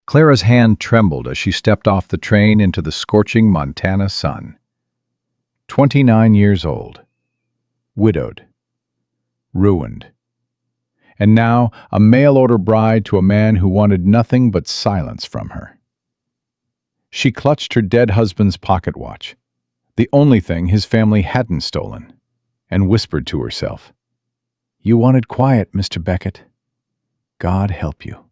Clara's hand trembled as she stepped off the train into the scorching Montana sun. 29 years old, widowed, ruined, and now a mail-order bride to a man who wanted nothing but silence from her. She clutched her dead husband's pocket watch, the only thing his family hadn't stolen, and whispered to herself, "You wanted quiet, Mr. Beckett. God help you."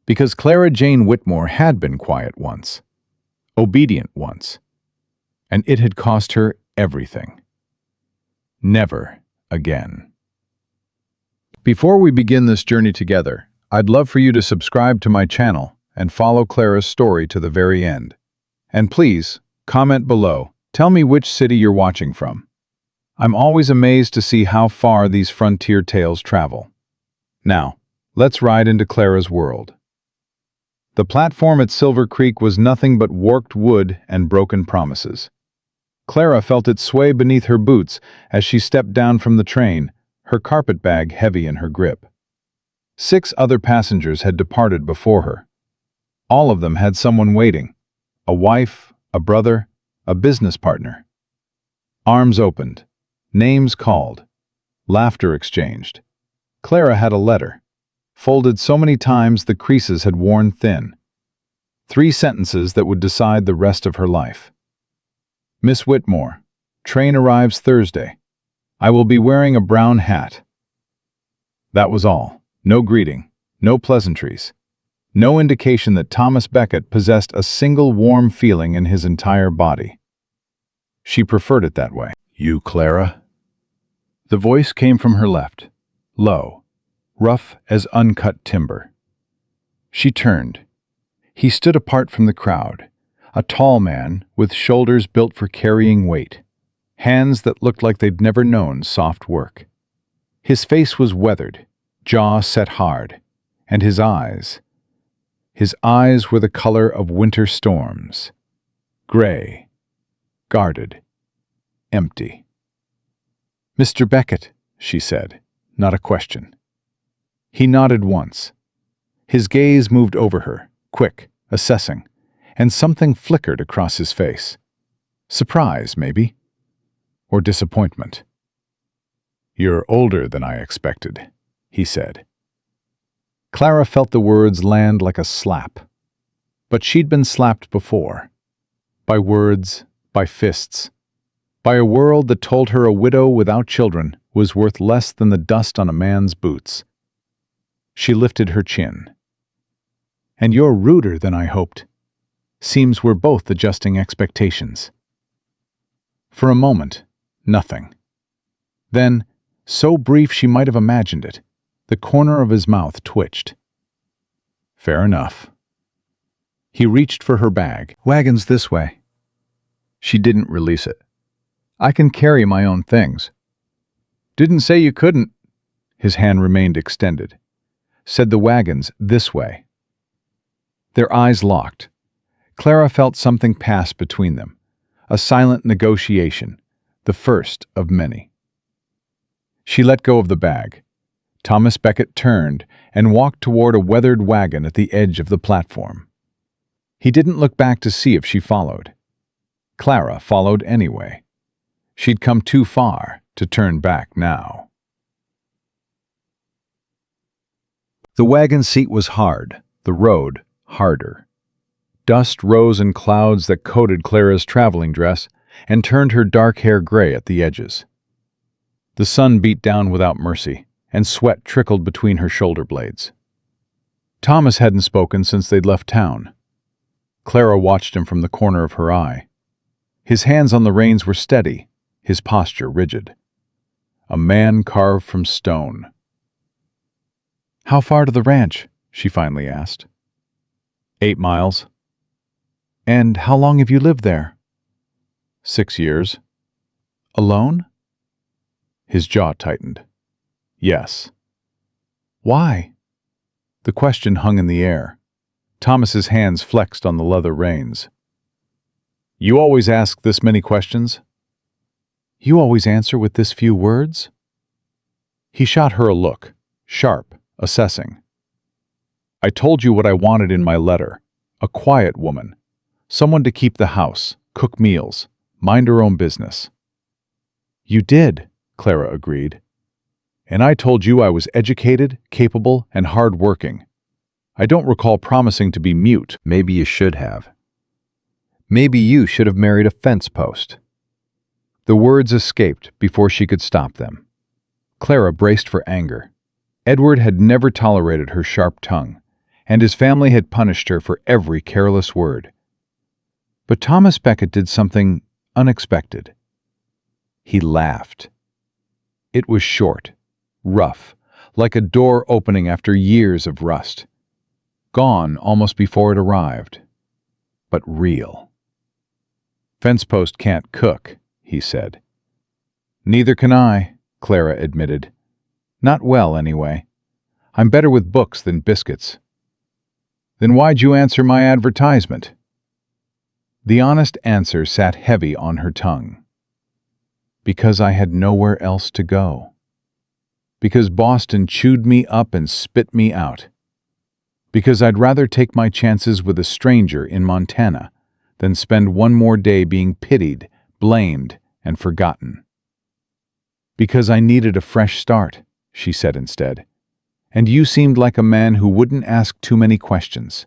Because Clara Jane Whitmore had been quiet once, obedient once, and it had cost her everything. Never again. Before we begin this journey together, I'd love for you to subscribe to my channel and follow Clara's story to the very end. And please, comment below. Tell me which city you're watching from. I'm always amazed to see how far these frontier tales travel. Now, let's ride into Clara's world. The platform at Silver Creek was nothing but warped wood and broken promises. Clara felt it sway beneath her boots as she stepped down from the train, her carpet bag heavy in her grip. 6 other passengers had departed before her. All of them had someone waiting, a wife, a brother, a business partner. Arms opened, names called, laughter exchanged. Clara had a letter, folded so many times the creases had worn thin. 3 sentences that would decide the rest of her life. Miss Whitmore, train arrives Thursday. I will be wearing a brown hat. That was all. No greeting, no pleasantries, no indication that Thomas Beckett possessed a single warm feeling in his entire body. She preferred it that way. "You, Clara?" The voice came from her left, low, rough as uncut timber. She turned. He stood apart from the crowd, a tall man with shoulders built for carrying weight, hands that looked like they'd never known soft work. His face was weathered, jaw set hard, and his eyes were the color of winter storms. Gray, guarded, empty. "Mr. Beckett," she said, not a question. He nodded once. His gaze moved over her, quick, assessing, and something flickered across his face. Surprise, maybe? Or disappointment. "You're older than I expected," he said. Clara felt the words land like a slap. But she'd been slapped before. By words, by fists, by a world that told her a widow without children was worth less than the dust on a man's boots. She lifted her chin. "And you're ruder than I hoped. Seems we're both adjusting expectations." For a moment, nothing. Then, so brief she might have imagined it, the corner of his mouth twitched. "Fair enough." He reached for her bag. "Wagon's this way." She didn't release it. "I can carry my own things." "Didn't say you couldn't." His hand remained extended. "Said the wagon's this way." Their eyes locked. Clara felt something pass between them, a silent negotiation, the first of many. She let go of the bag. Thomas Beckett turned and walked toward a weathered wagon at the edge of the platform. He didn't look back to see if she followed. Clara followed anyway. She'd come too far to turn back now. The wagon seat was hard, the road harder. Dust rose in clouds that coated Clara's traveling dress and turned her dark hair gray at the edges. The sun beat down without mercy, and sweat trickled between her shoulder blades. Thomas hadn't spoken since they'd left town. Clara watched him from the corner of her eye. His hands on the reins were steady, his posture rigid. A man carved from stone. "How far to the ranch?" she finally asked. 8 miles. "And how long have you lived there?" 6 years. "Alone?" His jaw tightened. "Yes." "Why?" The question hung in the air. Thomas's hands flexed on the leather reins. "You always ask this many questions?" "You always answer with this few words?" He shot her a look, sharp, assessing. I told you what I wanted in my letter. A quiet woman. Someone to keep the house, cook meals, mind her own business. You did, Clara agreed. And I told you I was educated, capable, and hard-working. I don't recall promising to be mute. Maybe you should have. Maybe you should have married a fence post. The words escaped before she could stop them. Clara braced for anger. Edward had never tolerated her sharp tongue, and his family had punished her for every careless word. But Thomas Becket did something unexpected. He laughed. It was short, rough, like a door opening after years of rust. Gone almost before it arrived, but real. Fence post can't cook, he said. Neither can I, Clara admitted. Not well, anyway. I'm better with books than biscuits. Then why'd you answer my advertisement? The honest answer sat heavy on her tongue. Because I had nowhere else to go. Because Boston chewed me up and spit me out. Because I'd rather take my chances with a stranger in Montana than spend one more day being pitied, blamed, and forgotten. Because I needed a fresh start, she said instead, and you seemed like a man who wouldn't ask too many questions.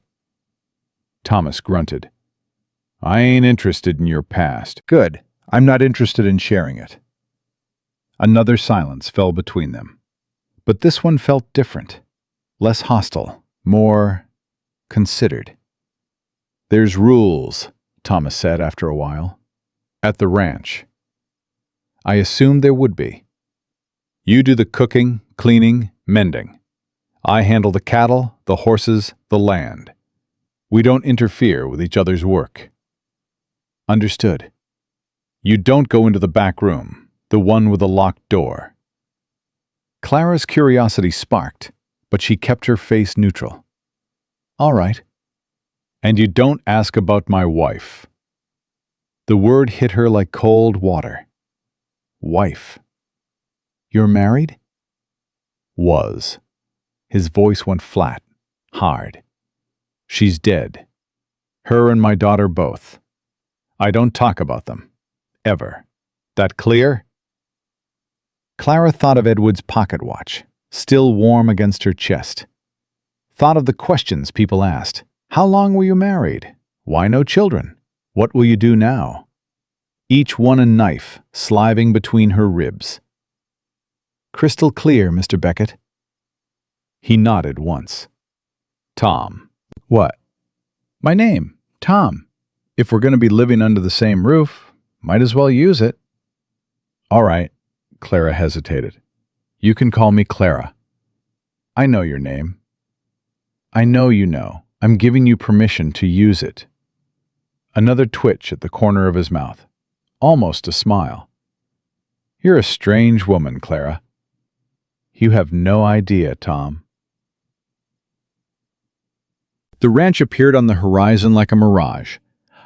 Thomas grunted. I ain't interested in your past. Good. I'm not interested in sharing it. Another silence fell between them. But this one felt different, less hostile, more considered. There's rules, Thomas said after a while. At the ranch. I assumed there would be. You do the cooking, cleaning, mending. I handle the cattle, the horses, the land. We don't interfere with each other's work. Understood. You don't go into the back room, the one with the locked door. Clara's curiosity sparked, but she kept her face neutral. All right. And you don't ask about my wife. The word hit her like cold water. Wife. You're married? Was. His voice went flat, hard. She's dead. Her and my daughter both. I don't talk about them. Ever. That clear? Clara thought of Edward's pocket watch, still warm against her chest. Thought of the questions people asked. How long were you married? Why no children? What will you do now? Each one a knife, sliving between her ribs. Crystal clear, Mr. Becket. He nodded once. Tom. What? My name, Tom. If we're going to be living under the same roof, might as well use it. All right, Clara hesitated. You can call me Clara. I know your name. I know you know. I'm giving you permission to use it. Another twitch at the corner of his mouth. Almost a smile. You're a strange woman, Clara. You have no idea, Tom. The ranch appeared on the horizon like a mirage.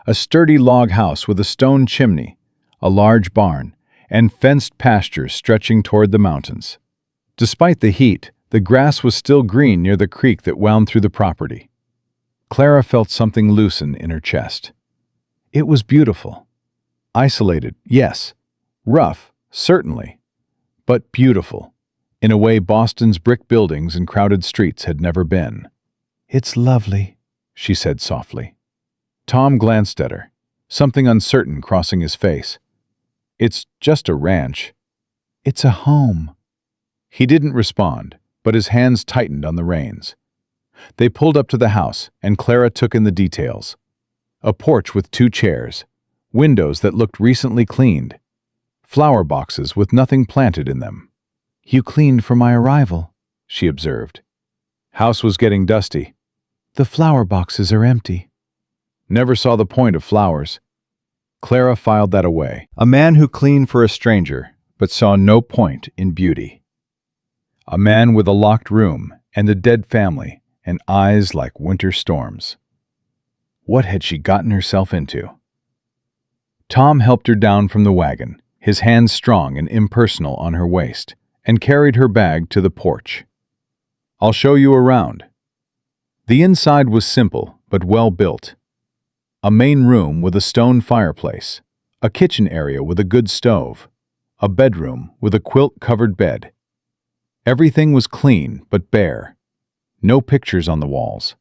A sturdy log house with a stone chimney, a large barn, and fenced pastures stretching toward the mountains. Despite the heat, the grass was still green near the creek that wound through the property. Clara felt something loosen in her chest. It was beautiful. Isolated, yes. Rough, certainly. But beautiful, in a way Boston's brick buildings and crowded streets had never been. It's lovely, she said softly. Tom glanced at her, something uncertain crossing his face. It's just a ranch. It's a home. He didn't respond, but his hands tightened on the reins. They pulled up to the house, and Clara took in the details. A porch with 2 chairs, windows that looked recently cleaned, flower boxes with nothing planted in them. You cleaned for my arrival, she observed. House was getting dusty. The flower boxes are empty. Never saw the point of flowers. Clara filed that away. A man who cleaned for a stranger, but saw no point in beauty. A man with a locked room and a dead family and eyes like winter storms. What had she gotten herself into? Tom helped her down from the wagon, his hands strong and impersonal on her waist, and carried her bag to the porch. I'll show you around. The inside was simple but well built. A main room with a stone fireplace, a kitchen area with a good stove, a bedroom with a quilt-covered bed. Everything was clean but bare. No pictures on the walls.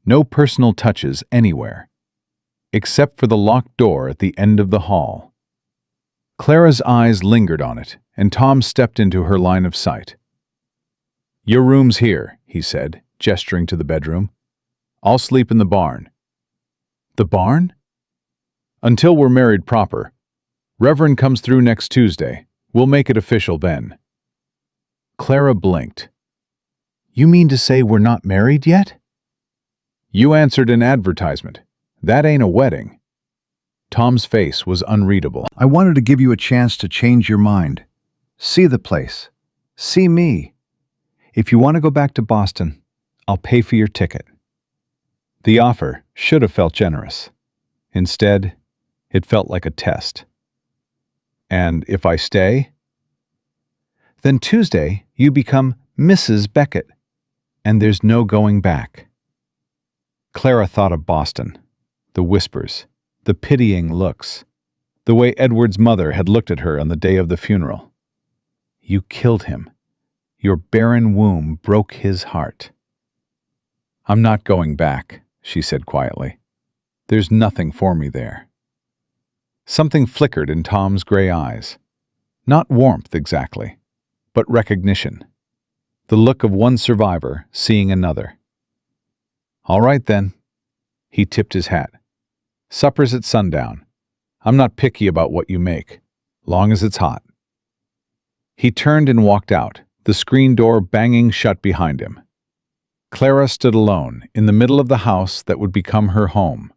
No personal touches anywhere, except for the locked door at the end of the hall. Clara's eyes lingered on it, and Tom stepped into her line of sight. "Your room's here," he said, gesturing to the bedroom. "I'll sleep in the barn." "The barn?" "Until we're married proper. Reverend comes through next Tuesday. We'll make it official then." Clara blinked. "You mean to say we're not married yet?" "You answered an advertisement. That ain't a wedding." Tom's face was unreadable. I wanted to give you a chance to change your mind. See the place. See me. If you want to go back to Boston, I'll pay for your ticket. The offer should have felt generous. Instead, it felt like a test. "And if I stay?" Then Tuesday, you become Mrs. Beckett, and there's no going back. Clara thought of Boston, the whispers, the pitying looks, the way Edward's mother had looked at her on the day of the funeral. "You killed him. Your barren womb broke his heart." "I'm not going back," she said quietly. "There's nothing for me there." Something flickered in Tom's gray eyes. Not warmth exactly, but recognition. The look of one survivor seeing another. "All right then." He tipped his hat. "Supper's at sundown. I'm not picky about what you make, long as it's hot." He turned and walked out, the screen door banging shut behind him. Clara stood alone in the middle of the house that would become her home,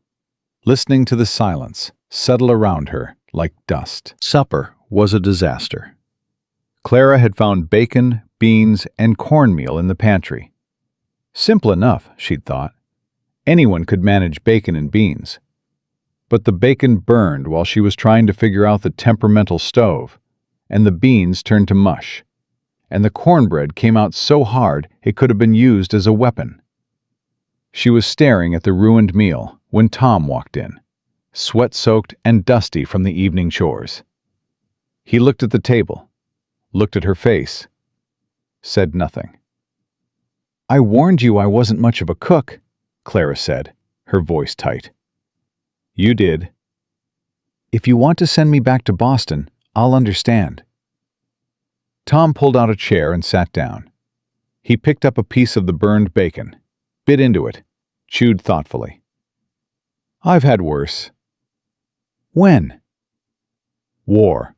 listening to the silence settle around her like dust. Supper was a disaster. Clara had found bacon, beans, and cornmeal in the pantry. Simple enough, she'd thought. Anyone could manage bacon and beans. But the bacon burned while she was trying to figure out the temperamental stove, and the beans turned to mush, and the cornbread came out so hard it could have been used as a weapon. She was staring at the ruined meal when Tom walked in, sweat-soaked and dusty from the evening chores. He looked at the table, looked at her face, said nothing. "I warned you I wasn't much of a cook," Clara said, her voice tight. "You did." "If you want to send me back to Boston, I'll understand." Tom pulled out a chair and sat down. He picked up a piece of the burned bacon, bit into it, chewed thoughtfully. "I've had worse." "When?" "War."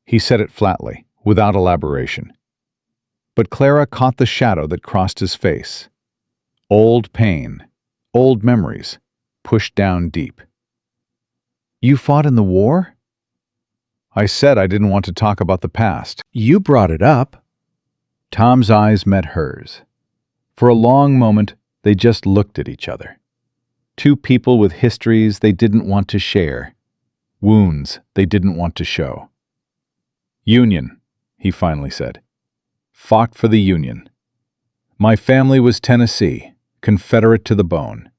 He said it flatly, without elaboration. But Clara caught the shadow that crossed his face. Old pain, old memories, pushed down deep. "You fought in the war?" "I said I didn't want to talk about the past." You brought it up. Tom's eyes met hers. For a long moment, they just looked at each other. Two people with histories they didn't want to share, wounds they didn't want to show. "Union," he finally said. "Fought for the Union. My family was Tennessee, Confederate to the bone.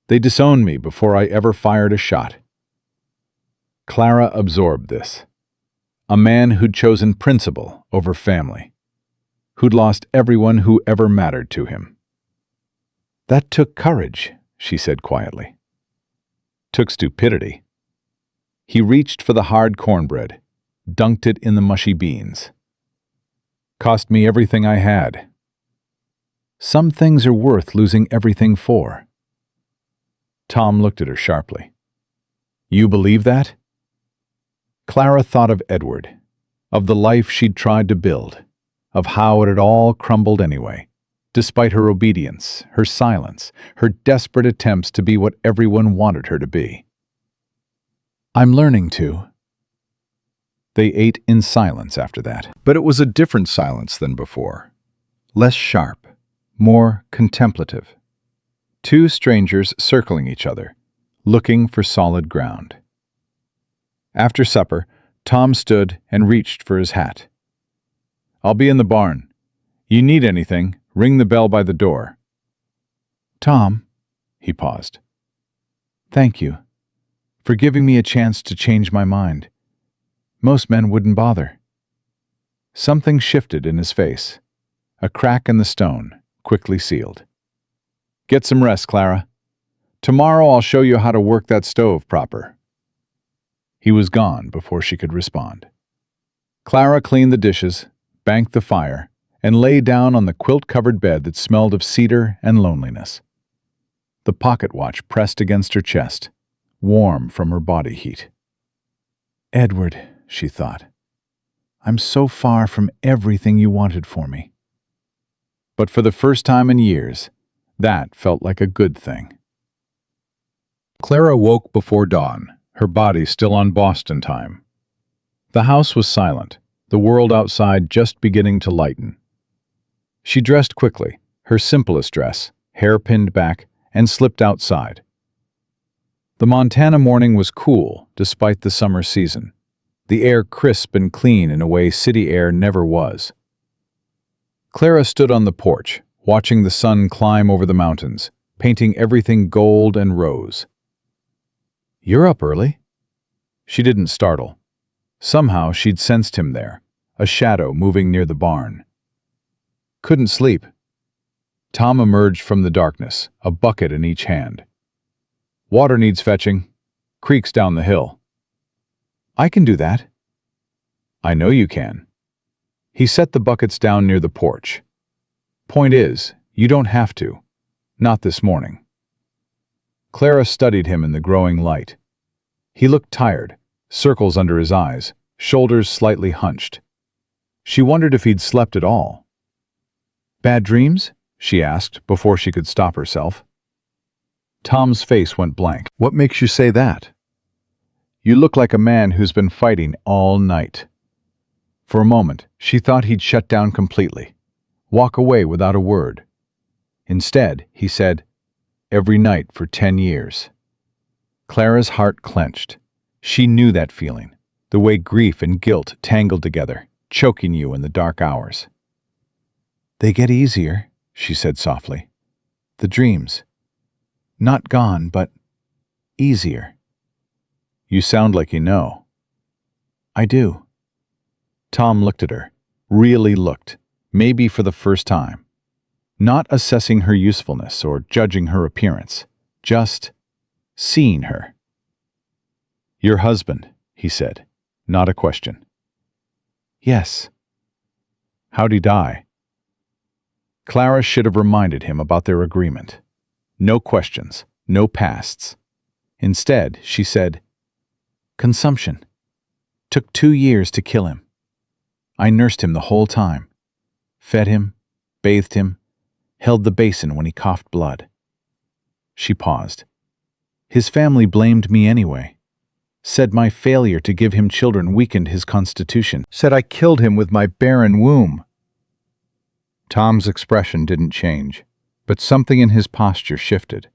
They disowned me before I ever fired a shot." Clara absorbed this. A man who'd chosen principle over family, who'd lost everyone who ever mattered to him. "That took courage," she said quietly. "Took stupidity." He reached for the hard cornbread, dunked it in the mushy beans. "Cost me everything I had." "Some things are worth losing everything for." Tom looked at her sharply. "You believe that?" Clara thought of Edward, of the life she'd tried to build, of how it had all crumbled anyway, despite her obedience, her silence, her desperate attempts to be what everyone wanted her to be. "I'm learning to." They ate in silence after that, but it was a different silence than before. Less sharp, more contemplative. Two strangers circling each other, looking for solid ground. After supper, Tom stood and reached for his hat. "I'll be in the barn. You need anything, ring the bell by the door." Tom, he paused. Thank you for giving me a chance to change my mind. Most men wouldn't bother. Something shifted in his face. A crack in the stone, quickly sealed. Get some rest, Clara. Tomorrow I'll show you how to work that stove proper. He was gone before she could respond. Clara cleaned the dishes, banked the fire, and lay down on the quilt-covered bed that smelled of cedar and loneliness. The pocket watch pressed against her chest, warm from her body heat. Edward, she thought, I'm so far from everything you wanted for me. But for the first time in years, that felt like a good thing. Clara woke before dawn, her body still on Boston time. The house was silent, the world outside just beginning to lighten. She dressed quickly, her simplest dress, hair pinned back, and slipped outside. The Montana morning was cool, despite the summer season. The air crisp and clean in a way city air never was. Clara stood on the porch, watching the sun climb over the mountains, painting everything gold and rose. You're up early? She didn't startle. Somehow she'd sensed him there, a shadow moving near the barn. Couldn't sleep. Tom emerged from the darkness, a bucket in each hand. Water needs fetching. Creek's down the hill. I can do that. I know you can. He set the buckets down near the porch. Point is, you don't have to. Not this morning. Clara studied him in the growing light. He looked tired, circles under his eyes, shoulders slightly hunched. She wondered if he'd slept at all. Bad dreams? She asked before she could stop herself. Tom's face went blank. What makes you say that? You look like a man who's been fighting all night. For a moment, she thought he'd shut down completely, walk away without a word. Instead, he said, every night for 10 years. Clara's heart clenched. She knew that feeling, the way grief and guilt tangled together, choking you in the dark hours. They get easier, she said softly. The dreams. Not gone, but easier. You sound like you know. I do. Tom looked at her, really looked, maybe for the first time. Not assessing her usefulness or judging her appearance, just seeing her. Your husband, he said, not a question. Yes. How'd he die? Clara should have reminded him about their agreement. No questions, no pasts. Instead, she said, consumption. Took 2 years to kill him. I nursed him the whole time. Fed him, bathed him, held the basin when he coughed blood. She paused. His family blamed me anyway. Said my failure to give him children weakened his constitution. Said I killed him with my barren womb. Tom's expression didn't change, but something in his posture shifted.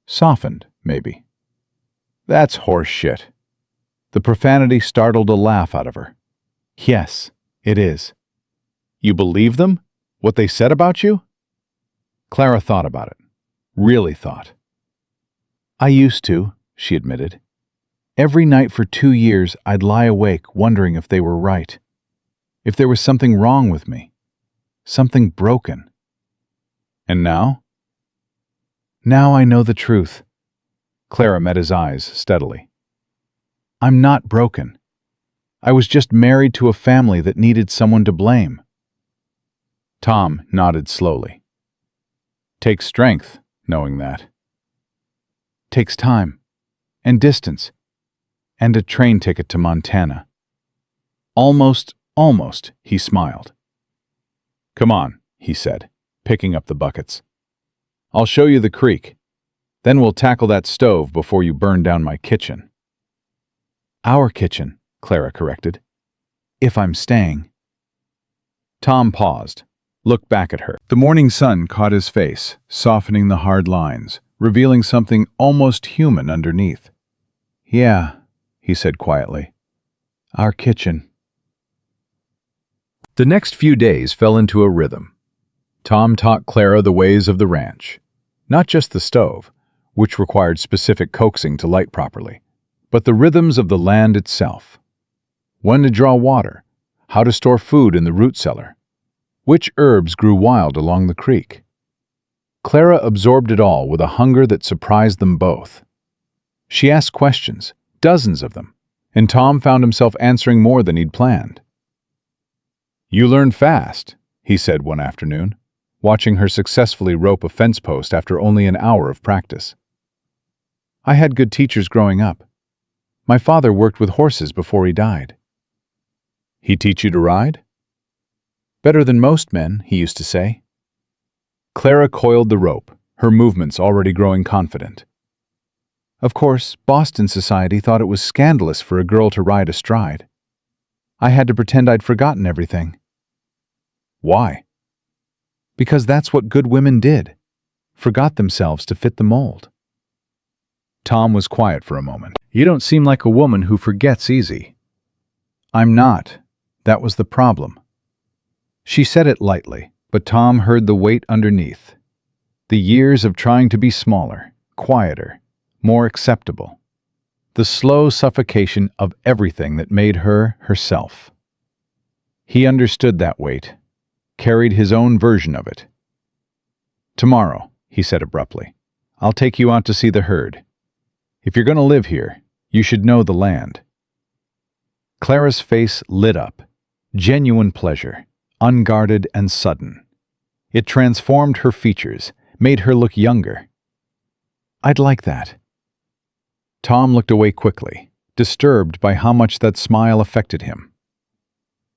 Softened, maybe. That's horse shit. The profanity startled a laugh out of her. Yes, it is. You believe them? What they said about you? Clara thought about it. Really thought. I used to, she admitted. Every night for 2 years, I'd lie awake wondering if they were right. If there was something wrong with me. Something broken. And now? Now I know the truth. Clara met his eyes steadily. I'm not broken. I was just married to a family that needed someone to blame. Tom nodded slowly. Takes strength, knowing that. Takes time, and distance, and a train ticket to Montana. Almost, he smiled. Come on, he said, picking up the buckets. I'll show you the creek. Then we'll tackle that stove before you burn down my kitchen. Our kitchen, Clara corrected. If I'm staying. Tom paused, looked back at her. The morning sun caught his face, softening the hard lines, revealing something almost human underneath. Yeah, he said quietly. Our kitchen. The next few days fell into a rhythm. Tom taught Clara the ways of the ranch. Not just the stove, which required specific coaxing to light properly, but the rhythms of the land itself. When to draw water, how to store food in the root cellar, which herbs grew wild along the creek. Clara absorbed it all with a hunger that surprised them both. She asked questions, dozens of them, and Tom found himself answering more than he'd planned. "You learn fast," he said one afternoon, watching her successfully rope a fence post after only an hour of practice. "I had good teachers growing up. My father worked with horses before he died." "He teach you to ride?" "Better than most men," he used to say. Clara coiled the rope, her movements already growing confident. Of course, Boston society thought it was scandalous for a girl to ride astride. I had to pretend I'd forgotten everything. "Why?" "Because that's what good women did. Forgot themselves to fit the mold." Tom was quiet for a moment. "You don't seem like a woman who forgets easy." "I'm not. That was the problem." She said it lightly, but Tom heard the weight underneath. The years of trying to be smaller, quieter, more acceptable. The slow suffocation of everything that made her herself. He understood that weight, carried his own version of it. "Tomorrow," he said abruptly, "I'll take you out to see the herd. If you're going to live here, you should know the land." Clara's face lit up, genuine pleasure, unguarded and sudden. It transformed her features, made her look younger. "I'd like that." Tom looked away quickly, disturbed by how much that smile affected him.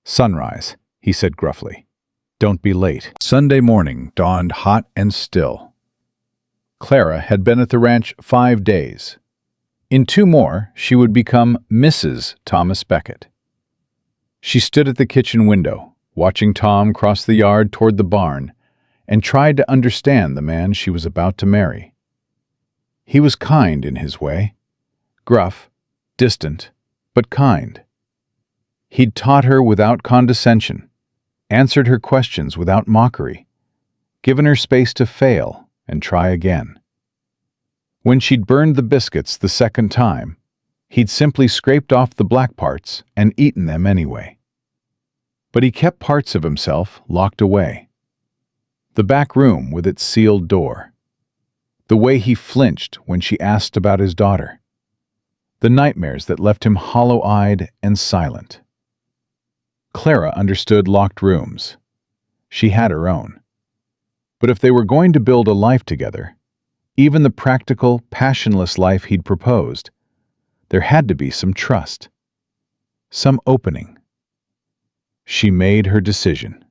"Sunrise," he said gruffly. "Don't be late." Sunday morning dawned hot and still. Clara had been at the ranch 5 days. In 2 more, she would become Mrs. Thomas Beckett. She stood at the kitchen window, watching Tom cross the yard toward the barn, and tried to understand the man she was about to marry. He was kind in his way, gruff, distant, but kind. He'd taught her without condescension, answered her questions without mockery, given her space to fail and try again. When she'd burned the biscuits the second time, he'd simply scraped off the black parts and eaten them anyway. But he kept parts of himself locked away. The back room with its sealed door. The way he flinched when she asked about his daughter. The nightmares that left him hollow-eyed and silent. Clara understood locked rooms. She had her own. But if they were going to build a life together, even the practical, passionless life he'd proposed, there had to be some trust, some opening. She made her decision.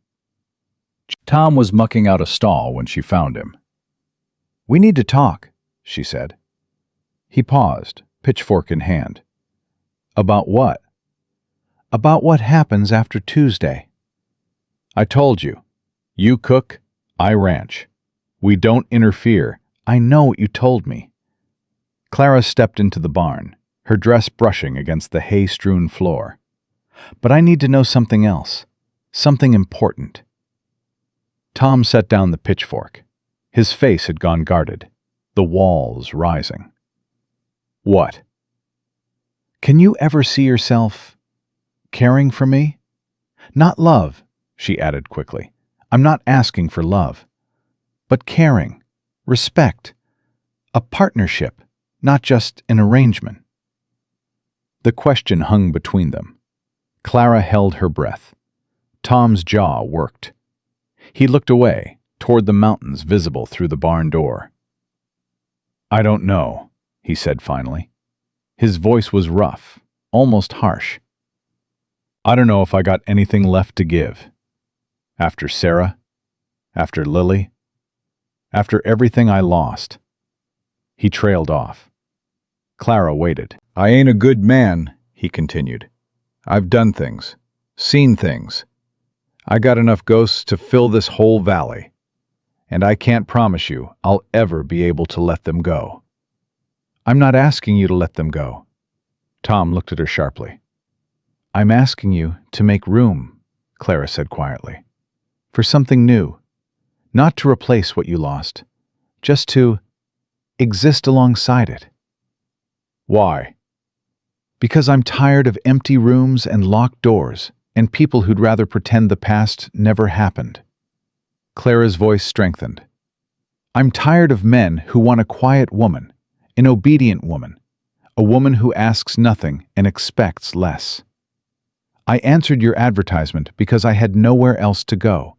Tom was mucking out a stall when she found him. "We need to talk," she said. He paused, pitchfork in hand. "About what?" "About what happens after Tuesday." "I told you. You cook, I ranch. We don't interfere. I know what you told me." Clara stepped into the barn, her dress brushing against the hay-strewn floor. "But I need to know something else. Something important." Tom set down the pitchfork. His face had gone guarded, the walls rising. "What?" "Can you ever see yourself caring for me? Not love," she added quickly. "I'm not asking for love. But caring, respect, a partnership, not just an arrangement." The question hung between them. Clara held her breath. Tom's jaw worked. He looked away, toward the mountains visible through the barn door. "I don't know," he said finally. His voice was rough, almost harsh. "I don't know if I got anything left to give. After Sarah, after Lily, after everything I lost." He trailed off. Clara waited. "I ain't a good man," he continued. "I've done things, seen things. I got enough ghosts to fill this whole valley, and I can't promise you I'll ever be able to let them go." "I'm not asking you to let them go." Tom looked at her sharply. "I'm asking you to make room," Clara said quietly, "for something new, not to replace what you lost, just to exist alongside it. Why? Because I'm tired of empty rooms and locked doors and people who'd rather pretend the past never happened. Clara's voice strengthened. I'm tired of men who want a quiet woman, an obedient woman, a woman who asks nothing and expects less. I answered your advertisement because I had nowhere else to go.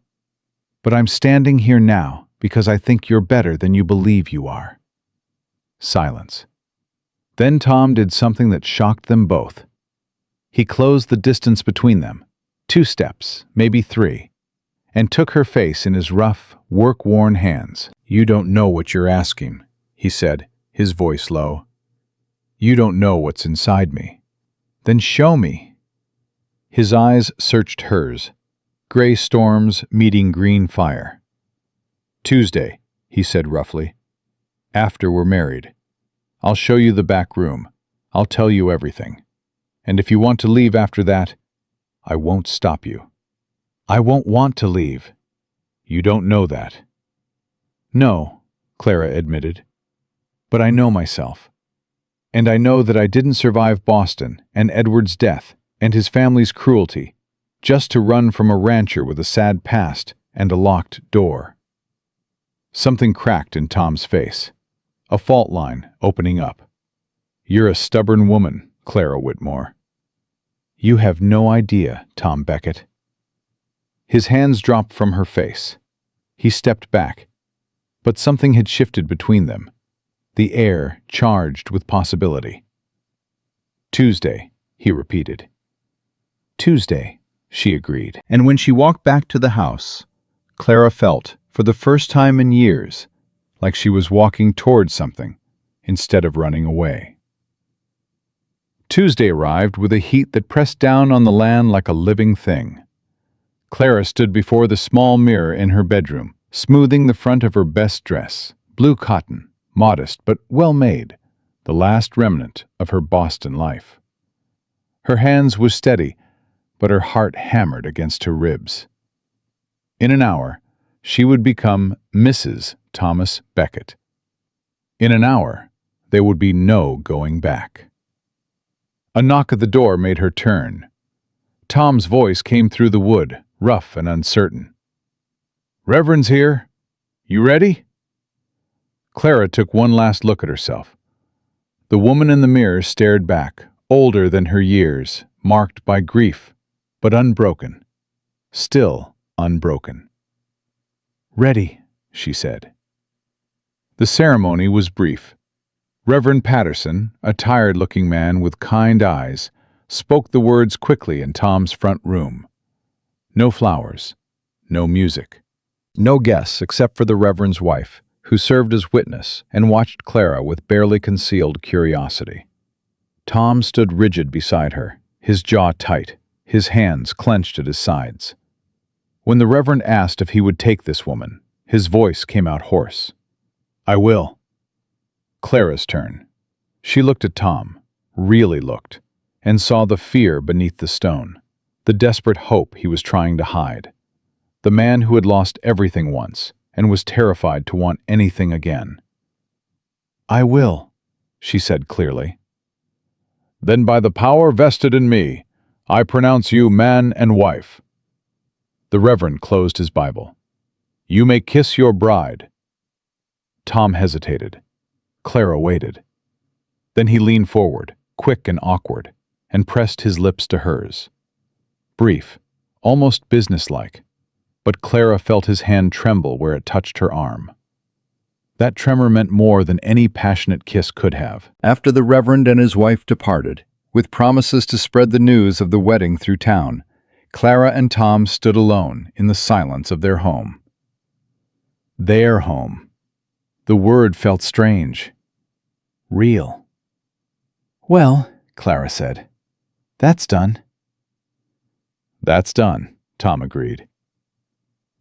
But I'm standing here now because I think you're better than you believe you are. Silence. Then Tom did something that shocked them both. He closed the distance between them, 2 steps, maybe 3, and took her face in his rough, work-worn hands. You don't know what you're asking, he said, his voice low. You don't know what's inside me. Then show me. His eyes searched hers, gray storms meeting green fire. Tuesday, he said roughly. After we're married. I'll show you the back room. I'll tell you everything. And if you want to leave after that, I won't stop you. I won't want to leave. You don't know that. No, Clara admitted. But I know myself. And I know that I didn't survive Boston and Edward's death and his family's cruelty just to run from a rancher with a sad past and a locked door. Something cracked in Tom's face. A fault line opening up. You're a stubborn woman, Clara Whitmore. You have no idea, Tom Beckett. His hands dropped from her face. He stepped back. But something had shifted between them. The air charged with possibility. Tuesday, he repeated. Tuesday, she agreed. And when she walked back to the house, Clara felt, for the first time in years, like she was walking towards something instead of running away. Tuesday arrived with a heat that pressed down on the land like a living thing. Clara stood before the small mirror in her bedroom, smoothing the front of her best dress, blue cotton, modest but well-made, the last remnant of her Boston life. Her hands were steady, but her heart hammered against her ribs. In an hour, she would become Mrs. Thomas Beckett. In an hour, there would be no going back. A knock at the door made her turn. Tom's voice came through the wood, rough and uncertain. Reverend's here. You ready? Clara took one last look at herself. The woman in the mirror stared back, older than her years, marked by grief, but unbroken. Still unbroken. Ready, she said. The ceremony was brief. Reverend Patterson, a tired-looking man with kind eyes, spoke the words quickly in Tom's front room. No flowers, no music. No guests except for the Reverend's wife, who served as witness and watched Clara with barely concealed curiosity. Tom stood rigid beside her, his jaw tight, his hands clenched at his sides. When the Reverend asked if he would take this woman, his voice came out hoarse. I will. Clara's turn. She looked at Tom, really looked, and saw the fear beneath the stone, the desperate hope he was trying to hide. The man who had lost everything once and was terrified to want anything again. I will, she said clearly. Then by the power vested in me, I pronounce you man and wife. The Reverend closed his Bible. You may kiss your bride. Tom hesitated. Clara waited. Then he leaned forward, quick and awkward, and pressed his lips to hers. Brief, almost businesslike, but Clara felt his hand tremble where it touched her arm. That tremor meant more than any passionate kiss could have. After the Reverend and his wife departed, with promises to spread the news of the wedding through town, Clara and Tom stood alone in the silence of their home. Their home. The word felt strange. Real. Well, Clara said, that's done. That's done, Tom agreed.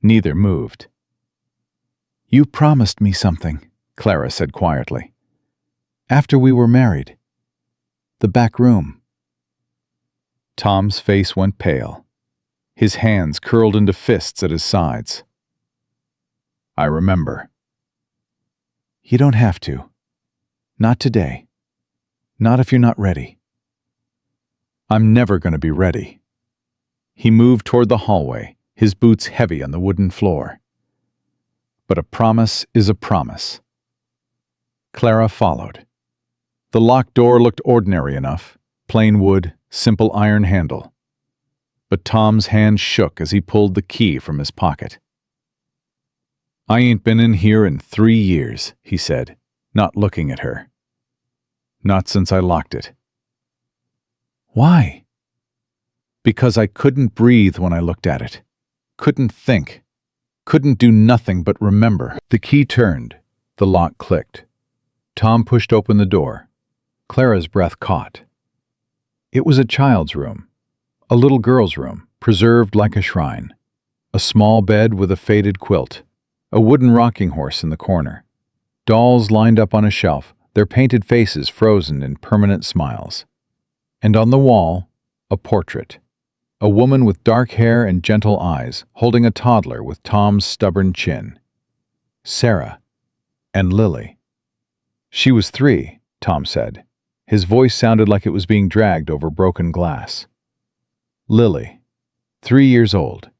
Neither moved. You promised me something, Clara said quietly. After we were married. The back room. Tom's face went pale. His hands curled into fists at his sides. I remember. You don't have to. Not today. Not if you're not ready. I'm never going to be ready. He moved toward the hallway, his boots heavy on the wooden floor. But a promise is a promise. Clara followed. The locked door looked ordinary enough, plain wood, simple iron handle. But Tom's hand shook as he pulled the key from his pocket. I ain't been in here in 3 years, he said, not looking at her. Not since I locked it. Why? Because I couldn't breathe when I looked at it. Couldn't think. Couldn't do nothing but remember. The key turned. The lock clicked. Tom pushed open the door. Clara's breath caught. It was a child's room. A little girl's room, preserved like a shrine. A small bed with a faded quilt. A wooden rocking horse in the corner. Dolls lined up on a shelf, their painted faces frozen in permanent smiles. And on the wall, a portrait. A woman with dark hair and gentle eyes, holding a toddler with Tom's stubborn chin. Sarah. And Lily. She was 3, Tom said. His voice sounded like it was being dragged over broken glass. Lily. 3 years old.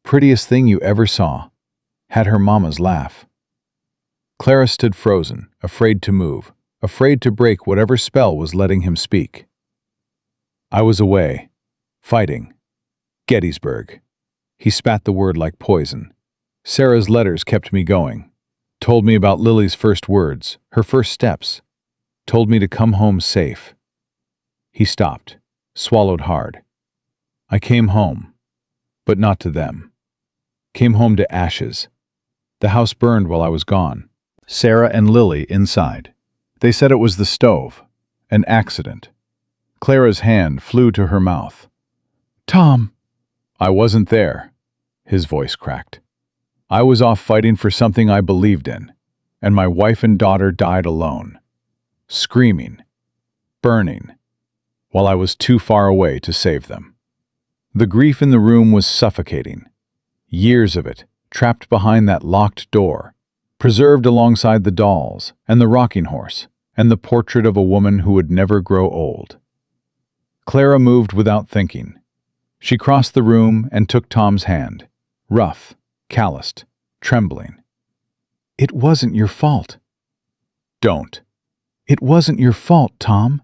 Prettiest thing you ever saw. Had her mama's laugh. Clara stood frozen, afraid to move, afraid to break whatever spell was letting him speak. I was away. Fighting. Gettysburg. He spat the word like poison. Sarah's letters kept me going. Told me about Lily's first words, her first steps. Told me to come home safe. He stopped, swallowed hard. I came home, but not to them. Came home to ashes. The house burned while I was gone. Sarah and Lily inside. They said it was the stove. An accident. Clara's hand flew to her mouth. Tom! I wasn't there. His voice cracked. I was off fighting for something I believed in, and my wife and daughter died alone. Screaming. Burning. While I was too far away to save them. The grief in the room was suffocating. Years of it, trapped behind that locked door, preserved alongside the dolls, and the rocking horse, and the portrait of a woman who would never grow old. Clara moved without thinking. She crossed the room and took Tom's hand, rough, calloused, trembling. It wasn't your fault. Don't. It wasn't your fault, Tom.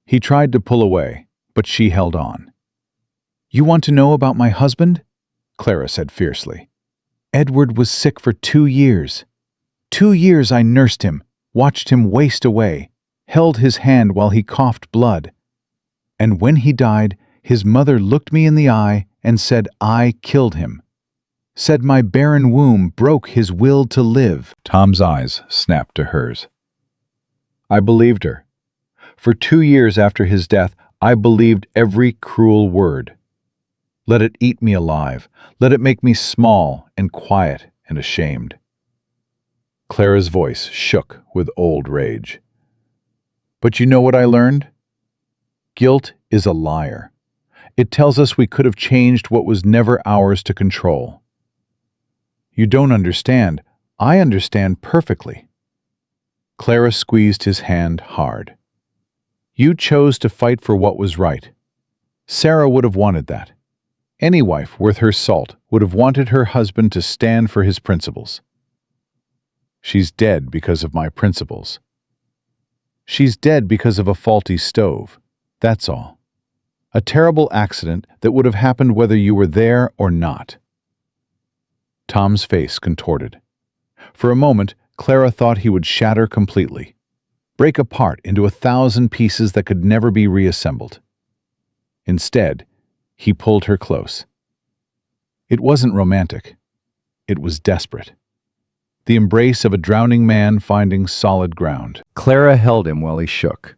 He tried to pull away, but she held on. You want to know about my husband? Clara said fiercely. Edward was sick for 2 years. 2 years I nursed him, watched him waste away, held his hand while he coughed blood. And when he died, his mother looked me in the eye and said I killed him. Said my barren womb broke his will to live. Tom's eyes snapped to hers. I believed her. For 2 years after his death, I believed every cruel word. Let it eat me alive. Let it make me small and quiet and ashamed. Clara's voice shook with old rage. But you know what I learned? Guilt is a liar. It tells us we could have changed what was never ours to control. You don't understand. I understand perfectly. Clara squeezed his hand hard. You chose to fight for what was right. Sarah would have wanted that. Any wife worth her salt would have wanted her husband to stand for his principles. She's dead because of my principles. She's dead because of a faulty stove. That's all. A terrible accident that would have happened whether you were there or not. Tom's face contorted. For a moment, Clara thought he would shatter completely, break apart into 1,000 pieces that could never be reassembled. Instead, he pulled her close. It wasn't romantic. It was desperate. The embrace of a drowning man finding solid ground. Clara held him while he shook.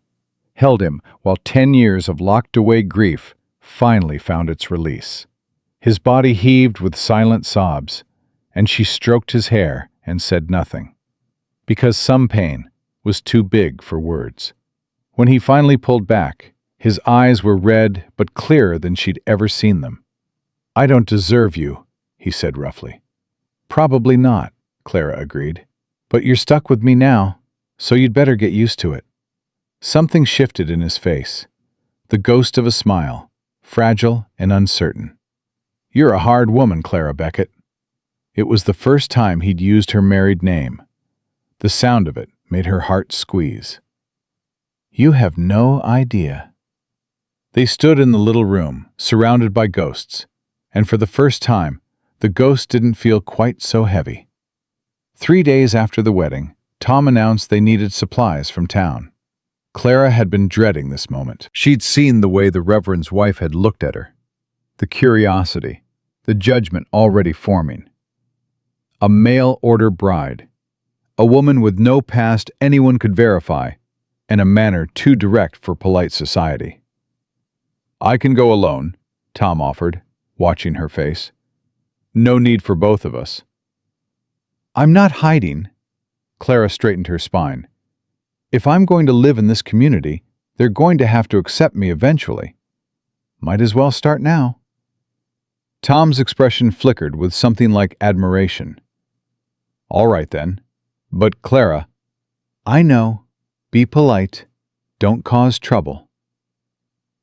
Held him while 10 years of locked-away grief finally found its release. His body heaved with silent sobs, and she stroked his hair and said nothing. Because some pain was too big for words. When he finally pulled back, his eyes were red but clearer than she'd ever seen them. I don't deserve you, he said roughly. Probably not, Clara agreed. But you're stuck with me now, so you'd better get used to it. Something shifted in his face, the ghost of a smile, fragile and uncertain. You're a hard woman, Clara Beckett. It was the first time he'd used her married name. The sound of it made her heart squeeze. You have no idea. They stood in the little room, surrounded by ghosts, and for the first time, the ghost didn't feel quite so heavy. 3 days after the wedding, Tom announced they needed supplies from town. Clara had been dreading this moment. She'd seen the way the Reverend's wife had looked at her, the curiosity, the judgment already forming. A mail-order bride, a woman with no past anyone could verify, and a manner too direct for polite society. I can go alone, Tom offered, watching her face. No need for both of us. I'm not hiding. Clara straightened her spine. If I'm going to live in this community, they're going to have to accept me eventually. Might as well start now. Tom's expression flickered with something like admiration. All right then. But Clara, I know. Be polite. Don't cause trouble.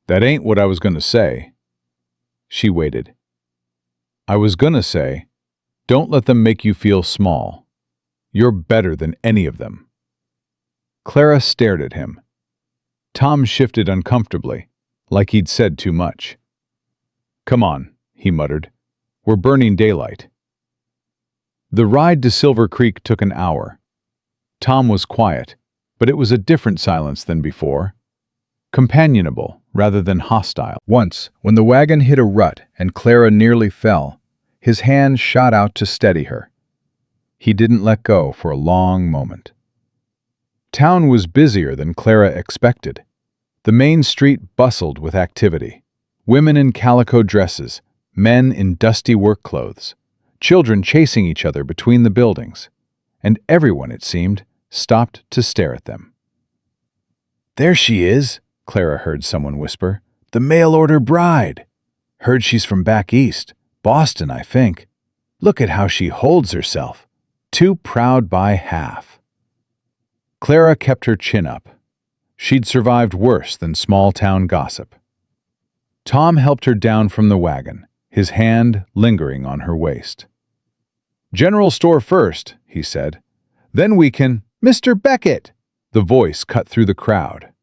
That ain't what I was going to say. She waited. I was going to say, don't let them make you feel small. You're better than any of them. Clara stared at him. Tom shifted uncomfortably, like he'd said too much. Come on, he muttered. We're burning daylight. The ride to Silver Creek took an hour. Tom was quiet, but it was a different silence than before. Companionable rather than hostile. Once, when the wagon hit a rut and Clara nearly fell, his hand shot out to steady her. He didn't let go for a long moment. Town was busier than Clara expected. The main street bustled with activity. Women in calico dresses, men in dusty work clothes, children chasing each other between the buildings, and everyone, it seemed, stopped to stare at them. There she is, Clara heard someone whisper. The mail-order bride. Heard she's from back east. Boston, I think. Look at how she holds herself. Too proud by half. Clara kept her chin up. She'd survived worse than small-town gossip. Tom helped her down from the wagon, his hand lingering on her waist. General store first, he said. Then we can— Mr. Beckett! The voice cut through the crowd.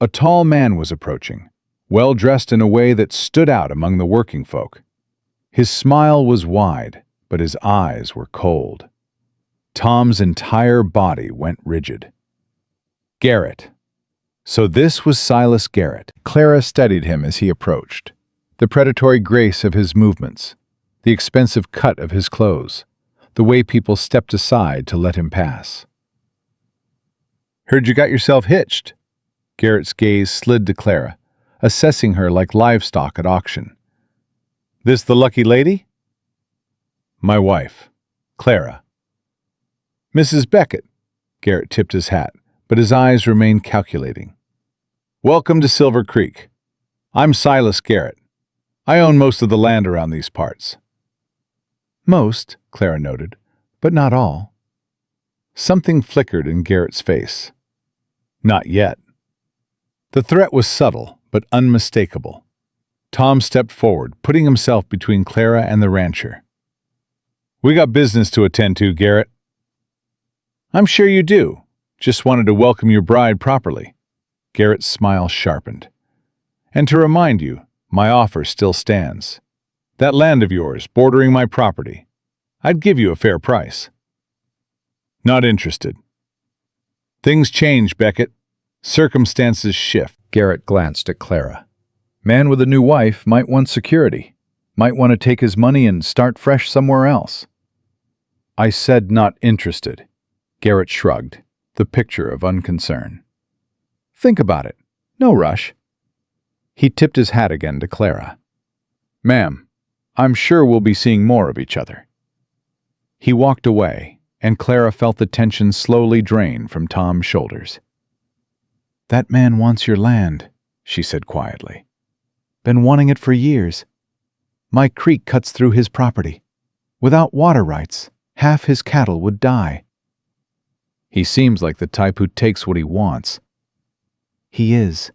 A tall man was approaching, well-dressed in a way that stood out among the working folk. His smile was wide, but his eyes were cold. Tom's entire body went rigid. Garrett. So this was Silas Garrett. Clara studied him as he approached. The predatory grace of his movements, the expensive cut of his clothes, the way people stepped aside to let him pass. Heard you got yourself hitched. Garrett's gaze slid to Clara, assessing her like livestock at auction. This the lucky lady? My wife, Clara. Mrs. Beckett. Garrett tipped his hat, but his eyes remained calculating. Welcome to Silver Creek. I'm Silas Garrett. I own most of the land around these parts. Most, Clara noted, but not all. Something flickered in Garrett's face. Not yet. The threat was subtle, but unmistakable. Tom stepped forward, putting himself between Clara and the rancher. We got business to attend to, Garrett. I'm sure you do. Just wanted to welcome your bride properly. Garrett's smile sharpened. And to remind you, my offer still stands. That land of yours, bordering my property, I'd give you a fair price. Not interested. Things change, Beckett. Circumstances shift. Garrett glanced at Clara. Man with a new wife might want security, might want to take his money and start fresh somewhere else. I said not interested. Garrett shrugged, the picture of unconcern. Think about it. No rush. He tipped his hat again to Clara. Ma'am, I'm sure we'll be seeing more of each other. He walked away, and Clara felt the tension slowly drain from Tom's shoulders. That man wants your land, she said quietly. Been wanting it for years. My creek cuts through his property. Without water rights, half his cattle would die. He seems like the type who takes what he wants. He is.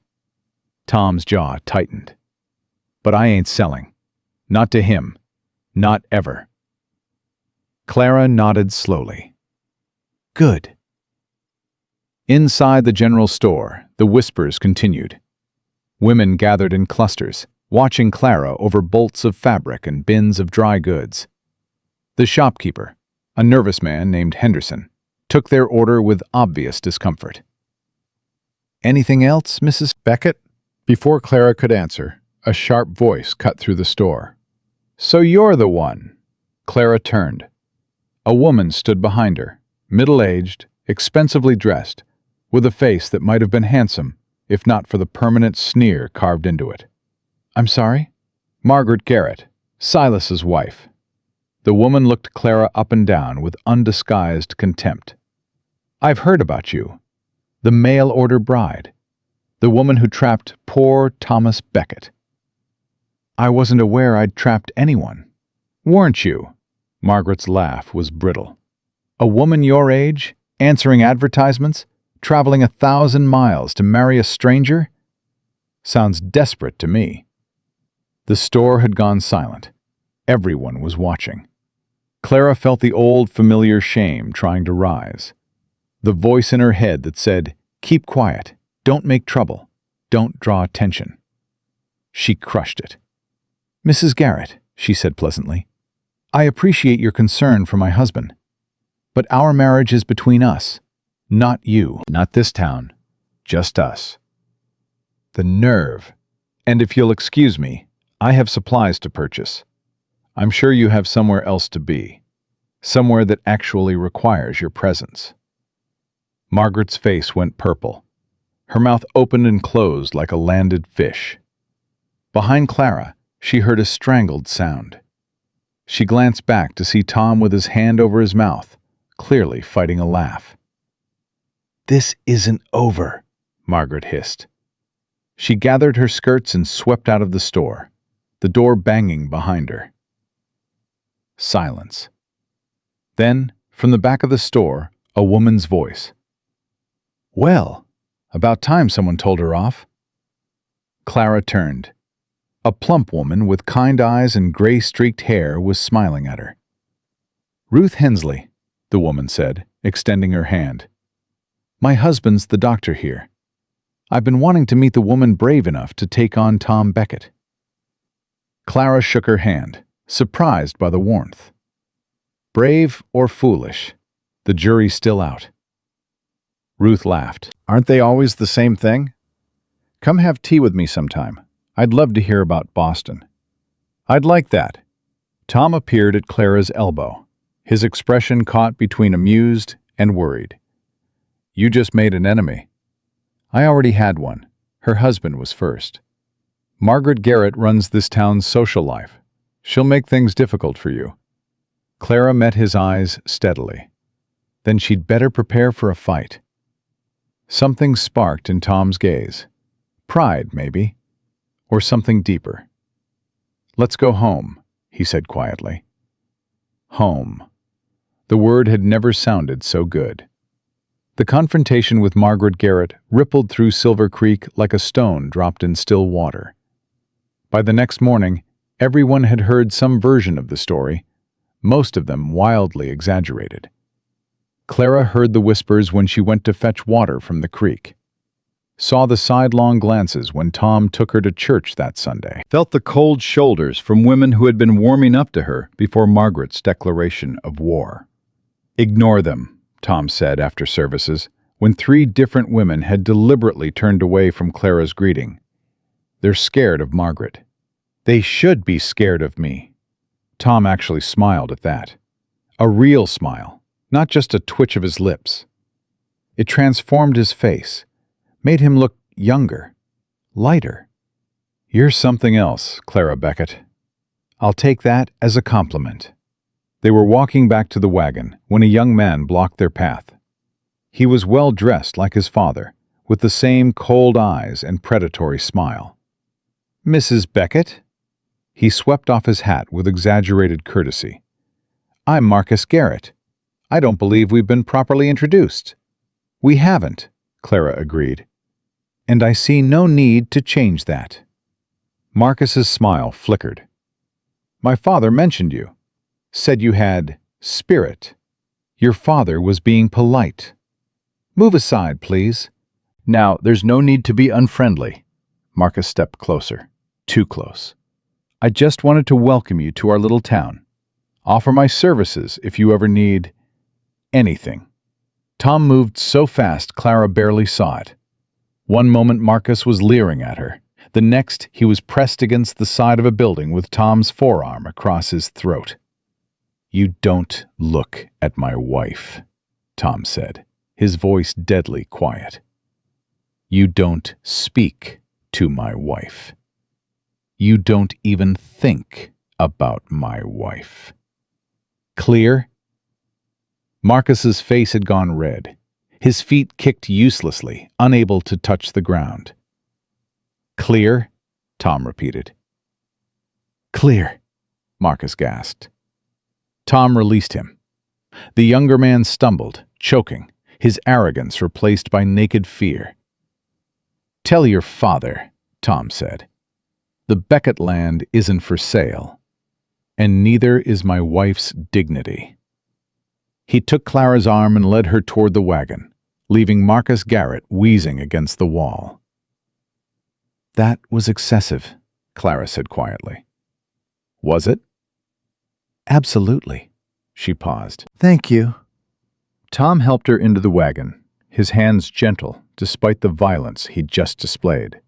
Tom's jaw tightened. But I ain't selling. Not to him. Not ever. Clara nodded slowly. Good. Inside the general store, the whispers continued. Women gathered in clusters, watching Clara over bolts of fabric and bins of dry goods. The shopkeeper, a nervous man named Henderson, took their order with obvious discomfort. Anything else, Mrs. Beckett? Before Clara could answer, a sharp voice cut through the store. So you're the one. Clara turned. A woman stood behind her, middle-aged, expensively dressed, with a face that might have been handsome, if not for the permanent sneer carved into it. I'm sorry? Margaret Garrett, Silas's wife. The woman looked Clara up and down with undisguised contempt. I've heard about you. The mail-order bride. The woman who trapped poor Thomas Beckett. I wasn't aware I'd trapped anyone. Weren't you? Margaret's laugh was brittle. A woman your age, answering advertisements, traveling 1,000 miles to marry a stranger? Sounds desperate to me. The store had gone silent. Everyone was watching. Clara felt the old familiar shame trying to rise. The voice in her head that said, keep quiet, don't make trouble, don't draw attention. She crushed it. Mrs. Garrett, she said pleasantly, I appreciate your concern for my husband. But our marriage is between us, not you. Not this town, just us. The nerve. And if you'll excuse me, I have supplies to purchase. I'm sure you have somewhere else to be. Somewhere that actually requires your presence. Margaret's face went purple. Her mouth opened and closed like a landed fish. Behind Clara, she heard a strangled sound. She glanced back to see Tom with his hand over his mouth, clearly fighting a laugh. This isn't over, Margaret hissed. She gathered her skirts and swept out of the store, the door banging behind her. Silence. Then, from the back of the store, a woman's voice. Well, about time someone told her off. Clara turned. A plump woman with kind eyes and gray-streaked hair was smiling at her. Ruth Hensley, the woman said, extending her hand. My husband's the doctor here. I've been wanting to meet the woman brave enough to take on Tom Beckett. Clara shook her hand, surprised by the warmth. Brave or foolish, the jury's still out. Ruth laughed. Aren't they always the same thing? Come have tea with me sometime. I'd love to hear about Boston. I'd like that. Tom appeared at Clara's elbow, his expression caught between amused and worried. You just made an enemy. I already had one. Her husband was first. Margaret Garrett runs this town's social life. She'll make things difficult for you. Clara met his eyes steadily. Then she'd better prepare for a fight. Something sparked in Tom's gaze. Pride, maybe. Or something deeper. Let's go home, he said quietly. Home. The word had never sounded so good. The confrontation with Margaret Garrett rippled through Silver Creek like a stone dropped in still water. By the next morning, everyone had heard some version of the story, most of them wildly exaggerated. Clara heard the whispers when she went to fetch water from the creek. Saw the sidelong glances when Tom took her to church that Sunday. Felt the cold shoulders from women who had been warming up to her before Margaret's declaration of war. Ignore them, Tom said after services, when 3 different women had deliberately turned away from Clara's greeting. They're scared of Margaret. They should be scared of me. Tom actually smiled at that. A real smile, not just a twitch of his lips. It transformed his face, made him look younger, lighter. You're something else, Clara Beckett. I'll take that as a compliment. They were walking back to the wagon when a young man blocked their path. He was well dressed like his father, with the same cold eyes and predatory smile. Mrs. Beckett? He swept off his hat with exaggerated courtesy. I'm Marcus Garrett. I don't believe we've been properly introduced. We haven't, Clara agreed, and I see no need to change that. Marcus's smile flickered. My father mentioned you, said you had spirit. Your father was being polite. Move aside, please. Now, there's no need to be unfriendly. Marcus stepped closer. Too close. I just wanted to welcome you to our little town. Offer my services if you ever need anything. Tom moved so fast Clara barely saw it. One moment Marcus was leering at her. The next, he was pressed against the side of a building with Tom's forearm across his throat. You don't look at my wife, Tom said, his voice deadly quiet. You don't speak to my wife. You don't even think about my wife. Clear? Marcus's face had gone red. His feet kicked uselessly, unable to touch the ground. Clear? Tom repeated. Clear, Marcus gasped. Tom released him. The younger man stumbled, choking, his arrogance replaced by naked fear. Tell your father, Tom said. The Beckett land isn't for sale, and neither is my wife's dignity. He took Clara's arm and led her toward the wagon, leaving Marcus Garrett wheezing against the wall. That was excessive, Clara said quietly. Was it? Absolutely. She paused. Thank you. Tom helped her into the wagon, his hands gentle despite the violence he'd just displayed.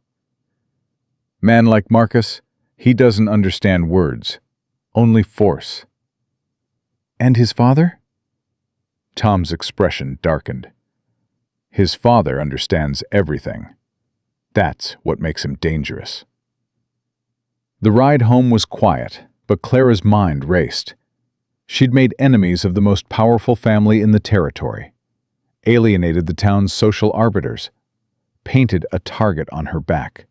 Man like Marcus, he doesn't understand words, only force. And his father? Tom's expression darkened. His father understands everything. That's what makes him dangerous. The ride home was quiet, but Clara's mind raced. She'd made enemies of the most powerful family in the territory, alienated the town's social arbiters, painted a target on her back.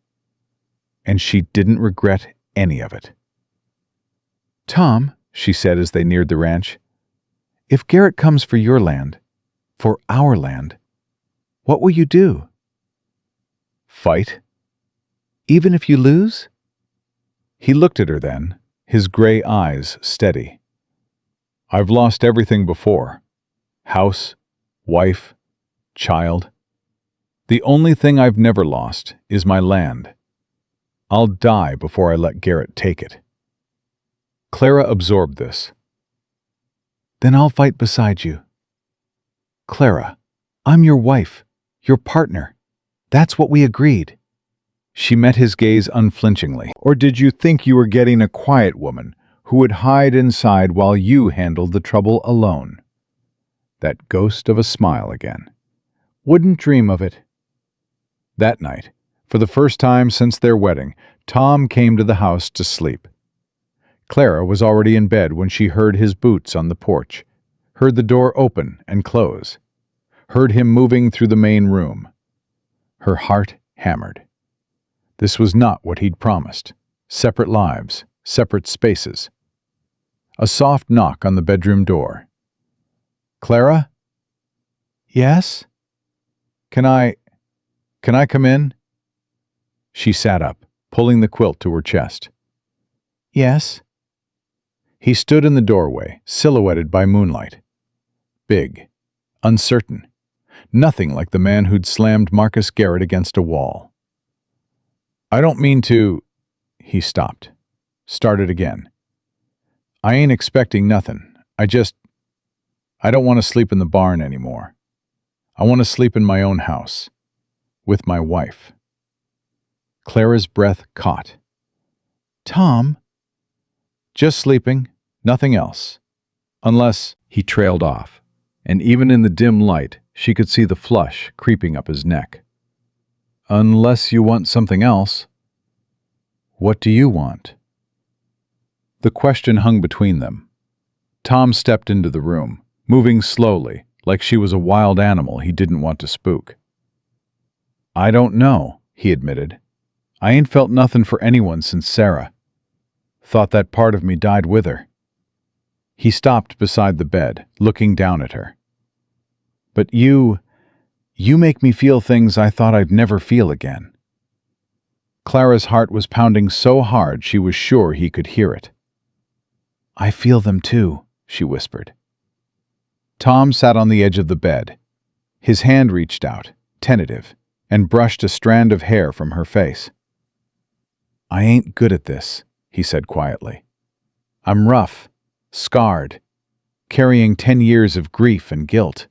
And she didn't regret any of it. Tom, she said as they neared the ranch, if Garrett comes for your land, for our land, what will you do? Fight? Even if you lose? He looked at her then, his gray eyes steady. I've lost everything before. House, wife, child. The only thing I've never lost is my land. I'll die before I let Garrett take it. Clara absorbed this. Then I'll fight beside you. Clara, I'm your wife, your partner. That's what we agreed. She met his gaze unflinchingly. Or did you think you were getting a quiet woman who would hide inside while you handled the trouble alone? That ghost of a smile again. Wouldn't dream of it. That night, for the first time since their wedding, Tom came to the house to sleep. Clara was already in bed when she heard his boots on the porch, heard the door open and close, heard him moving through the main room. Her heart hammered. This was not what he'd promised. Separate lives, separate spaces. A soft knock on the bedroom door. Clara? Yes? Can I come in? She sat up, pulling the quilt to her chest. Yes. He stood in the doorway, silhouetted by moonlight. Big, uncertain, nothing like the man who'd slammed Marcus Garrett against a wall. I don't mean to... He stopped. Started again. I ain't expecting nothing. I don't want to sleep in the barn anymore. I want to sleep in my own house. With my wife. Clara's breath caught. Tom? Just sleeping, nothing else. Unless... He trailed off, and even in the dim light, she could see the flush creeping up his neck. Unless you want something else. What do you want? The question hung between them. Tom stepped into the room, moving slowly, like she was a wild animal he didn't want to spook. I don't know, he admitted. I ain't felt nothing for anyone since Sarah. Thought that part of me died with her. He stopped beside the bed, looking down at her. But you You make me feel things I thought I'd never feel again." Clara's heart was pounding so hard she was sure he could hear it. "I feel them too," she whispered. Tom sat on the edge of the bed. His hand reached out, tentative, and brushed a strand of hair from her face. "I ain't good at this," he said quietly. "I'm rough, scarred, carrying 10 years of grief and guilt.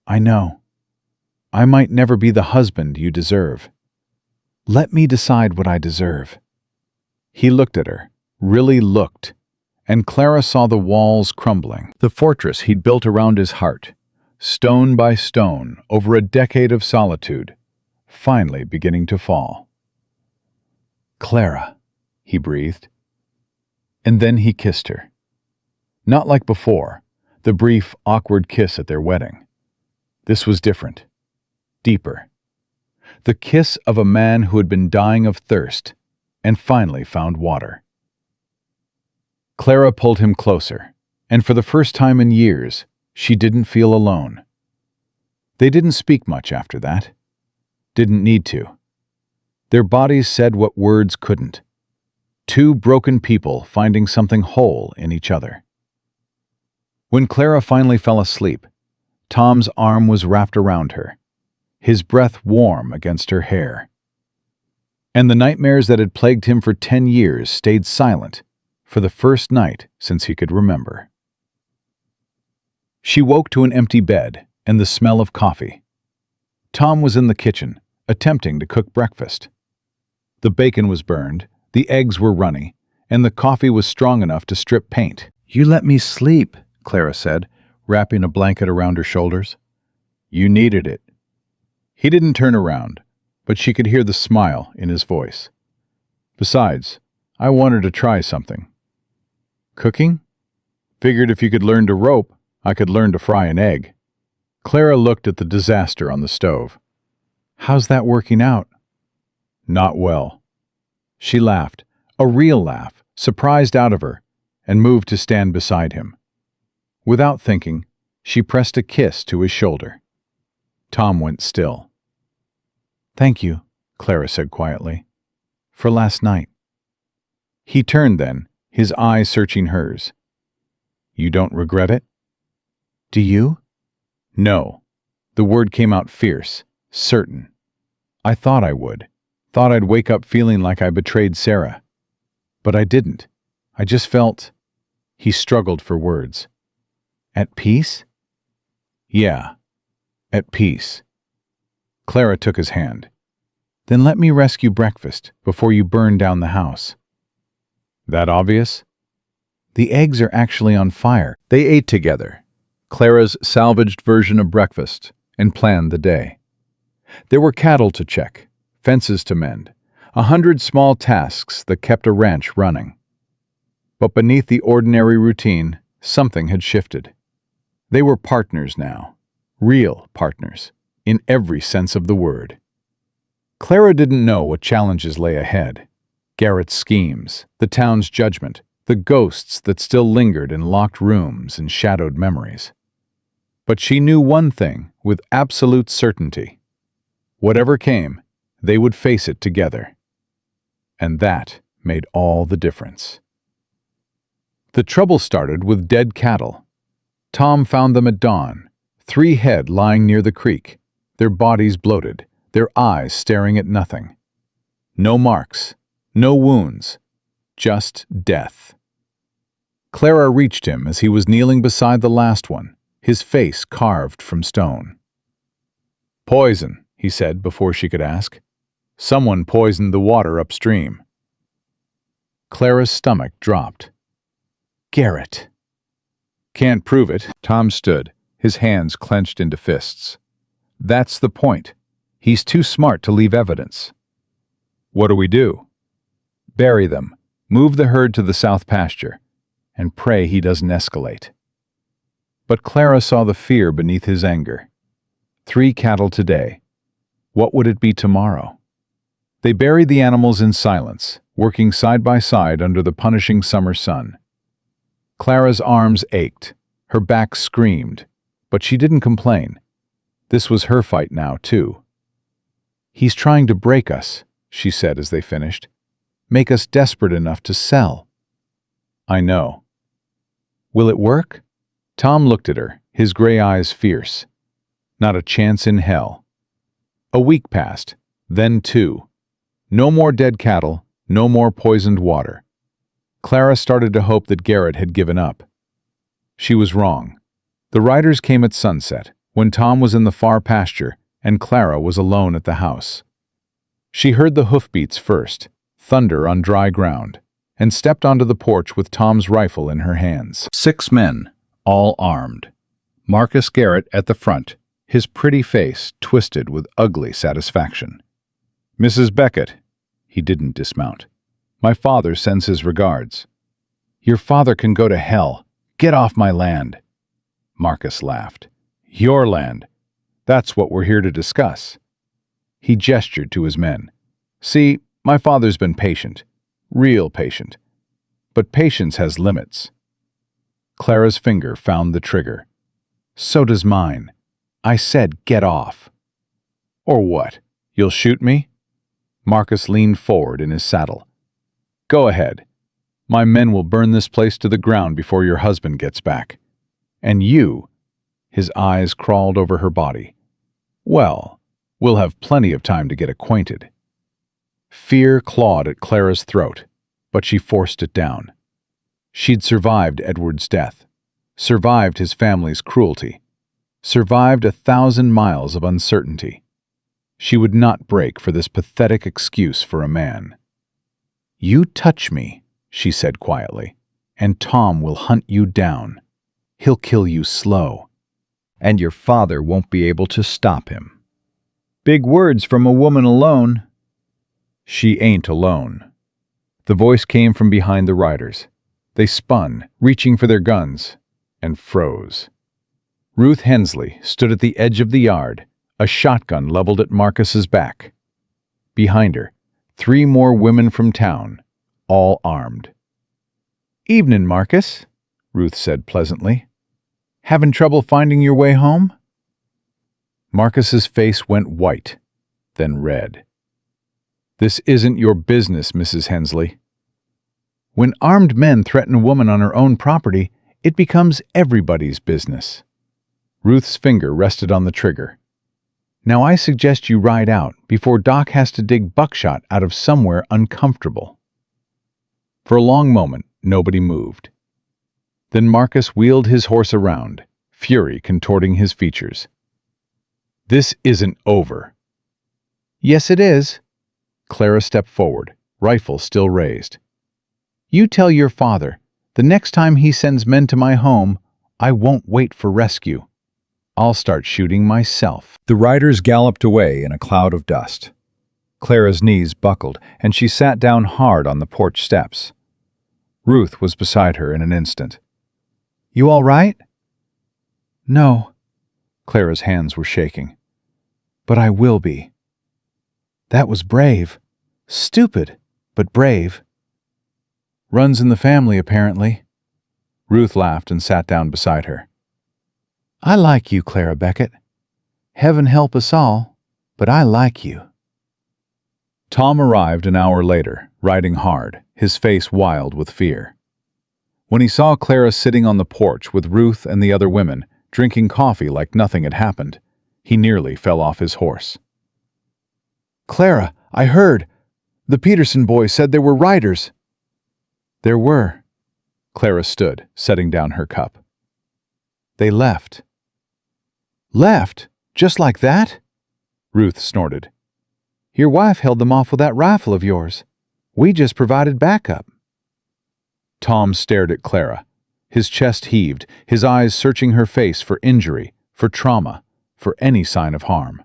I know. I might never be the husband you deserve. Let me decide what I deserve." He looked at her, really looked, and Clara saw the walls crumbling. The fortress he'd built around his heart, stone by stone, over a decade of solitude, finally beginning to fall. "Clara," he breathed. And then he kissed her. Not like before, the brief, awkward kiss at their wedding. This was different, deeper. The kiss of a man who had been dying of thirst and finally found water. Clara pulled him closer, and for the first time in years, she didn't feel alone. They didn't speak much after that. Didn't need to. Their bodies said what words couldn't. Two broken people finding something whole in each other. When Clara finally fell asleep, Tom's arm was wrapped around her, his breath warm against her hair. And the nightmares that had plagued him for 10 years stayed silent for the first night since he could remember. She woke to an empty bed and the smell of coffee. Tom was in the kitchen, attempting to cook breakfast. The bacon was burned, the eggs were runny, and the coffee was strong enough to strip paint. "You let me sleep," Clara said, wrapping a blanket around her shoulders. "You needed it." He didn't turn around, but she could hear the smile in his voice. "Besides, I wanted to try something." "Cooking?" "Figured if you could learn to rope, I could learn to fry an egg." Clara looked at the disaster on the stove. "How's that working out?" "Not well." She laughed, a real laugh, surprised out of her, and moved to stand beside him. Without thinking, she pressed a kiss to his shoulder. Tom went still. "Thank you," Clara said quietly, "for last night." He turned then, his eyes searching hers. "You don't regret it?" "Do you?" "No." The word came out fierce, certain. "I thought I would. Thought I'd wake up feeling like I betrayed Sarah. But I didn't. I just felt—" He struggled for words. "At peace?" "Yeah, at peace." Clara took his hand. "Then let me rescue breakfast before you burn down the house." "That obvious?" "The eggs are actually on fire." They ate together, Clara's salvaged version of breakfast, and planned the day. There were cattle to check, fences to mend, 100 small tasks that kept a ranch running. But beneath the ordinary routine, something had shifted. They were partners now, real partners, in every sense of the word. Clara didn't know what challenges lay ahead. Garrett's schemes, the town's judgment, the ghosts that still lingered in locked rooms and shadowed memories. But she knew one thing with absolute certainty. Whatever came, they would face it together. And that made all the difference. The trouble started with dead cattle. Tom found them at dawn, 3 head lying near the creek, their bodies bloated, their eyes staring at nothing. No marks, no wounds, just death. Clara reached him as he was kneeling beside the last one, his face carved from stone. "Poison," he said before she could ask. "Someone poisoned the water upstream." Clara's stomach dropped. "Garrett." "Can't prove it." Tom stood, his hands clenched into fists. "That's the point. He's too smart to leave evidence." "What do we do?" "Bury them, move the herd to the south pasture, and pray he doesn't escalate." But Clara saw the fear beneath his anger. 3 cattle today. What would it be tomorrow? They buried the animals in silence, working side by side under the punishing summer sun. Clara's arms ached, her back screamed, but she didn't complain. This was her fight now, too. "He's trying to break us," she said as they finished. "Make us desperate enough to sell." "I know." "Will it work?" Tom looked at her, his gray eyes fierce. Not a chance in hell. A week passed, then 2. No more dead cattle, no more poisoned water. Clara started to hope that Garrett had given up. She was wrong. The riders came at sunset, when Tom was in the far pasture and Clara was alone at the house. She heard the hoofbeats first, thunder on dry ground, and stepped onto the porch with Tom's rifle in her hands. 6 men, all armed. Marcus Garrett at the front, his pretty face twisted with ugly satisfaction. "Mrs. Beckett," he didn't dismount. "My father sends his regards." "Your father can go to hell. Get off my land." Marcus laughed. "Your land. That's what we're here to discuss." He gestured to his men. "See, my father's been patient. Real patient. But patience has limits." Clara's finger found the trigger. "So does mine. I said get off." "Or what? You'll shoot me?" Marcus leaned forward in his saddle. "Go ahead. My men will burn this place to the ground before your husband gets back. And you," his eyes crawled over her body, "well, we'll have plenty of time to get acquainted." Fear clawed at Clara's throat, but she forced it down. She'd survived Edward's death, survived his family's cruelty, survived 1,000 miles of uncertainty. She would not break for this pathetic excuse for a man. "You touch me," she said quietly, "and Tom will hunt you down. He'll kill you slow. And your father won't be able to stop him." "Big words from a woman alone." "She ain't alone." The voice came from behind the riders. They spun, reaching for their guns, and froze. Ruth Hensley stood at the edge of the yard, a shotgun leveled at Marcus's back. Behind her, 3 more women from town, all armed. "Evenin', Marcus," Ruth said pleasantly. "Having trouble finding your way home?" Marcus's face went white, then red. "This isn't your business, Mrs. Hensley." "When armed men threaten a woman on her own property, it becomes everybody's business." Ruth's finger rested on the trigger. "Now I suggest you ride out before Doc has to dig buckshot out of somewhere uncomfortable." For a long moment, nobody moved. Then Marcus wheeled his horse around, fury contorting his features. "This isn't over." "Yes, it is." Clara stepped forward, rifle still raised. "You tell your father, the next time he sends men to my home, I won't wait for rescue. I'll start shooting myself." The riders galloped away in a cloud of dust. Clara's knees buckled, and she sat down hard on the porch steps. Ruth was beside her in an instant. "You all right?" "No." Clara's hands were shaking. "But I will be." "That was brave. Stupid, but brave." "Runs in the family, apparently." Ruth laughed and sat down beside her. "I like you, Clara Beckett. Heaven help us all, but I like you." Tom arrived an hour later, riding hard, his face wild with fear. When he saw Clara sitting on the porch with Ruth and the other women, drinking coffee like nothing had happened, he nearly fell off his horse. "Clara, I heard. The Peterson boys said there were riders." "There were." Clara stood, setting down her cup. "They left." "Left? Just like that?" Ruth snorted. "Your wife held them off with that rifle of yours. We just provided backup." Tom stared at Clara. His chest heaved, his eyes searching her face for injury, for trauma, for any sign of harm.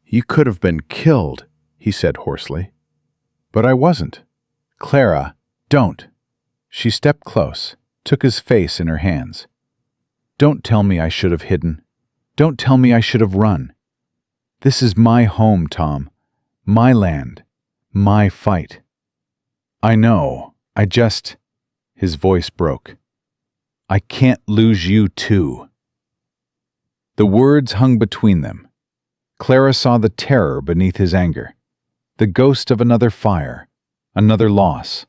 "You could have been killed," he said hoarsely. "But I wasn't." "Clara, don't." She stepped close, took his face in her hands. "Don't tell me I should have hidden. Don't tell me I should have run. This is my home, Tom. My land. My fight." "I know. I just—" His voice broke. "I can't lose you too." The words hung between them. Clara saw the terror beneath his anger, the ghost of another fire, another loss,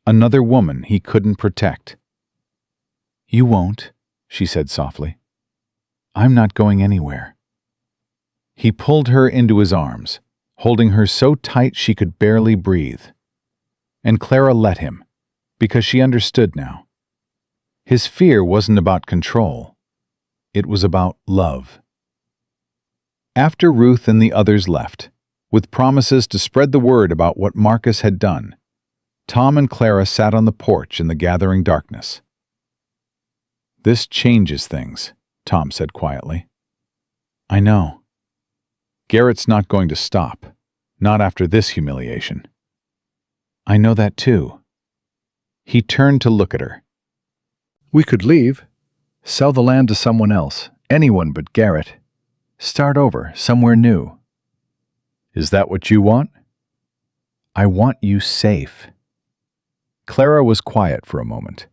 another woman he couldn't protect. "You won't," she said softly. "I'm not going anywhere." He pulled her into his arms, holding her so tight she could barely breathe. And Clara let him, because she understood now. His fear wasn't about control. It was about love. After Ruth and the others left, with promises to spread the word about what Marcus had done, Tom and Clara sat on the porch in the gathering darkness. "This changes things," Tom said quietly. "I know. Garrett's not going to stop, not after this humiliation." "I know that too." He turned to look at her. "We could leave, sell the land to someone else, anyone but Garrett. Start over, somewhere new." "Is that what you want?" "I want you safe." Clara was quiet for a moment.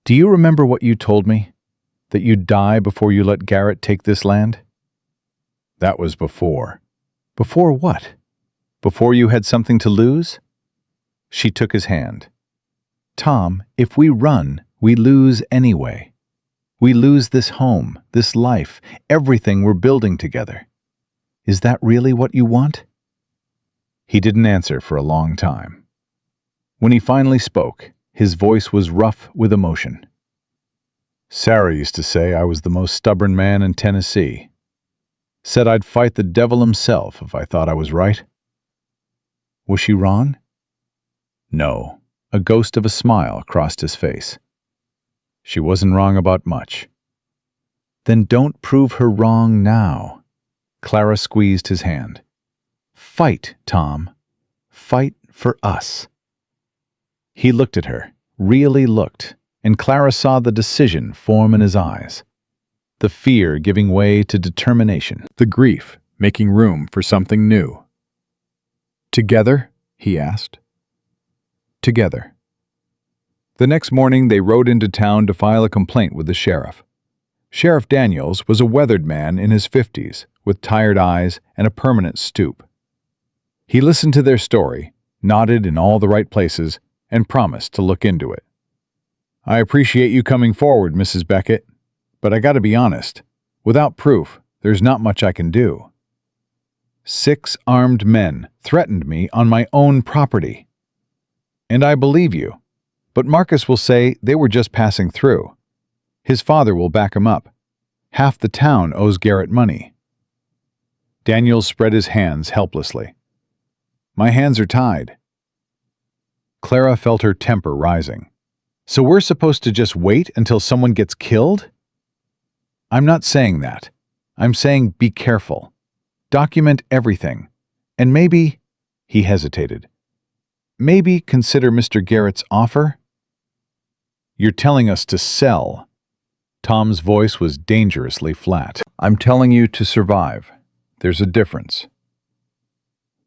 "Do you remember what you told me? That you'd die before you let Garrett take this land?" "That was before." "Before what? Before you had something to lose?" She took his hand. "Tom, if we run, we lose anyway. We lose this home, this life, everything we're building together. Is that really what you want?" He didn't answer for a long time. When he finally spoke, his voice was rough with emotion. "Sarah used to say I was the most stubborn man in Tennessee. Said I'd fight the devil himself if I thought I was right." "Was she wrong?" "No." A ghost of a smile crossed his face. "She wasn't wrong about much." "Then don't prove her wrong now." Clara squeezed his hand. "Fight, Tom. Fight for us." He looked at her, really looked, and Clara saw the decision form in his eyes. The fear giving way to determination, the grief making room for something new. "Together?" he asked. "Together." The next morning they rode into town to file a complaint with the sheriff. Sheriff Daniels was a weathered man in his 50s, with tired eyes and a permanent stoop. He listened to their story, nodded in all the right places, and promised to look into it. "I appreciate you coming forward, Mrs. Beckett, but I gotta be honest. Without proof, there's not much I can do. 6 armed men threatened me on my own property. And I believe you, but Marcus will say they were just passing through. His father will back him up. Half the town owes Garrett money." Daniels spread his hands helplessly. "My hands are tied." Clara felt her temper rising. "So we're supposed to just wait until someone gets killed?" "I'm not saying that. I'm saying be careful. Document everything. And maybe," he hesitated, "maybe consider Mr. Garrett's offer?" "You're telling us to sell." Tom's voice was dangerously flat. "I'm telling you to survive. There's a difference."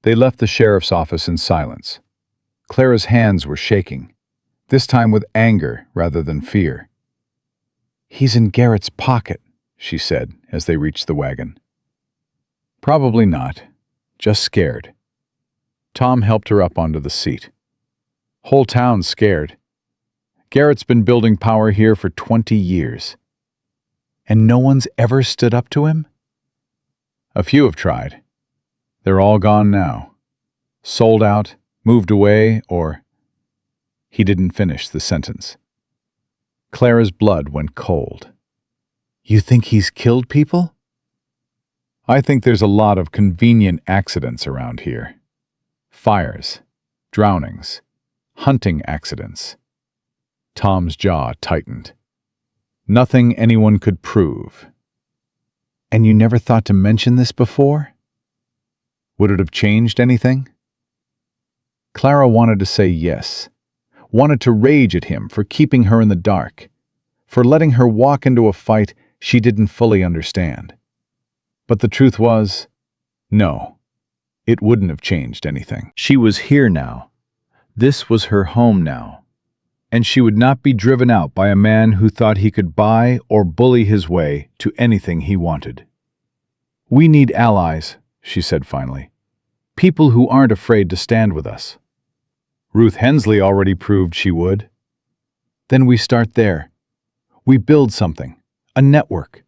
They left the sheriff's office in silence. Clara's hands were shaking, this time with anger rather than fear. "He's in Garrett's pocket," she said as they reached the wagon. "Probably not. Just scared." Tom helped her up onto the seat. "Whole town's scared. Garrett's been building power here for 20 years. And no one's ever stood up to him?" "A few have tried. They're all gone now. Sold out, moved away, or—" He didn't finish the sentence. Clara's blood went cold. "You think he's killed people?" "I think there's a lot of convenient accidents around here. Fires, drownings, hunting accidents." Tom's jaw tightened. "Nothing anyone could prove." "And you never thought to mention this before?" "Would it have changed anything?" Clara wanted to say yes, wanted to rage at him for keeping her in the dark, for letting her walk into a fight she didn't fully understand. But the truth was, no, it wouldn't have changed anything. She was here now. This was her home now. and she would not be driven out by a man who thought he could buy or bully his way to anything he wanted. "We need allies," she said finally. "People who aren't afraid to stand with us." Ruth Hensley already proved she would. Then we start there. We build something, a network.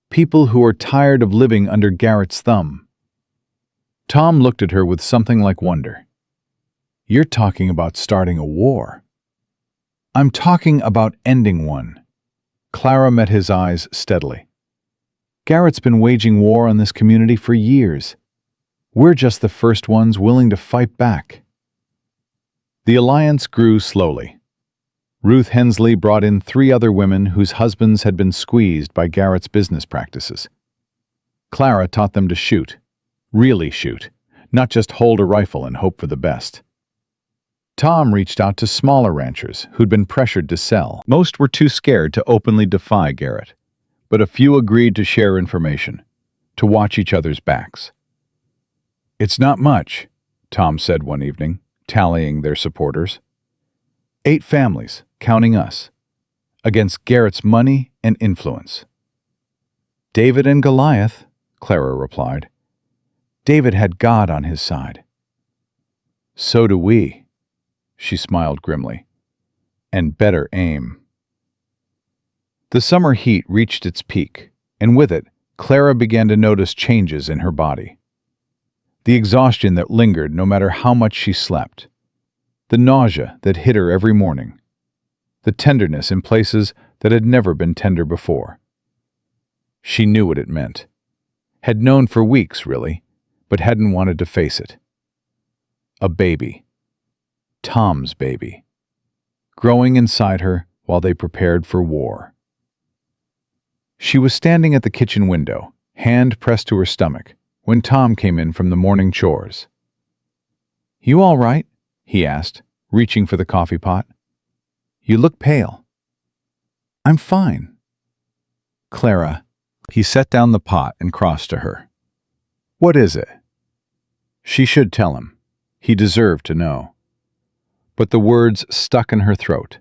People who are tired of living under Garrett's thumb. Tom looked at her with something like wonder. "You're talking about starting a war." "I'm talking about ending one." Clara met his eyes steadily. "Garrett's been waging war on this community for years. We're just the first ones willing to fight back." The alliance grew slowly. Ruth Hensley brought in 3 other women whose husbands had been squeezed by Garrett's business practices. Clara taught them to shoot, really shoot, not just hold a rifle and hope for the best. Tom reached out to smaller ranchers who'd been pressured to sell. Most were too scared to openly defy Garrett, but a few agreed to share information, to watch each other's backs. "It's not much," Tom said one evening, tallying their supporters. 8 families, counting us, against Garrett's money and influence. "David and Goliath," Clara replied. "David had God on his side." "So do we," she smiled grimly, "and better aim." The summer heat reached its peak, and with it, Clara began to notice changes in her body. The exhaustion that lingered no matter how much she slept. The nausea that hit her every morning. The tenderness in places that had never been tender before. She knew what it meant. Had known for weeks, really, but hadn't wanted to face it. A baby. Tom's baby. Growing inside her while they prepared for war. She was standing at the kitchen window, hand pressed to her stomach, when Tom came in from the morning chores. "You all right?" he asked, reaching for the coffee pot. "You look pale." "I'm fine." "Clara." He set down the pot and crossed to her. "What is it?" She should tell him. He deserved to know. But the words stuck in her throat,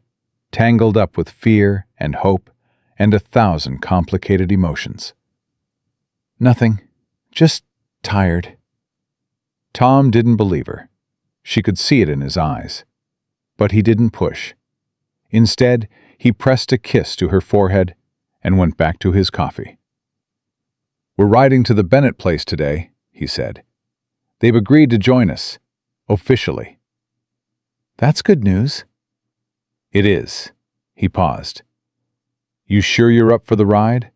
tangled up with fear and hope and 1,000 complicated emotions. "Nothing. Just tired." Tom didn't believe her. She could see it in his eyes. But he didn't push. Instead, he pressed a kiss to her forehead and went back to his coffee. "We're riding to the Bennett place today," he said. "They've agreed to join us, officially." "That's good news." "It is." He paused. "You sure you're up for the ride?"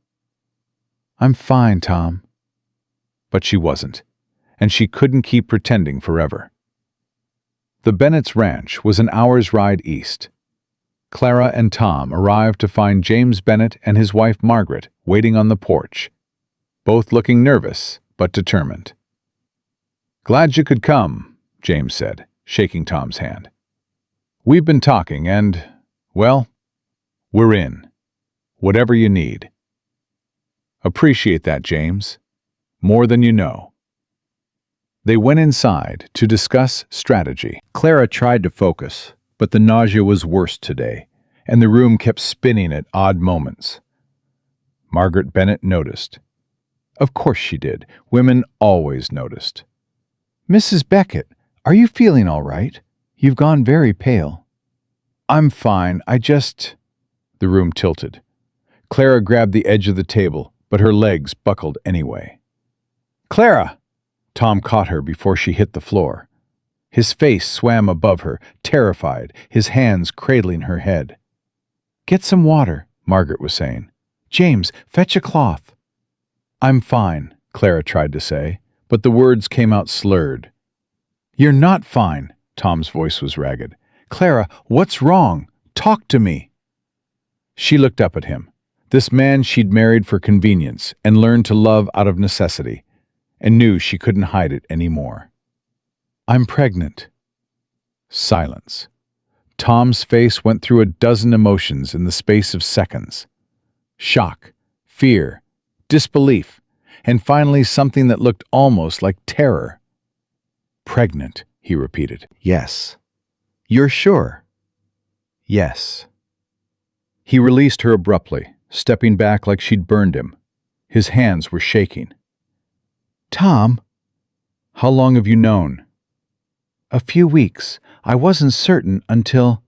"I'm fine, Tom." But she wasn't, and she couldn't keep pretending forever. The Bennett's ranch was an hour's ride east. Clara and Tom arrived to find James Bennett and his wife Margaret waiting on the porch, both looking nervous but determined. "Glad you could come," James said, shaking Tom's hand. "We've been talking and, well, we're in. Whatever you need." "Appreciate that, James. More than you know." They went inside to discuss strategy. Clara tried to focus, but the nausea was worse today, and the room kept spinning at odd moments. Margaret Bennett noticed. Of course she did. Women always noticed. "Mrs. Beckett, are you feeling all right? You've gone very pale." "I'm fine. The room tilted. Clara grabbed the edge of the table, but her legs buckled anyway. "Clara!" Tom caught her before she hit the floor. His face swam above her, terrified, his hands cradling her head. "Get some water," Margaret was saying. "James, fetch a cloth." "I'm fine," Clara tried to say, but the words came out slurred. "You're not fine," Tom's voice was ragged. "Clara, what's wrong? Talk to me." She looked up at him, this man she'd married for convenience and learned to love out of necessity, and knew she couldn't hide it anymore. "I'm pregnant." Silence. Tom's face went through a dozen emotions in the space of seconds. Shock, fear, disbelief, and finally something that looked almost like terror. "Pregnant," he repeated. "Yes." "You're sure?" Yes. He released her abruptly, stepping back like she'd burned him. His hands were shaking. Tom, how long have you known? A few weeks. I wasn't certain until...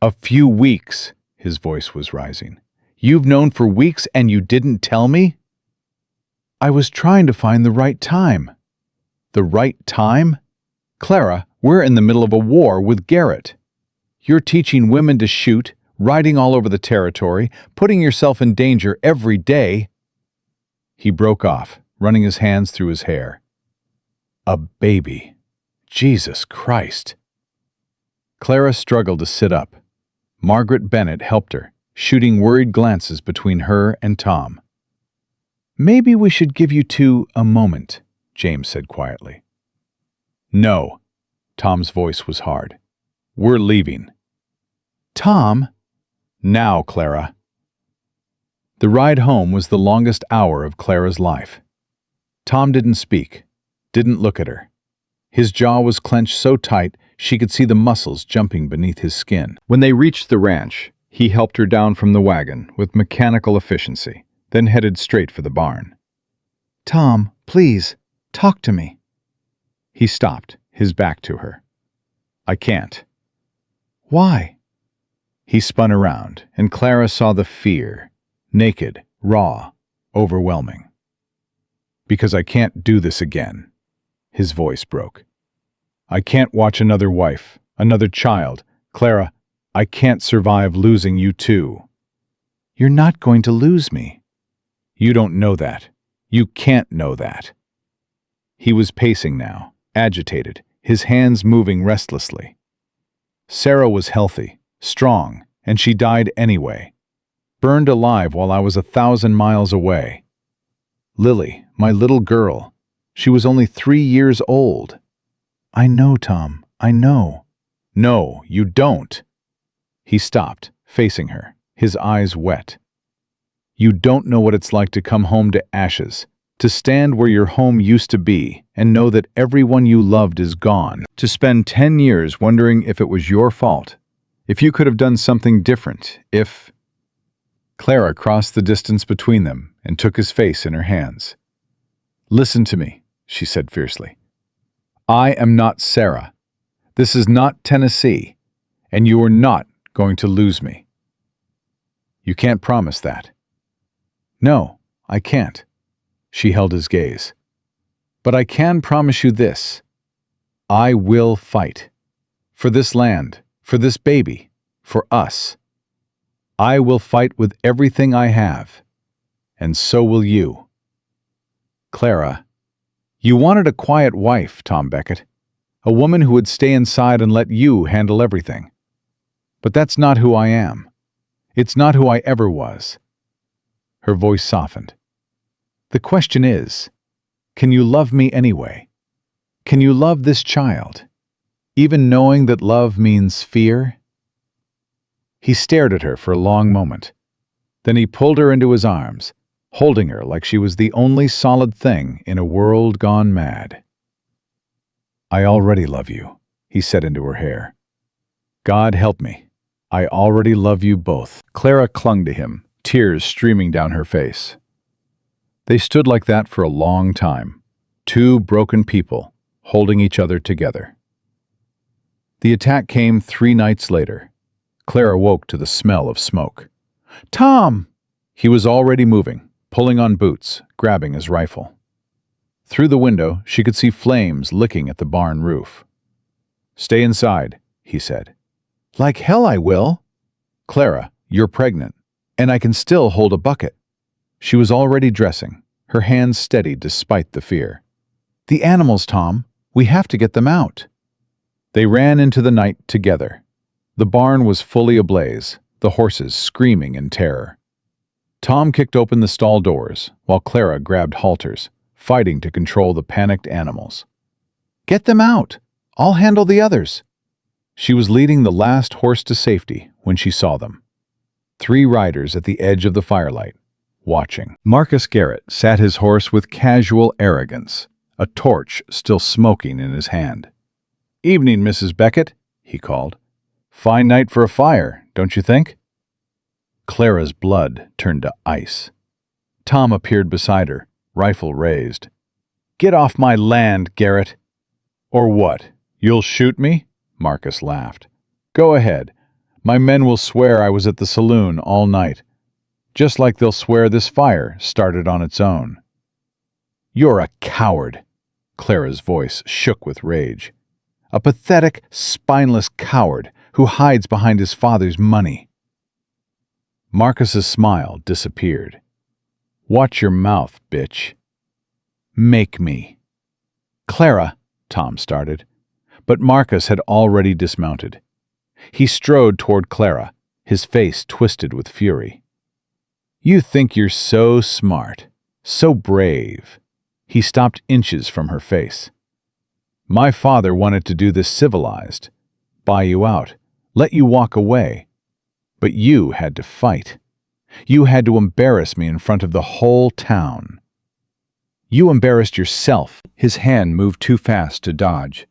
A few weeks, his voice was rising. You've known for weeks and you didn't tell me? I was trying to find the right time. The right time? Clara, we're in the middle of a war with Garrett. You're teaching women to shoot, riding all over the territory, putting yourself in danger every day. He broke off, running his hands through his hair. A baby. Jesus Christ. Clara struggled to sit up. Margaret Bennett helped her, shooting worried glances between her and Tom. Maybe we should give you two a moment, James said quietly. No. Tom's voice was hard. We're leaving. Tom? Now, Clara. The ride home was the longest hour of Clara's life. Tom didn't speak, didn't look at her. His jaw was clenched so tight she could see the muscles jumping beneath his skin. When they reached the ranch, he helped her down from the wagon with mechanical efficiency, then headed straight for the barn. Tom, please, talk to me. He stopped, his back to her. I can't. Why? He spun around, and Clara saw the fear, naked, raw, overwhelming. Because I can't do this again. His voice broke. I can't watch another wife, another child. Clara, I can't survive losing you too. You're not going to lose me. You don't know that. You can't know that. He was pacing now, agitated, his hands moving restlessly. Sarah was healthy, strong, and she died anyway. Burned alive while I was 1,000 miles away. Lily, my little girl, she was only 3 years old. I know, Tom, I know. No, you don't. He stopped, facing her, his eyes wet. You don't know what it's like to come home to ashes, to stand where your home used to be and know that everyone you loved is gone, to spend 10 years wondering if it was your fault, if you could have done something different, if... Clara crossed the distance between them and took his face in her hands. Listen to me, she said fiercely. I am not Sarah. This is not Tennessee, and you are not going to lose me. You can't promise that. No, I can't. She held his gaze. But I can promise you this. I will fight. For this land, for this baby, for us. I will fight with everything I have. And so will you. Clara, you wanted a quiet wife, Tom Beckett. A woman who would stay inside and let you handle everything. But that's not who I am. It's not who I ever was. Her voice softened. The question is, can you love me anyway? Can you love this child, even knowing that love means fear? He stared at her for a long moment. Then he pulled her into his arms, holding her like she was the only solid thing in a world gone mad. I already love you, he said into her hair. God help me. I already love you both. Clara clung to him, tears streaming down her face. They stood like that for a long time, two broken people holding each other together. The attack came 3 nights later. Clara woke to the smell of smoke. Tom! He was already moving, pulling on boots, grabbing his rifle. Through the window, she could see flames licking at the barn roof. Stay inside, he said. Like hell I will. Clara, you're pregnant, and I can still hold a bucket. She was already dressing, her hands steady despite the fear. The animals, Tom. We have to get them out. They ran into the night together. The barn was fully ablaze, the horses screaming in terror. Tom kicked open the stall doors, while Clara grabbed halters, fighting to control the panicked animals. Get them out! I'll handle the others! She was leading the last horse to safety when she saw them. 3 riders at the edge of the firelight, watching. Marcus Garrett sat his horse with casual arrogance, a torch still smoking in his hand. Evening, Mrs. Beckett, he called. Fine night for a fire, don't you think? Clara's blood turned to ice. Tom appeared beside her, rifle raised. Get off my land, Garrett. Or what? You'll shoot me? Marcus laughed. Go ahead. My men will swear I was at the saloon all night, just like they'll swear this fire started on its own. You're a coward. Clara's voice shook with rage. A pathetic, spineless coward who hides behind his father's money. Marcus's smile disappeared. Watch your mouth, bitch. Make me. Clara, Tom started, but Marcus had already dismounted. He strode toward Clara, his face twisted with fury. You think you're so smart, so brave. He stopped inches from her face. My father wanted to do this civilized, buy you out, let you walk away. But you had to fight. You had to embarrass me in front of the whole town. You embarrassed yourself. His hand moved too fast to dodge.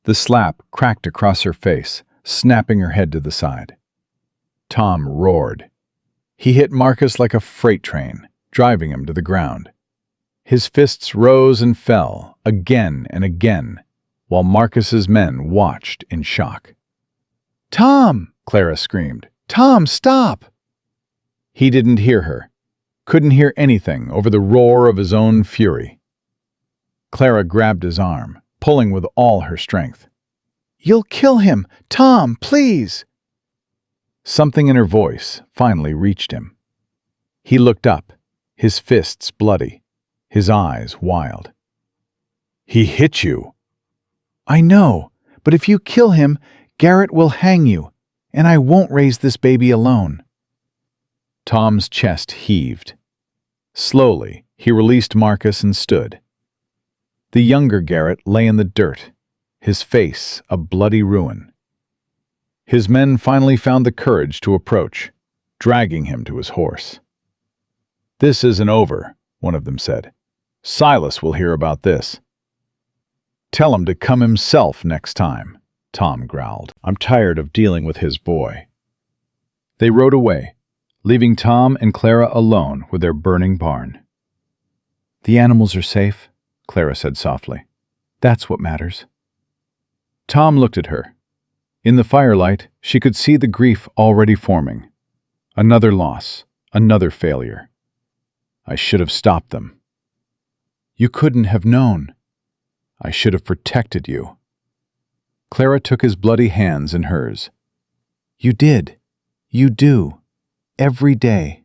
The slap cracked across her face, snapping her head to the side. Tom roared. He hit Marcus like a freight train, driving him to the ground. His fists rose and fell, again and again, while Marcus's men watched in shock. Tom! Clara screamed. Tom, stop! He didn't hear her, couldn't hear anything over the roar of his own fury. Clara grabbed his arm, pulling with all her strength. You'll kill him! Tom, please! Something in her voice finally reached him. He looked up, his fists bloody, his eyes wild. He hit you. I know, but if you kill him, Garrett will hang you, and I won't raise this baby alone. Tom's chest heaved. Slowly, he released Marcus and stood. The younger Garrett lay in the dirt, his face a bloody ruin. His men finally found the courage to approach, dragging him to his horse. This isn't over, one of them said. Silas will hear about this. Tell him to come himself next time, Tom growled. I'm tired of dealing with his boy. They rode away, leaving Tom and Clara alone with their burning barn. The animals are safe, Clara said softly. That's what matters. Tom looked at her. In the firelight, she could see the grief already forming. Another loss, another failure. I should have stopped them. You couldn't have known. I should have protected you. Clara took his bloody hands in hers. You did. You do. Every day.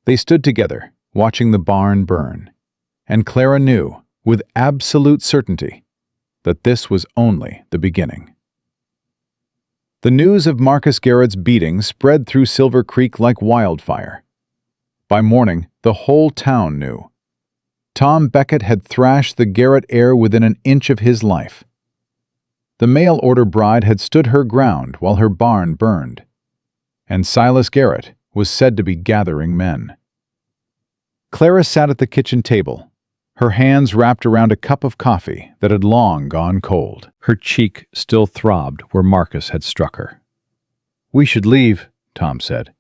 They stood together, watching the barn burn, and Clara knew, with absolute certainty, that this was only the beginning. The news of Marcus Garrett's beating spread through Silver Creek like wildfire. By morning, the whole town knew. Tom Beckett had thrashed the Garrett heir within an inch of his life. The mail-order bride had stood her ground while her barn burned, and Silas Garrett was said to be gathering men. Clara sat at the kitchen table, her hands wrapped around a cup of coffee that had long gone cold. Her cheek still throbbed where Marcus had struck her. We should leave, Tom said.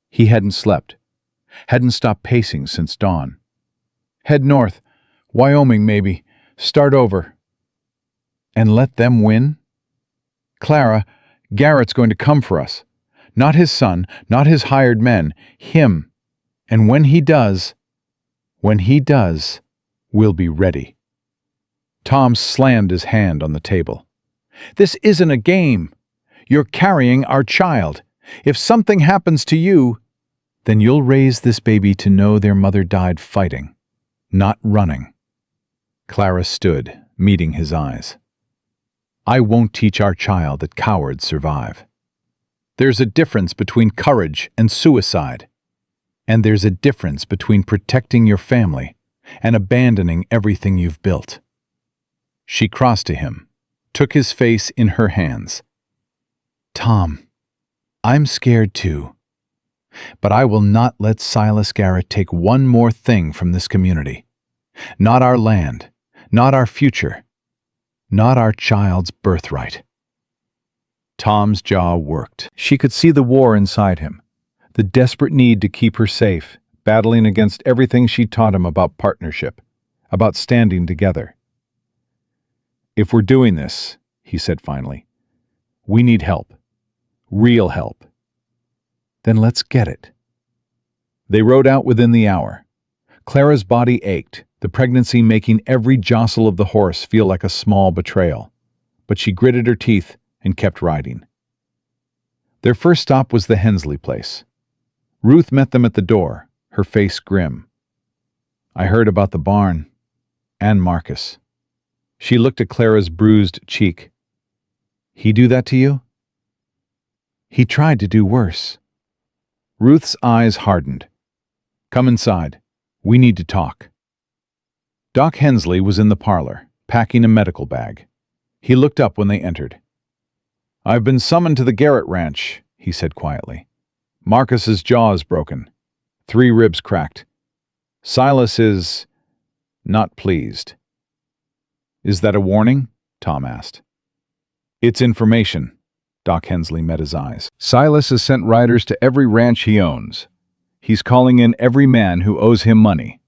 He hadn't slept, hadn't stopped pacing since dawn. Head north, Wyoming maybe, start over. And let them win? Clara, Garrett's going to come for us. Not his son, not his hired men, him. And when he does, we'll be ready. Tom slammed his hand on the table. This isn't a game. You're carrying our child. If something happens to you, then you'll raise this baby to know their mother died fighting, not running. Clara stood, meeting his eyes. I won't teach our child that cowards survive. There's a difference between courage and suicide. And there's a difference between protecting your family and abandoning everything you've built. She crossed to him, took his face in her hands. Tom, I'm scared too. But I will not let Silas Garrett take one more thing from this community. Not our land, not our future, not our child's birthright. Tom's jaw worked. She could see the war inside him, the desperate need to keep her safe, battling against everything she taught him about partnership, about standing together. "If we're doing this," he said finally, "we need help. Real help." "Then let's get it." They rode out within the hour. Clara's body ached, the pregnancy making every jostle of the horse feel like a small betrayal. But she gritted her teeth and kept riding. Their first stop was the Hensley place. Ruth met them at the door, her face grim. "I heard about the barn and Marcus." She looked at Clara's bruised cheek. "He do that to you?" "He tried to do worse." Ruth's eyes hardened. "Come inside. We need to talk." Doc Hensley was in the parlor, packing a medical bag. He looked up when they entered. "I've been summoned to the Garrett Ranch," he said quietly. "Marcus's jaw is broken. 3 ribs cracked. Silas is not pleased." "Is that a warning?" Tom asked. "It's information." Doc Hensley met his eyes. "Silas has sent riders to every ranch he owns. He's calling in every man who owes him money,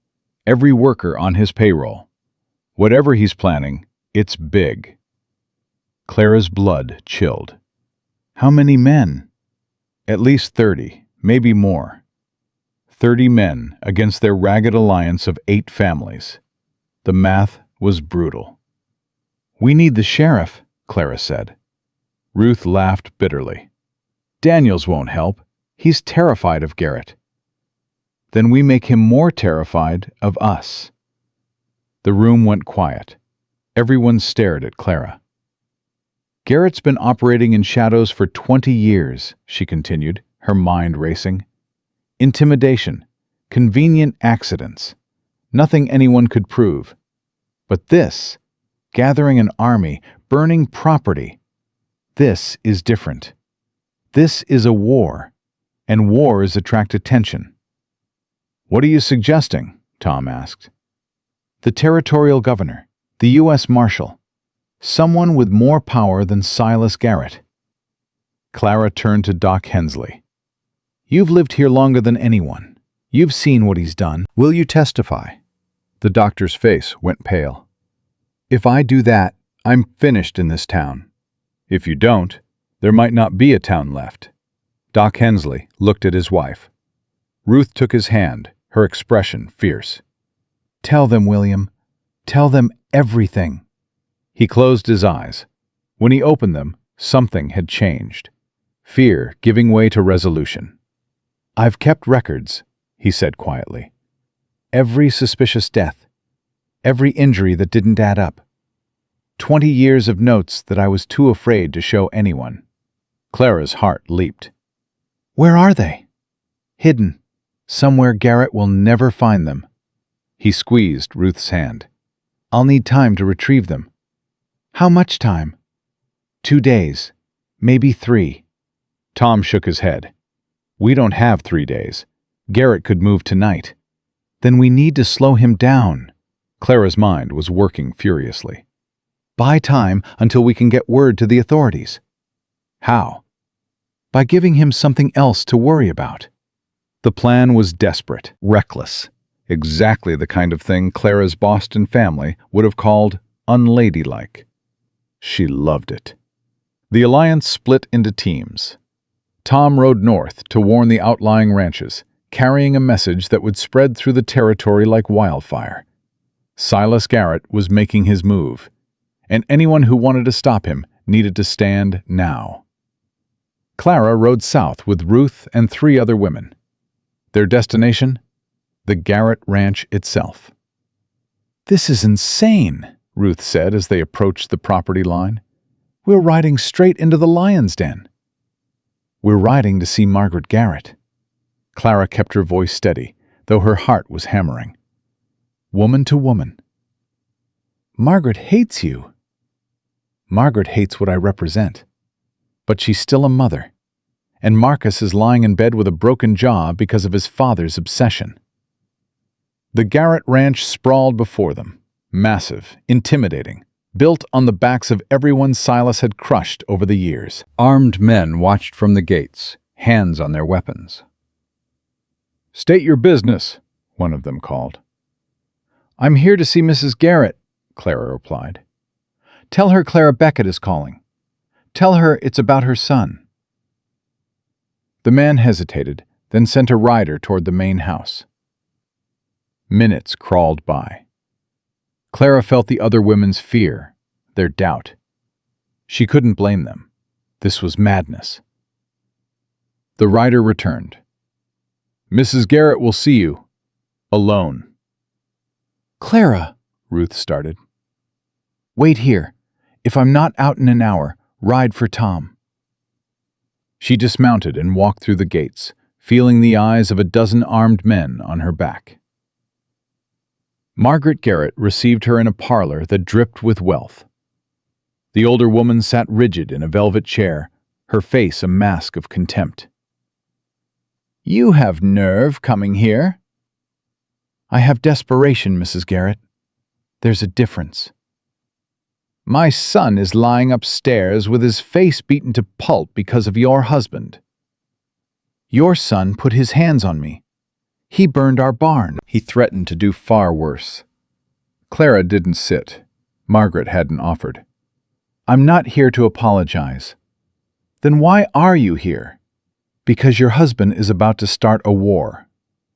every worker on his payroll. Whatever he's planning, it's big." Clara's blood chilled. "How many men?" "At least 30, maybe more. 30 men against their ragged alliance of 8 families. The math was brutal." "We need the sheriff," Clara said. Ruth laughed bitterly. "Daniels won't help. He's terrified of Garrett." "Then we make him more terrified of us." The room went quiet. Everyone stared at Clara. "Garrett's been operating in shadows for 20 years, she continued, her mind racing. "Intimidation, convenient accidents, nothing anyone could prove. But this, gathering an army, burning property, this is different. This is a war, and wars attract attention." "What are you suggesting?" Tom asked. "The territorial governor, the U.S. Marshal, someone with more power than Silas Garrett." Clara turned to Doc Hensley. "You've lived here longer than anyone. You've seen what he's done. Will you testify?" The doctor's face went pale. "If I do that, I'm finished in this town. If you don't, there might not be a town left." Doc Hensley looked at his wife. Ruth took his hand, her expression fierce. "Tell them, William. Tell them everything." He closed his eyes. When he opened them, something had changed. Fear giving way to resolution. "I've kept records," he said quietly. "Every suspicious death. Every injury that didn't add up. 20 years of notes that I was too afraid to show anyone." Clara's heart leaped. "Where are they?" "Hidden. Somewhere Garrett will never find them." He squeezed Ruth's hand. "I'll need time to retrieve them." "How much time?" 2 days. Maybe 3. Tom shook his head. "We don't have 3 days. Garrett could move tonight." "Then we need to slow him down." Clara's mind was working furiously. "Buy time until we can get word to the authorities." "How?" "By giving him something else to worry about." The plan was desperate, reckless, exactly the kind of thing Clara's Boston family would have called unladylike. She loved it. The alliance split into teams. Tom rode north to warn the outlying ranches, carrying a message that would spread through the territory like wildfire. Silas Garrett was making his move, and anyone who wanted to stop him needed to stand now. Clara rode south with Ruth and 3 other women. Their destination? The Garrett Ranch itself. "This is insane," Ruth said as they approached the property line. "We're riding straight into the lion's den." "We're riding to see Margaret Garrett." Clara kept her voice steady, though her heart was hammering. Woman to woman. "Margaret hates you." "Margaret hates what I represent. But she's still a mother. And Marcus is lying in bed with a broken jaw because of his father's obsession." The Garrett Ranch sprawled before them, massive, intimidating, built on the backs of everyone Silas had crushed over the years. Armed men watched from the gates, hands on their weapons. "State your business," one of them called. "I'm here to see Mrs. Garrett," Clara replied. "Tell her Clara Beckett is calling. Tell her it's about her son." The man hesitated, then sent a rider toward the main house. Minutes crawled by. Clara felt the other women's fear, their doubt. She couldn't blame them. This was madness. The rider returned. "Mrs. Garrett will see you. Alone." "Clara," Ruth started. "Wait here. If I'm not out in an hour, ride for Tom." She dismounted and walked through the gates, feeling the eyes of a dozen armed men on her back. Margaret Garrett received her in a parlor that dripped with wealth. The older woman sat rigid in a velvet chair, her face a mask of contempt. "You have nerve coming here." "I have desperation, Mrs. Garrett. There's a difference." "My son is lying upstairs with his face beaten to pulp because of your husband." "Your son put his hands on me. He burned our barn." "He threatened to do far worse." Clara didn't sit. Margaret hadn't offered. "I'm not here to apologize." "Then why are you here?" "Because your husband is about to start a war.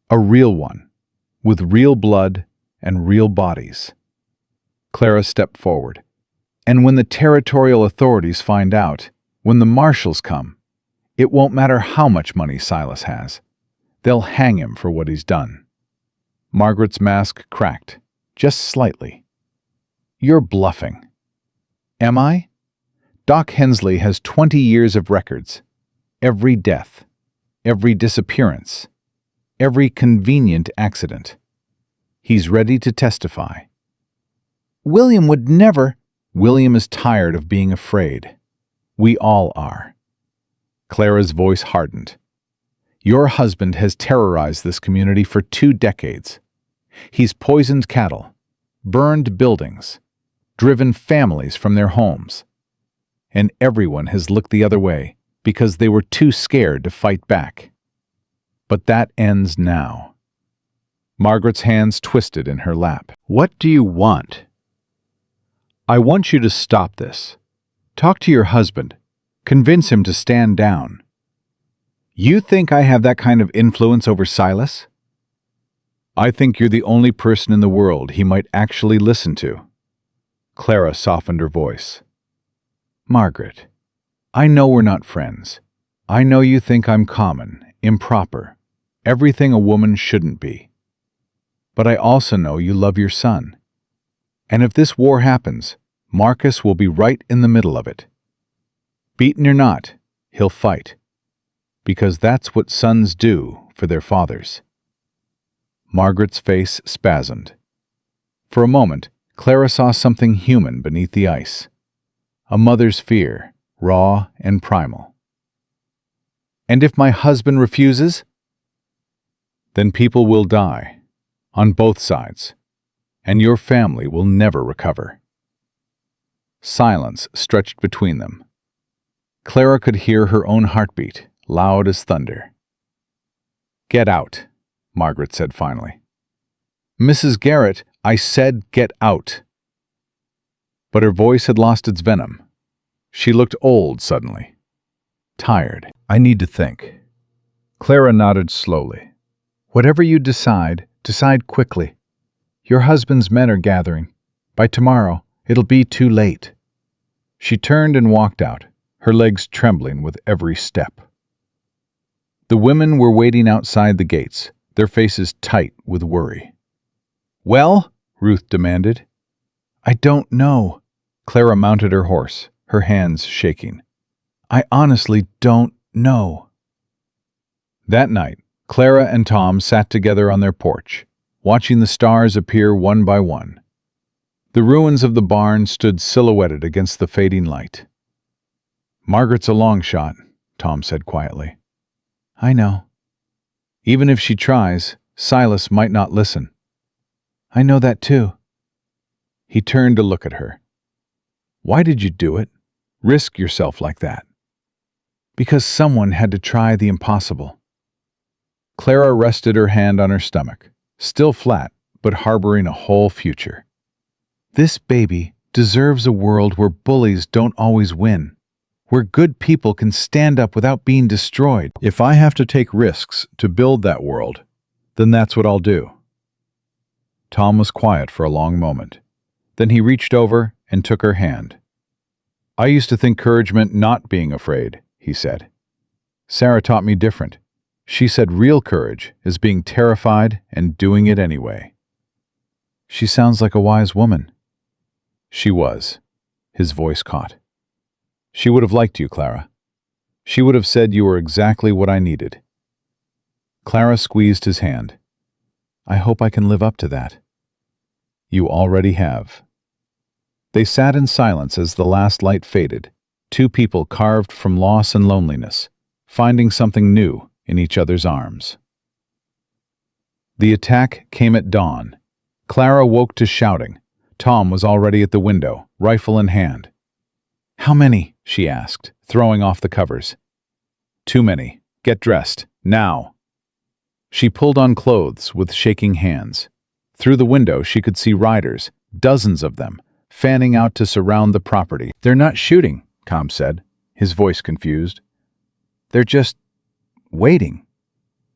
A real one. With real blood and real bodies." Clara stepped forward. "And when the territorial authorities find out, when the marshals come, it won't matter how much money Silas has. They'll hang him for what he's done." Margaret's mask cracked, just slightly. "You're bluffing." "Am I? Doc Hensley has 20 years of records. Every death, every disappearance, every convenient accident. He's ready to testify." "William would never—" "William is tired of being afraid. We all are." Clara's voice hardened. "Your husband has terrorized this community for 2 decades. He's poisoned cattle, burned buildings, driven families from their homes. And everyone has looked the other way because they were too scared to fight back. But that ends now." Margaret's hands twisted in her lap. "What do you want?" "I want you to stop this. Talk to your husband. Convince him to stand down." "You think I have that kind of influence over Silas?" "I think you're the only person in the world he might actually listen to." Clara softened her voice. "Margaret, I know we're not friends. I know you think I'm common, improper, everything a woman shouldn't be. But I also know you love your son. And if this war happens, Marcus will be right in the middle of it. Beaten or not, he'll fight. Because that's what sons do for their fathers." Margaret's face spasmed. For a moment, Clara saw something human beneath the ice. A mother's fear, raw and primal. "And if my husband refuses?" "Then people will die, on both sides, and your family will never recover." Silence stretched between them. Clara could hear her own heartbeat, loud as thunder. "Get out," Margaret said finally. "Mrs. Garrett, I said get out." But her voice had lost its venom. She looked old suddenly. Tired. "I need to think." Clara nodded slowly. "Whatever you decide, decide quickly. Your husband's men are gathering. By tomorrow, it'll be too late." She turned and walked out, her legs trembling with every step. The women were waiting outside the gates, their faces tight with worry. "Well?" Ruth demanded. "I don't know." Clara mounted her horse, her hands shaking. "I honestly don't know." That night, Clara and Tom sat together on their porch, watching the stars appear one by one. The ruins of the barn stood silhouetted against the fading light. "Margaret's a long shot," Tom said quietly. "I know. Even if she tries, Silas might not listen." "I know that too." He turned to look at her. Why did you do it? Risk yourself like that? Because someone had to try the impossible. Clara rested her hand on her stomach, still flat, but harboring a whole future. This baby deserves a world where bullies don't always win, where good people can stand up without being destroyed. If I have to take risks to build that world, then that's what I'll do. Tom was quiet for a long moment. Then he reached over and took her hand. I used to think courage meant not being afraid, he said. Sarah taught me different. She said real courage is being terrified and doing it anyway. She sounds like a wise woman. She was. His voice caught. She would have liked you, Clara. She would have said you were exactly what I needed. Clara squeezed his hand. I hope I can live up to that. You already have. They sat in silence as the last light faded, two people carved from loss and loneliness, finding something new in each other's arms. The attack came at dawn. Clara woke to shouting. Tom was already at the window, rifle in hand. How many? She asked, throwing off the covers. Too many. Get dressed. Now. She pulled on clothes with shaking hands. Through the window she could see riders, dozens of them, fanning out to surround the property. They're not shooting, Tom said, his voice confused. They're just waiting.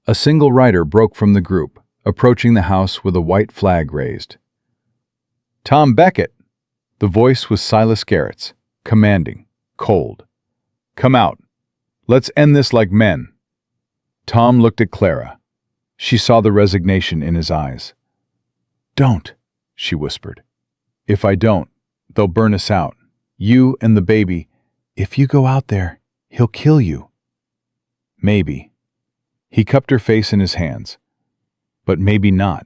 A single rider broke from the group, approaching the house with a white flag raised. Tom Beckett! The voice was Silas Garrett's, commanding, cold. Come out. Let's end this like men. Tom looked at Clara. She saw the resignation in his eyes. Don't, she whispered. If I don't, they'll burn us out. You and the baby. If you go out there, he'll kill you. Maybe. He cupped her face in his hands. But maybe not.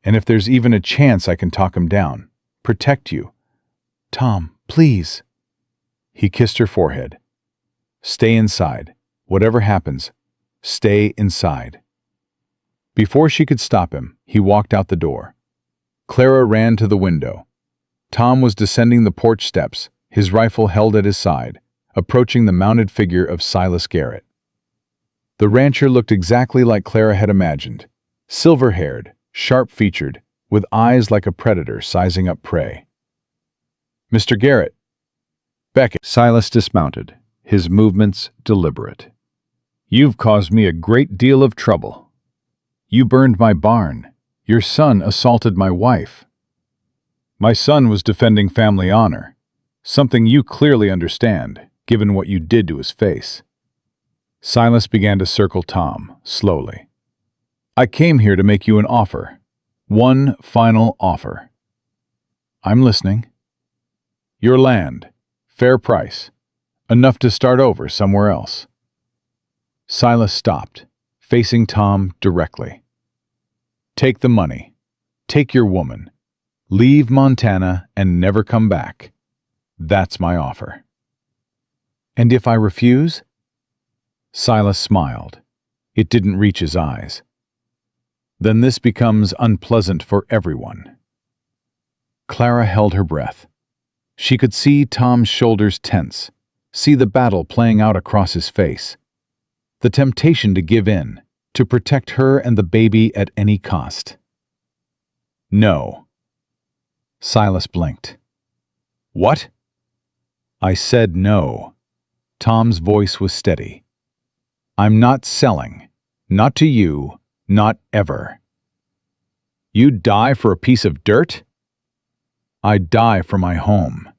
And if there's even a chance I can talk him down, protect you. Tom, please. He kissed her forehead. Stay inside. Whatever happens, stay inside. Before she could stop him, he walked out the door. Clara ran to the window. Tom was descending the porch steps, his rifle held at his side, approaching the mounted figure of Silas Garrett. The rancher looked exactly like Clara had imagined, silver-haired, sharp-featured, with eyes like a predator sizing up prey. Mr. Garrett. Beckett. Silas dismounted, his movements deliberate. You've caused me a great deal of trouble. You burned my barn. Your son assaulted my wife. My son was defending family honor, something you clearly understand, given what you did to his face. Silas began to circle Tom, slowly. I came here to make you an offer. One final offer. I'm listening. Your land. Fair price. Enough to start over somewhere else. Silas stopped, facing Tom directly. Take the money. Take your woman. Leave Montana and never come back. That's my offer. And if I refuse? Silas smiled. It didn't reach his eyes. Then this becomes unpleasant for everyone. Clara held her breath. She could see Tom's shoulders tense, see the battle playing out across his face. The temptation to give in, to protect her and the baby at any cost. No. Silas blinked. What? I said no. Tom's voice was steady. I'm not selling. Not to you. Not ever. You'd die for a piece of dirt? I'd die for my home.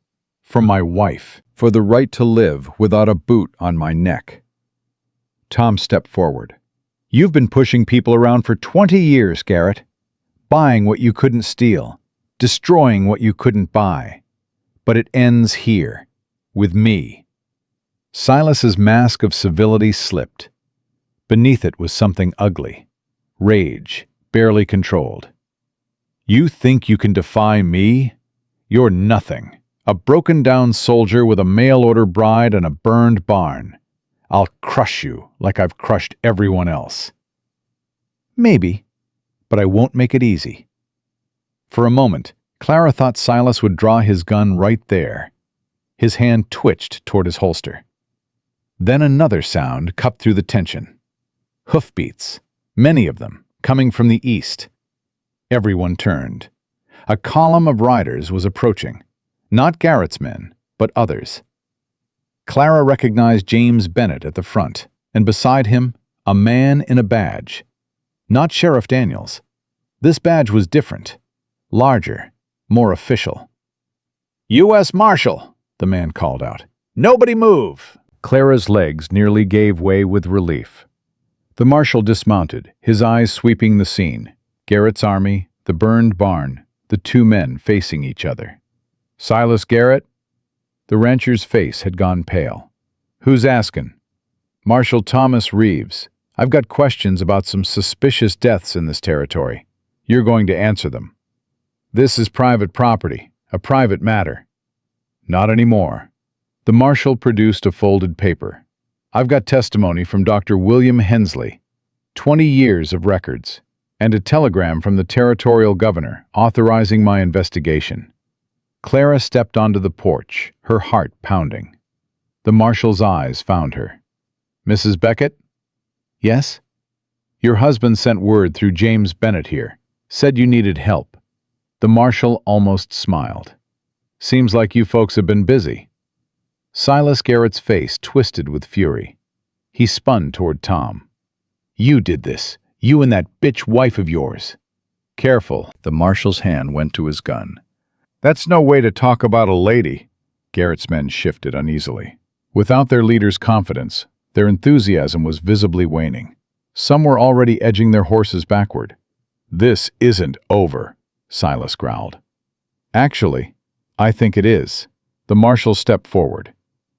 For my wife. For the right to live without a boot on my neck. Tom stepped forward. You've been pushing people around for 20 years, Garrett. Buying what you couldn't steal. Destroying what you couldn't buy. But it ends here. With me. Silas's mask of civility slipped. Beneath it was something ugly. Rage, barely controlled. You think you can defy me? You're nothing. A broken-down soldier with a mail-order bride and a burned barn. I'll crush you like I've crushed everyone else. Maybe, but I won't make it easy. For a moment, Clara thought Silas would draw his gun right there, His hand twitched toward his holster. Then another sound cut through the tension. Hoofbeats, many of them, coming from the east. Everyone turned. A column of riders was approaching. Not Garrett's men, but others. Clara recognized James Bennett at the front, and beside him, a man in a badge. Not Sheriff Daniels. This badge was different, larger, more official. "U.S. Marshal," the man called out. "Nobody move!" Clara's legs nearly gave way with relief. The marshal dismounted, his eyes sweeping the scene. Garrett's army, the burned barn, the two men facing each other. "Silas Garrett?" The rancher's face had gone pale. "Who's askin'?" "Marshal Thomas Reeves. I've got questions about some suspicious deaths in this territory. You're going to answer them." "This is private property, a private matter." "Not anymore." The marshal produced a folded paper. "I've got testimony from Dr. William Hensley, 20 years of records, and a telegram from the territorial governor authorizing my investigation." Clara stepped onto the porch, her heart pounding. The marshal's eyes found her. "Mrs. Beckett?" "Yes?" "Your husband sent word through James Bennett here. Said you needed help." The marshal almost smiled. "Seems like you folks have been busy." Silas Garrett's face twisted with fury. He spun toward Tom. "You did this. You and that bitch wife of yours." "Careful." The marshal's hand went to his gun. "That's no way to talk about a lady." Garrett's men shifted uneasily. Without their leader's confidence, their enthusiasm was visibly waning. Some were already edging their horses backward. "This isn't over," Silas growled. "Actually, I think it is." The marshal stepped forward.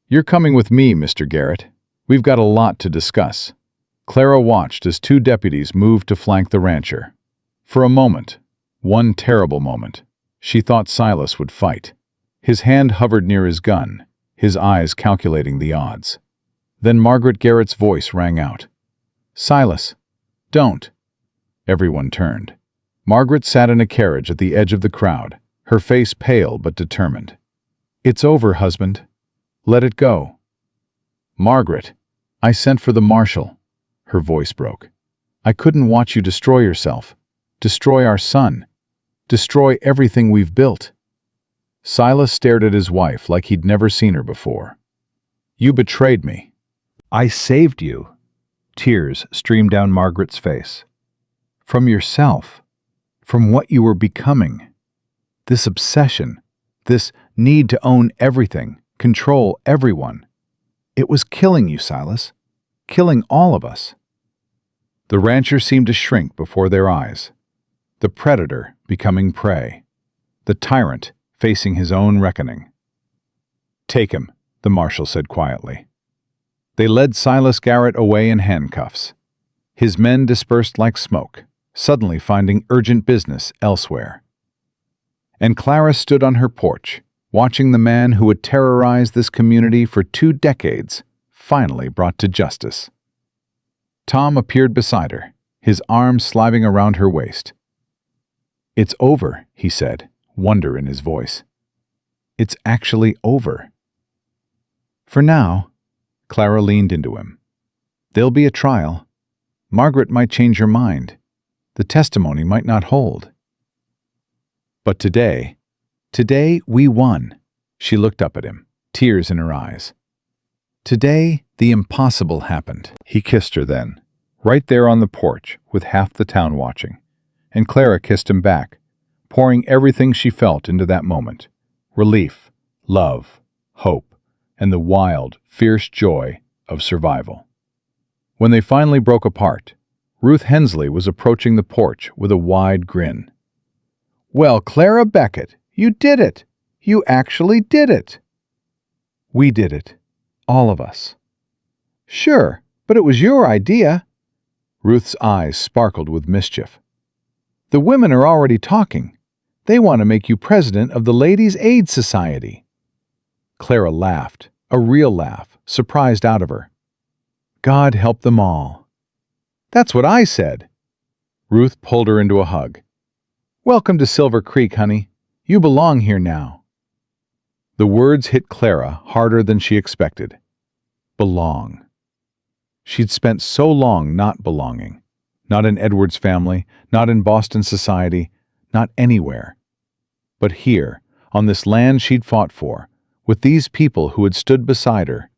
"You're coming with me, Mr. Garrett. We've got a lot to discuss." Clara watched as two deputies moved to flank the rancher. For a moment, one terrible moment, she thought Silas would fight. His hand hovered near his gun, his eyes calculating the odds. Then Margaret Garrett's voice rang out. "Silas, don't." Everyone turned. Margaret sat in a carriage at the edge of the crowd, her face pale but determined. "It's over, husband. Let it go." "Margaret, I sent for the marshal." Her voice broke. "I couldn't watch you destroy yourself, destroy our son, destroy everything we've built." Silas stared at his wife like he'd never seen her before. "You betrayed me." "I saved you." Tears streamed down Margaret's face. "From yourself, from what you were becoming. This obsession, this need to own everything, control everyone. It was killing you, Silas. Killing all of us." The rancher seemed to shrink before their eyes. The predator becoming prey. The tyrant facing his own reckoning. "Take him," the marshal said quietly. They led Silas Garrett away in handcuffs. His men dispersed like smoke, suddenly finding urgent business elsewhere. And Clara stood on her porch, watching the man who had terrorized this community for 2 decades, finally brought to justice. Tom appeared beside her, his arms sliding around her waist. "It's over," he said, wonder in his voice. "It's actually over." "For now," Clara leaned into him. "There'll be a trial. Margaret might change her mind. The testimony might not hold. But today we won." She looked up at him, tears in her eyes. "Today, the impossible happened." He kissed her then, right there on the porch with half the town watching. And Clara kissed him back, pouring everything she felt into that moment. Relief, love, hope, and the wild, fierce joy of survival. When they finally broke apart, Ruth Hensley was approaching the porch with a wide grin. "Well, Clara Beckett, you did it! You actually did it!" "We did it. All of us." "Sure, but it was your idea." Ruth's eyes sparkled with mischief. "The women are already talking. They want to make you president of the Ladies' Aid Society." Clara laughed, a real laugh, surprised out of her. "God help them all." "That's what I said." Ruth pulled her into a hug. "Welcome to Silver Creek, honey. You belong here now." The words hit Clara harder than she expected. Belong. She'd spent so long not belonging. Not in Edward's family, not in Boston society, not anywhere. But here, on this land she'd fought for, with these people who had stood beside her,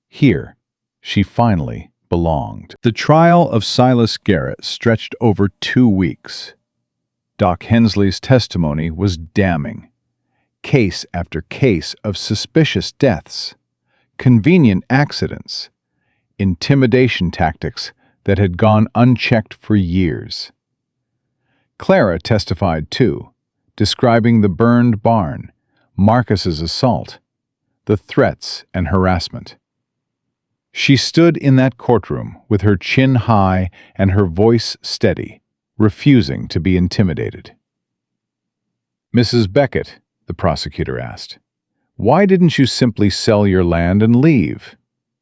here, she finally belonged. The trial of Silas Garrett stretched over 2 weeks. Doc Hensley's testimony was damning. Case after case of suspicious deaths, convenient accidents, intimidation tactics that had gone unchecked for years. Clara testified too, describing the burned barn, Marcus's assault, the threats and harassment. She stood in that courtroom with her chin high and her voice steady, refusing to be intimidated. "Mrs. Beckett," the prosecutor asked, "why didn't you simply sell your land and leave?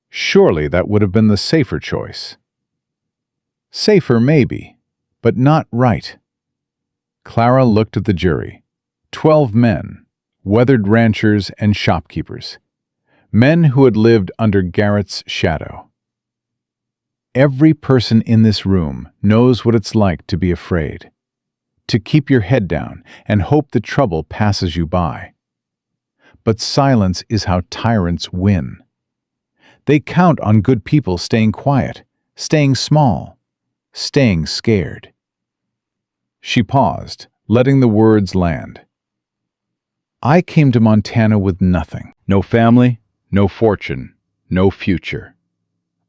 Surely that would have been the safer choice." Safer maybe, but not right. Clara looked at the jury. 12 men, weathered ranchers and shopkeepers. Men who had lived under Garrett's shadow. Every person in this room knows what it's like to be afraid, to keep your head down and hope the trouble passes you by. But silence is how tyrants win. They count on good people staying quiet, staying small, staying scared. She paused, letting the words land. "I came to Montana with nothing. No family, no fortune, no future.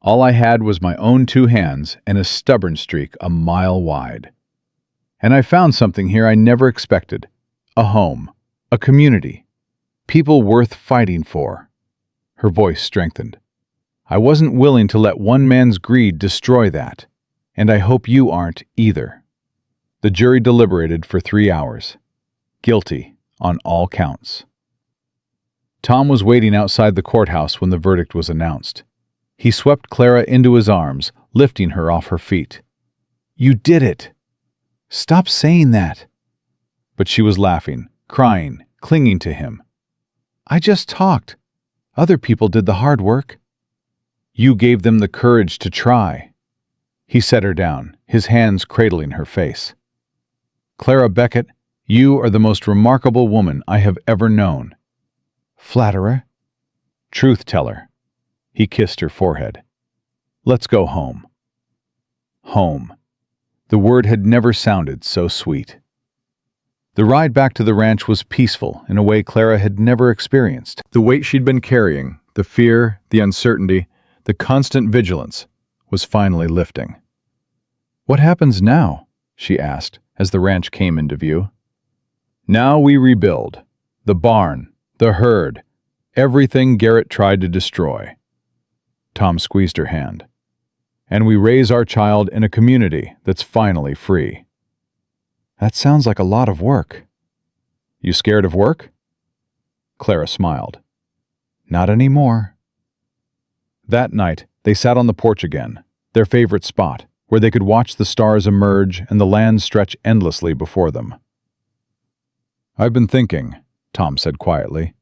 All I had was my own 2 hands and a stubborn streak a mile wide. And I found something here I never expected. A home, a community, people worth fighting for." Her voice strengthened. "I wasn't willing to let one man's greed destroy that, and I hope you aren't either." The jury deliberated for 3 hours. Guilty on all counts. Tom was waiting outside the courthouse when the verdict was announced. He swept Clara into his arms, lifting her off her feet. "You did it! Stop saying that!" But she was laughing, crying, clinging to him. "I just talked. Other people did the hard work." "You gave them the courage to try." He set her down, his hands cradling her face. "Clara Beckett, you are the most remarkable woman I have ever known." "Flatterer." "Truth-teller." He kissed her forehead. "Let's go home." Home. The word had never sounded so sweet. The ride back to the ranch was peaceful in a way Clara had never experienced. The weight she'd been carrying, the fear, the uncertainty, the constant vigilance, was finally lifting. "What happens now?" she asked as the ranch came into view. "Now we rebuild. The barn, the herd, everything Garrett tried to destroy." Tom squeezed her hand. "And we raise our child in a community that's finally free." "That sounds like a lot of work." "You scared of work?" Clara smiled. "Not anymore." That night, they sat on the porch again, their favorite spot, where they could watch the stars emerge and the land stretch endlessly before them. "I've been thinking," Tom said quietly.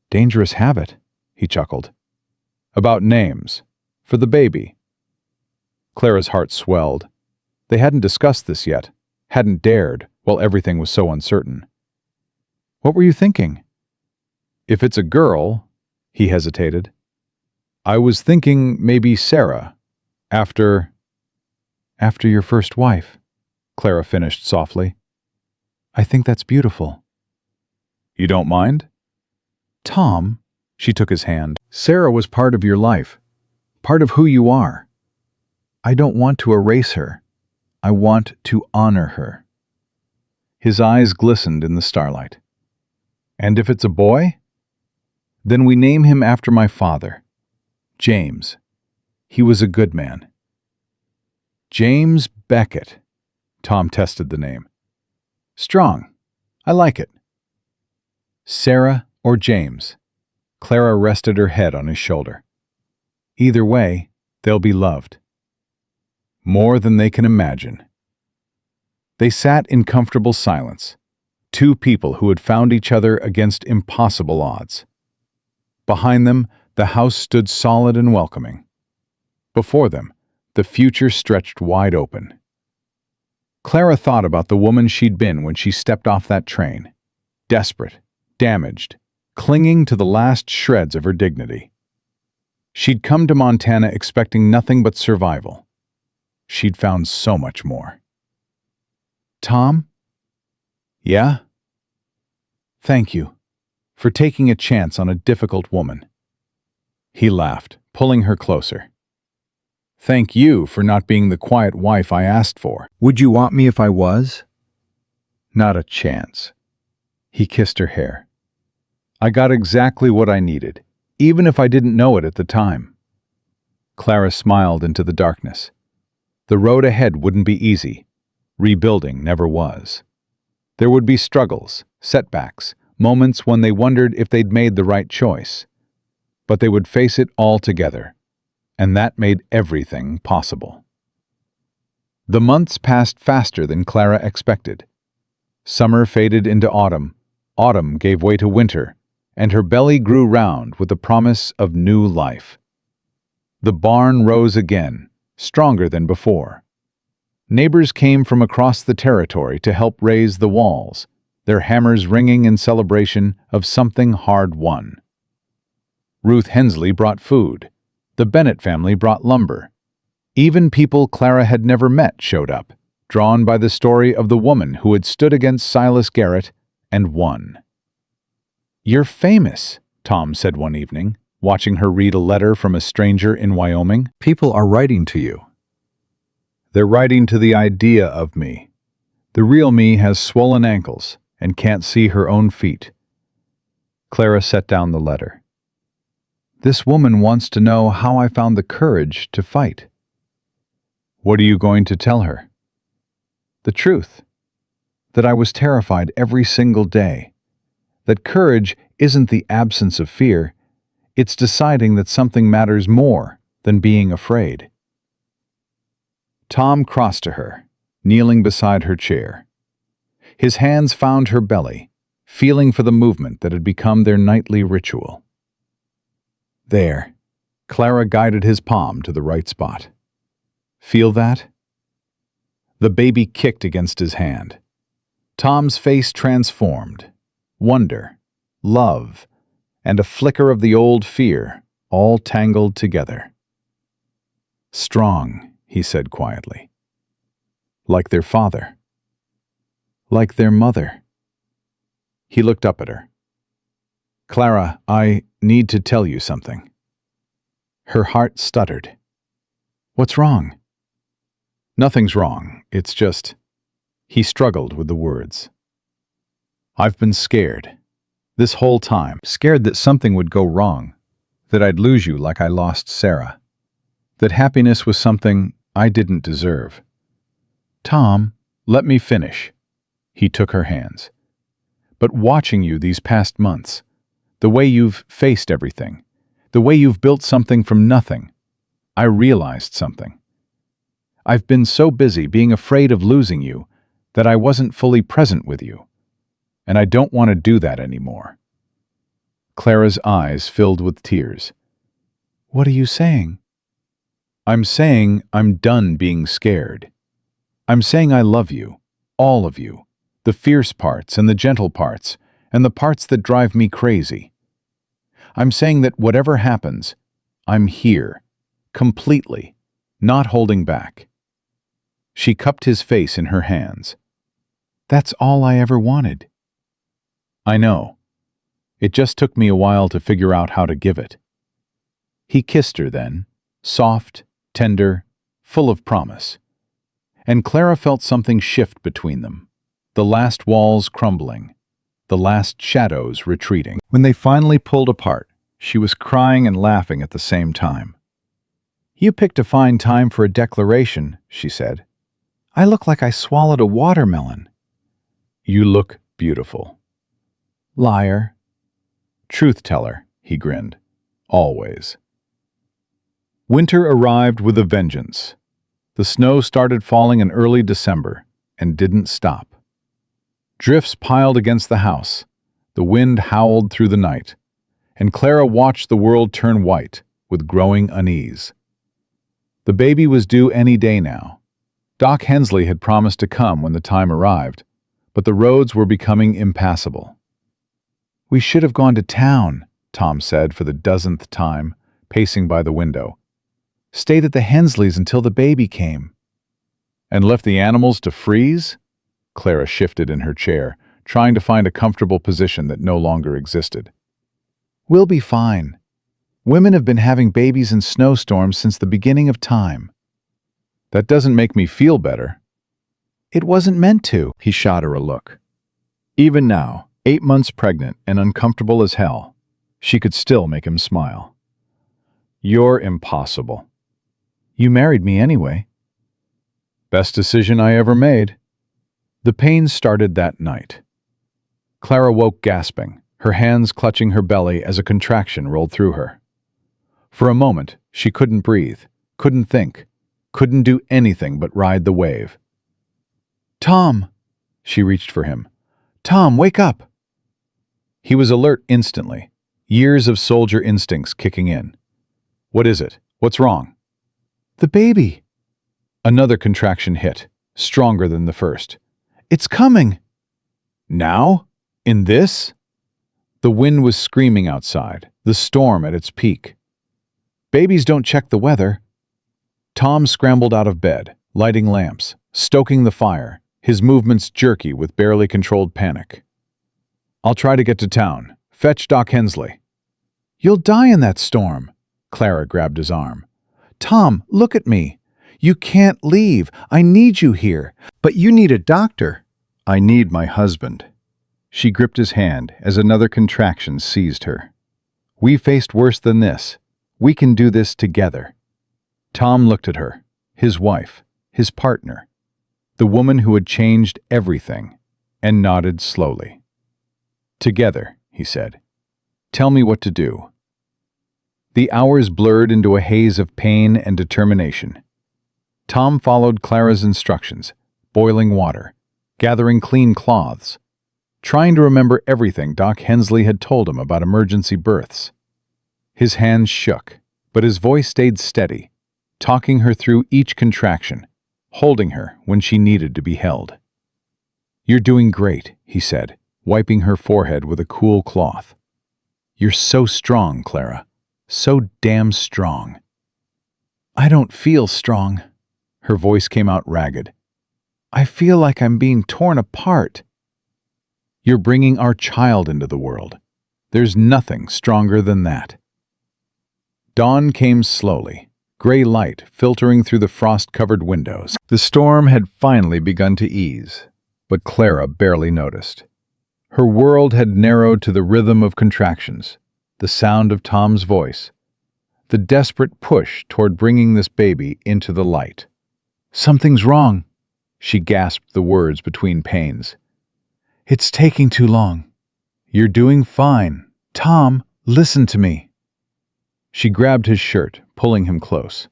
"Dangerous habit," he chuckled. "About names. For the baby." Clara's heart swelled. They hadn't discussed this yet, hadn't dared, while everything was so uncertain. "What were you thinking?" "If it's a girl," he hesitated. "I was thinking maybe Sarah, after your first wife," Clara finished softly. "I think that's beautiful." "You don't mind?" "Tom," she took his hand, "Sarah was part of your life, part of who you are. I don't want to erase her. I want to honor her." His eyes glistened in the starlight. "And if it's a boy?" "Then we name him after my father, James. He was a good man." "James Beckett." Tom tested the name. "Strong. I like it." "Sarah or James?" Clara rested her head on his shoulder. "Either way, they'll be loved. More than they can imagine." They sat in comfortable silence. Two people who had found each other against impossible odds. Behind them, the house stood solid and welcoming. Before them, the future stretched wide open. Clara thought about the woman she'd been when she stepped off that train. Desperate, damaged, clinging to the last shreds of her dignity. She'd come to Montana expecting nothing but survival. She'd found so much more. "Tom?" "Yeah?" "Thank you for taking a chance on a difficult woman." He laughed, pulling her closer. "Thank you for not being the quiet wife I asked for." Would you want me if I was? "Not a chance." He kissed her hair. "I got exactly what I needed, even if I didn't know it at the time." Clara smiled into the darkness. The road ahead wouldn't be easy. Rebuilding never was. There would be struggles, setbacks, moments when they wondered if they'd made the right choice. But they would face it all together, and that made everything possible. The months passed faster than Clara expected. Summer faded into autumn, autumn gave way to winter, and her belly grew round with the promise of new life. The barn rose again, stronger than before. Neighbors came from across the territory to help raise the walls, their hammers ringing in celebration of something hard won. Ruth Hensley brought food. The Bennett family brought lumber. Even people Clara had never met showed up, drawn by the story of the woman who had stood against Silas Garrett and won. "You're famous," Tom said one evening, watching her read a letter from a stranger in Wyoming. People are writing to you. "They're writing to the idea of me. The real me has swollen ankles and can't see her own feet." Clara set down the letter. "This woman wants to know how I found the courage to fight." "What are you going to tell her?" "The truth. That I was terrified every single day. That courage isn't the absence of fear. It's deciding that something matters more than being afraid." Tom crossed to her, kneeling beside her chair. His hands found her belly, feeling for the movement that had become their nightly ritual. "There." Clara guided his palm to the right spot. "Feel that?" The baby kicked against his hand. Tom's face transformed. Wonder, love, and a flicker of the old fear, all tangled together. "Strong," he said quietly. "Like their father. Like their mother." He looked up at her. "Clara, I need to tell you something." Her heart stuttered. "What's wrong?" "Nothing's wrong. It's just—" He struggled with the words. "I've been scared. This whole time. Scared that something would go wrong. That I'd lose you like I lost Sarah. That happiness was something I didn't deserve." "Tom, let me finish." He took her hands. "But watching you these past months, the way you've faced everything, the way you've built something from nothing, I realized something. I've been so busy being afraid of losing you that I wasn't fully present with you, and I don't want to do that anymore." Clara's eyes filled with tears. "What are you saying?" "I'm saying I'm done being scared. I'm saying I love you, all of you, the fierce parts and the gentle parts, and the parts that drive me crazy. I'm saying that whatever happens, I'm here, completely, not holding back." She cupped his face in her hands. "That's all I ever wanted." "I know. It just took me a while to figure out how to give it." He kissed her then, soft, tender, full of promise. And Clara felt something shift between them, the last walls crumbling, the last shadows retreating. When they finally pulled apart, she was crying and laughing at the same time. "You picked a fine time for a declaration," she said. "I look like I swallowed a watermelon." "You look beautiful." "Liar." "Truth-teller," he grinned. "Always." Winter arrived with a vengeance. The snow started falling in early December and didn't stop. Drifts piled against the house. The wind howled through the night, and Clara watched the world turn white with growing unease. The baby was due any day now. Doc Hensley had promised to come when the time arrived, but the roads were becoming impassable. "We should have gone to town," Tom said for the dozenth time, pacing by the window. "Stayed at the Hensleys until the baby came." "And left the animals to freeze?" Clara shifted in her chair, trying to find a comfortable position that no longer existed. "We'll be fine. Women have been having babies in snowstorms since the beginning of time." "That doesn't make me feel better." "It wasn't meant to." He shot her a look. Even now, 8 months pregnant and uncomfortable as hell, she could still make him smile. "You're impossible." "You married me anyway." "Best decision I ever made." The pain started that night. Clara woke gasping, her hands clutching her belly as a contraction rolled through her. For a moment, she couldn't breathe, couldn't think, couldn't do anything but ride the wave. "Tom!" She reached for him. "Tom, wake up!" He was alert instantly, years of soldier instincts kicking in. "What is it? What's wrong?" "The baby." Another contraction hit, stronger than the first. "It's coming." "Now? In this?" The wind was screaming outside, the storm at its peak. "Babies don't check the weather." Tom scrambled out of bed, lighting lamps, stoking the fire, his movements jerky with barely controlled panic. "I'll try to get to town. Fetch Doc Hensley." "You'll die in that storm." Clara grabbed his arm. "Tom, look at me. You can't leave. I need you here. But you need a doctor." "I need my husband." She gripped his hand as another contraction seized her. "We faced worse than this. We can do this together." Tom looked at her, his wife, his partner, the woman who had changed everything, and nodded slowly. "Together," he said. "Tell me what to do." The hours blurred into a haze of pain and determination. Tom followed Clara's instructions, boiling water, gathering clean cloths, trying to remember everything Doc Hensley had told him about emergency births. His hands shook, but his voice stayed steady, talking her through each contraction, holding her when she needed to be held. "You're doing great," he said, wiping her forehead with a cool cloth. "You're so strong, Clara. So damn strong." "I don't feel strong." Her voice came out ragged. "I feel like I'm being torn apart." "You're bringing our child into the world. There's nothing stronger than that." Dawn came slowly, gray light filtering through the frost-covered windows. The storm had finally begun to ease, but Clara barely noticed. Her world had narrowed to the rhythm of contractions, the sound of Tom's voice, the desperate push toward bringing this baby into the light. "Something's wrong," she gasped the words between pains. "It's taking too long." "You're doing fine. Tom, listen to me." She grabbed his shirt, pulling him close.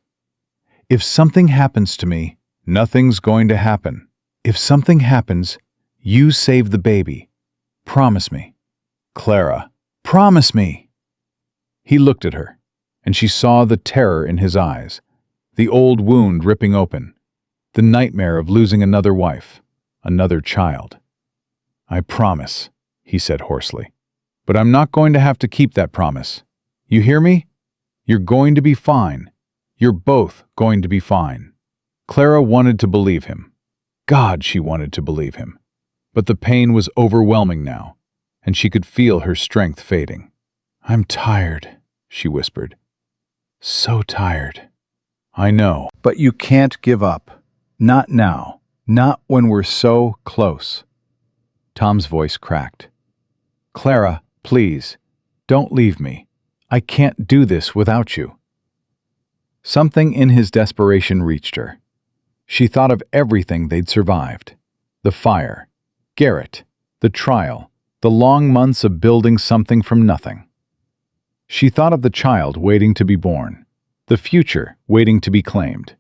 "If something happens to me, nothing's going to happen. If something happens, you save the baby. Promise me." "Clara, promise me." He looked at her, and she saw the terror in his eyes, the old wound ripping open, the nightmare of losing another wife, another child. "I promise," he said hoarsely. "But I'm not going to have to keep that promise. You hear me? You're going to be fine. You're both going to be fine." Clara wanted to believe him. God, she wanted to believe him. But the pain was overwhelming now, and she could feel her strength fading. "I'm tired," she whispered. "So tired." "I know. But you can't give up. Not now. Not when we're so close." Tom's voice cracked. "Clara, please, don't leave me. I can't do this without you." Something in his desperation reached her. She thought of everything they'd survived. The fire, Garrett, the trial, the long months of building something from nothing. She thought of the child waiting to be born, the future waiting to be claimed.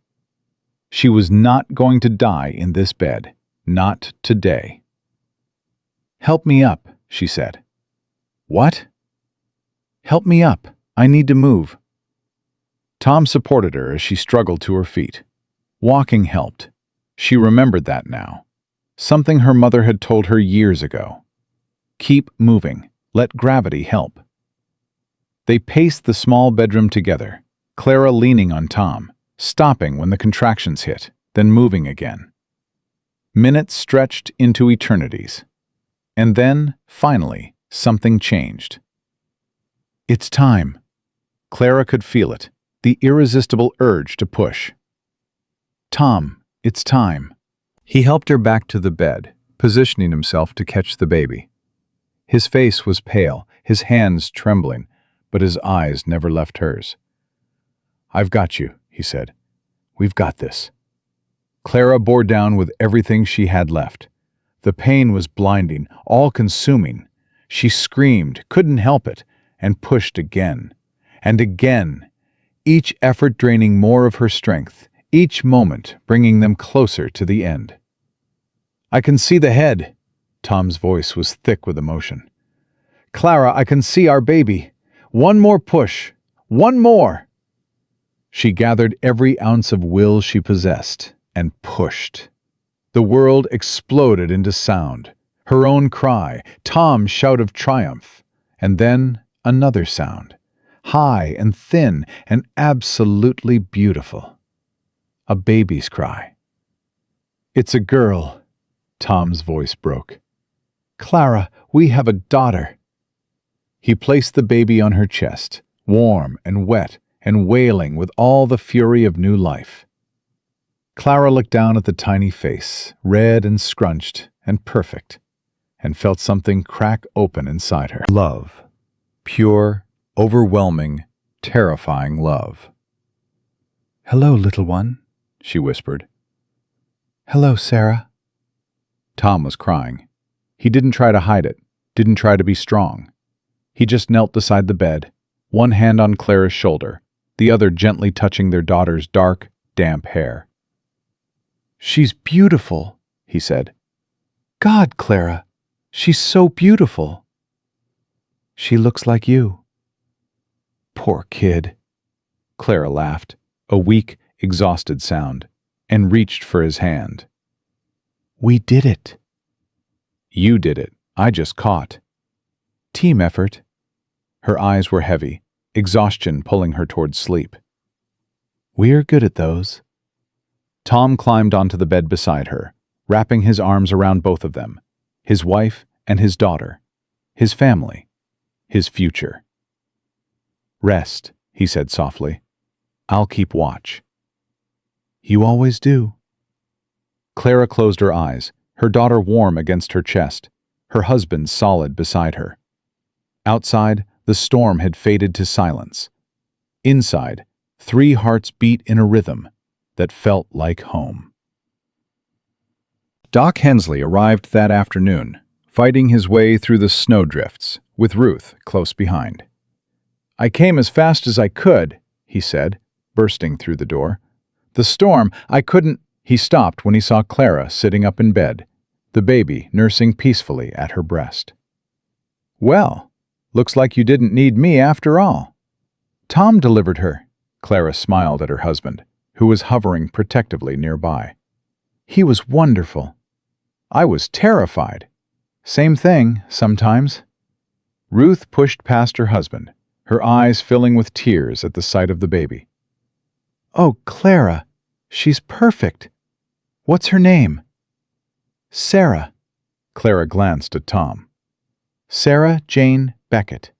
She was not going to die in this bed, not today. "Help me up," she said. "What?" "Help me up. I need to move." Tom supported her as she struggled to her feet. Walking helped. She remembered that now. Something her mother had told her years ago. Keep moving. Let gravity help. They paced the small bedroom together, Clara leaning on Tom, stopping when the contractions hit, then moving again. Minutes stretched into eternities. And then, finally, something changed. "It's time." Clara could feel it, the irresistible urge to push. "Tom, it's time." He helped her back to the bed, positioning himself to catch the baby. His face was pale, his hands trembling, but his eyes never left hers. "I've got you," he said. "We've got this." Clara bore down with everything she had left. The pain was blinding, all-consuming. She screamed, couldn't help it, and pushed again. And again, each effort draining more of her strength, each moment bringing them closer to the end. "I can see the head." Tom's voice was thick with emotion. "Clara, I can see our baby. One more push. One more." She gathered every ounce of will she possessed and pushed. The world exploded into sound. Her own cry, Tom's shout of triumph, and then another sound, high and thin and absolutely beautiful. A baby's cry. "It's a girl." Tom's voice broke. "Clara, we have a daughter." He placed the baby on her chest, warm and wet and wailing with all the fury of new life. Clara looked down at the tiny face, red and scrunched and perfect, and felt something crack open inside her. Love. Pure, overwhelming, terrifying love. "Hello, little one," she whispered. "Hello, Sarah." Tom was crying. He didn't try to hide it, didn't try to be strong. He just knelt beside the bed, one hand on Clara's shoulder, the other gently touching their daughter's dark, damp hair. "She's beautiful," he said. "God, Clara, she's so beautiful." "She looks like you." "Poor kid." Clara laughed, a weak, exhausted sound, and reached for his hand. "We did it." "You did it. I just caught." "Team effort." Her eyes were heavy, exhaustion pulling her towards sleep. "We're good at those." Tom climbed onto the bed beside her, wrapping his arms around both of them, his wife and his daughter, his family, his future. "Rest," he said softly. "I'll keep watch." "You always do." Clara closed her eyes, her daughter warm against her chest, her husband solid beside her. Outside, the storm had faded to silence. Inside, 3 hearts beat in a rhythm that felt like home. Doc Hensley arrived that afternoon, fighting his way through the snowdrifts, with Ruth close behind. "I came as fast as I could," he said, bursting through the door. "The storm, I couldn't—" He stopped when he saw Clara sitting up in bed, the baby nursing peacefully at her breast. "Well, looks like you didn't need me after all." "Tom delivered her." Clara smiled at her husband, who was hovering protectively nearby. "He was wonderful." "I was terrified." "Same thing, sometimes." Ruth pushed past her husband, her eyes filling with tears at the sight of the baby. "Oh, Clara, she's perfect. What's her name?" "Sarah." Clara glanced at Tom. "Sarah Jane Beckett,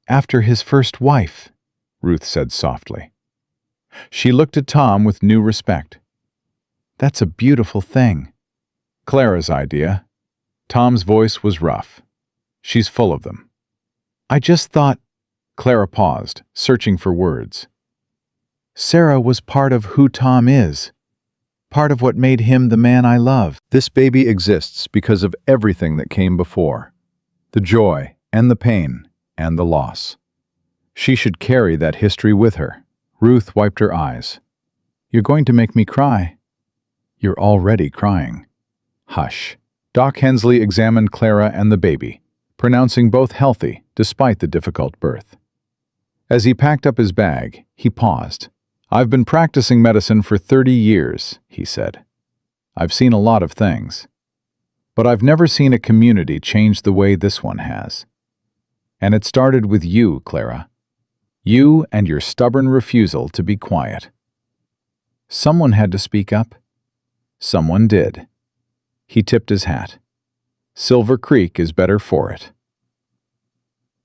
after his first wife," Ruth said softly. She looked at Tom with new respect. "That's a beautiful thing." "Clara's idea." Tom's voice was rough. "She's full of them." "I just thought—" Clara paused, searching for words. "Sarah was part of who Tom is. Part of what made him the man I love. This baby exists because of everything that came before. The joy and the pain and the loss. She should carry that history with her." Ruth wiped her eyes. "You're going to make me cry." "You're already crying." "Hush." Doc Hensley examined Clara and the baby, pronouncing both healthy despite the difficult birth. As he packed up his bag, he paused. "I've been practicing medicine for 30 years," he said. "I've seen a lot of things, but I've never seen a community change the way this one has. And it started with you, Clara. You and your stubborn refusal to be quiet." Someone had to speak up. Someone did. He tipped his hat. Silver Creek is better for it.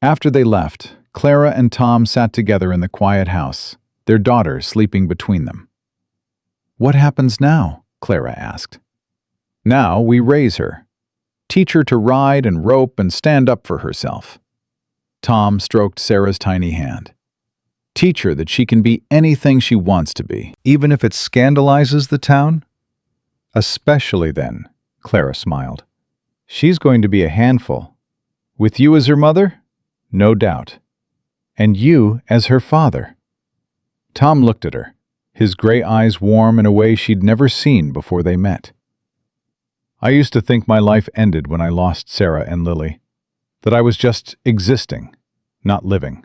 After they left, Clara and Tom sat together in the quiet house, their daughter sleeping between them. "What happens now?" Clara asked. "Now we raise her. Teach her to ride and rope and stand up for herself." Tom stroked Sarah's tiny hand. "Teach her that she can be anything she wants to be, even if it scandalizes the town?" "Especially then," Clara smiled. "She's going to be a handful. With you as her mother? No doubt. And you as her father." Tom looked at her, his gray eyes warm in a way she'd never seen before they met. "I used to think my life ended when I lost Sarah and Lily, that I was just existing, not living,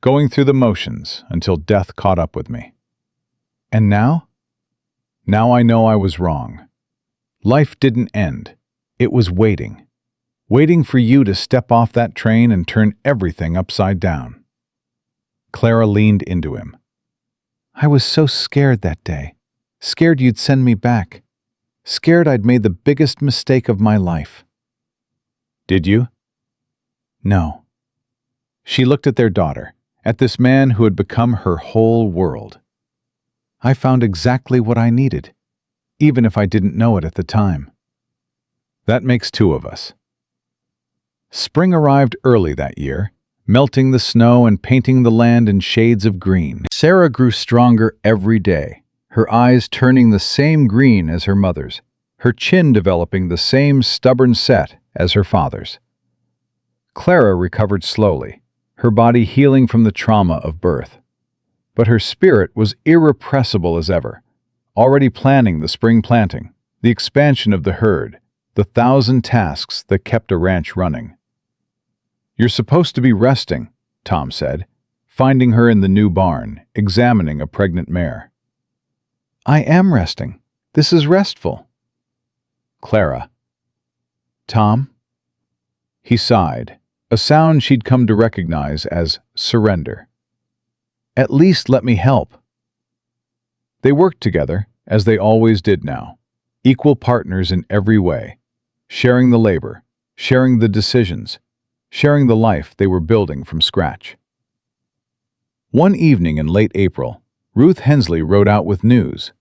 going through the motions until death caught up with me. And now? Now I know I was wrong. Life didn't end. It was waiting. Waiting for you to step off that train and turn everything upside down." Clara leaned into him. "I was so scared that day. Scared you'd send me back. Scared I'd made the biggest mistake of my life." "Did you?" "No." She looked at their daughter, at this man who had become her whole world. "I found exactly what I needed, even if I didn't know it at the time." "That makes two of us." Spring arrived early that year, melting the snow and painting the land in shades of green. Sarah grew stronger every day, her eyes turning the same green as her mother's, her chin developing the same stubborn set as her father's. Clara recovered slowly, her body healing from the trauma of birth. But her spirit was irrepressible as ever, already planning the spring planting, the expansion of the herd, the 1,000 tasks that kept a ranch running. "You're supposed to be resting," Tom said, finding her in the new barn, examining a pregnant mare. "I am resting. This is restful." "Clara." "Tom?" He sighed, a sound she'd come to recognize as surrender. "At least let me help." They worked together, as they always did now, equal partners in every way, sharing the labor, sharing the decisions, sharing the life they were building from scratch. One evening in late April, Ruth Hensley rode out with news.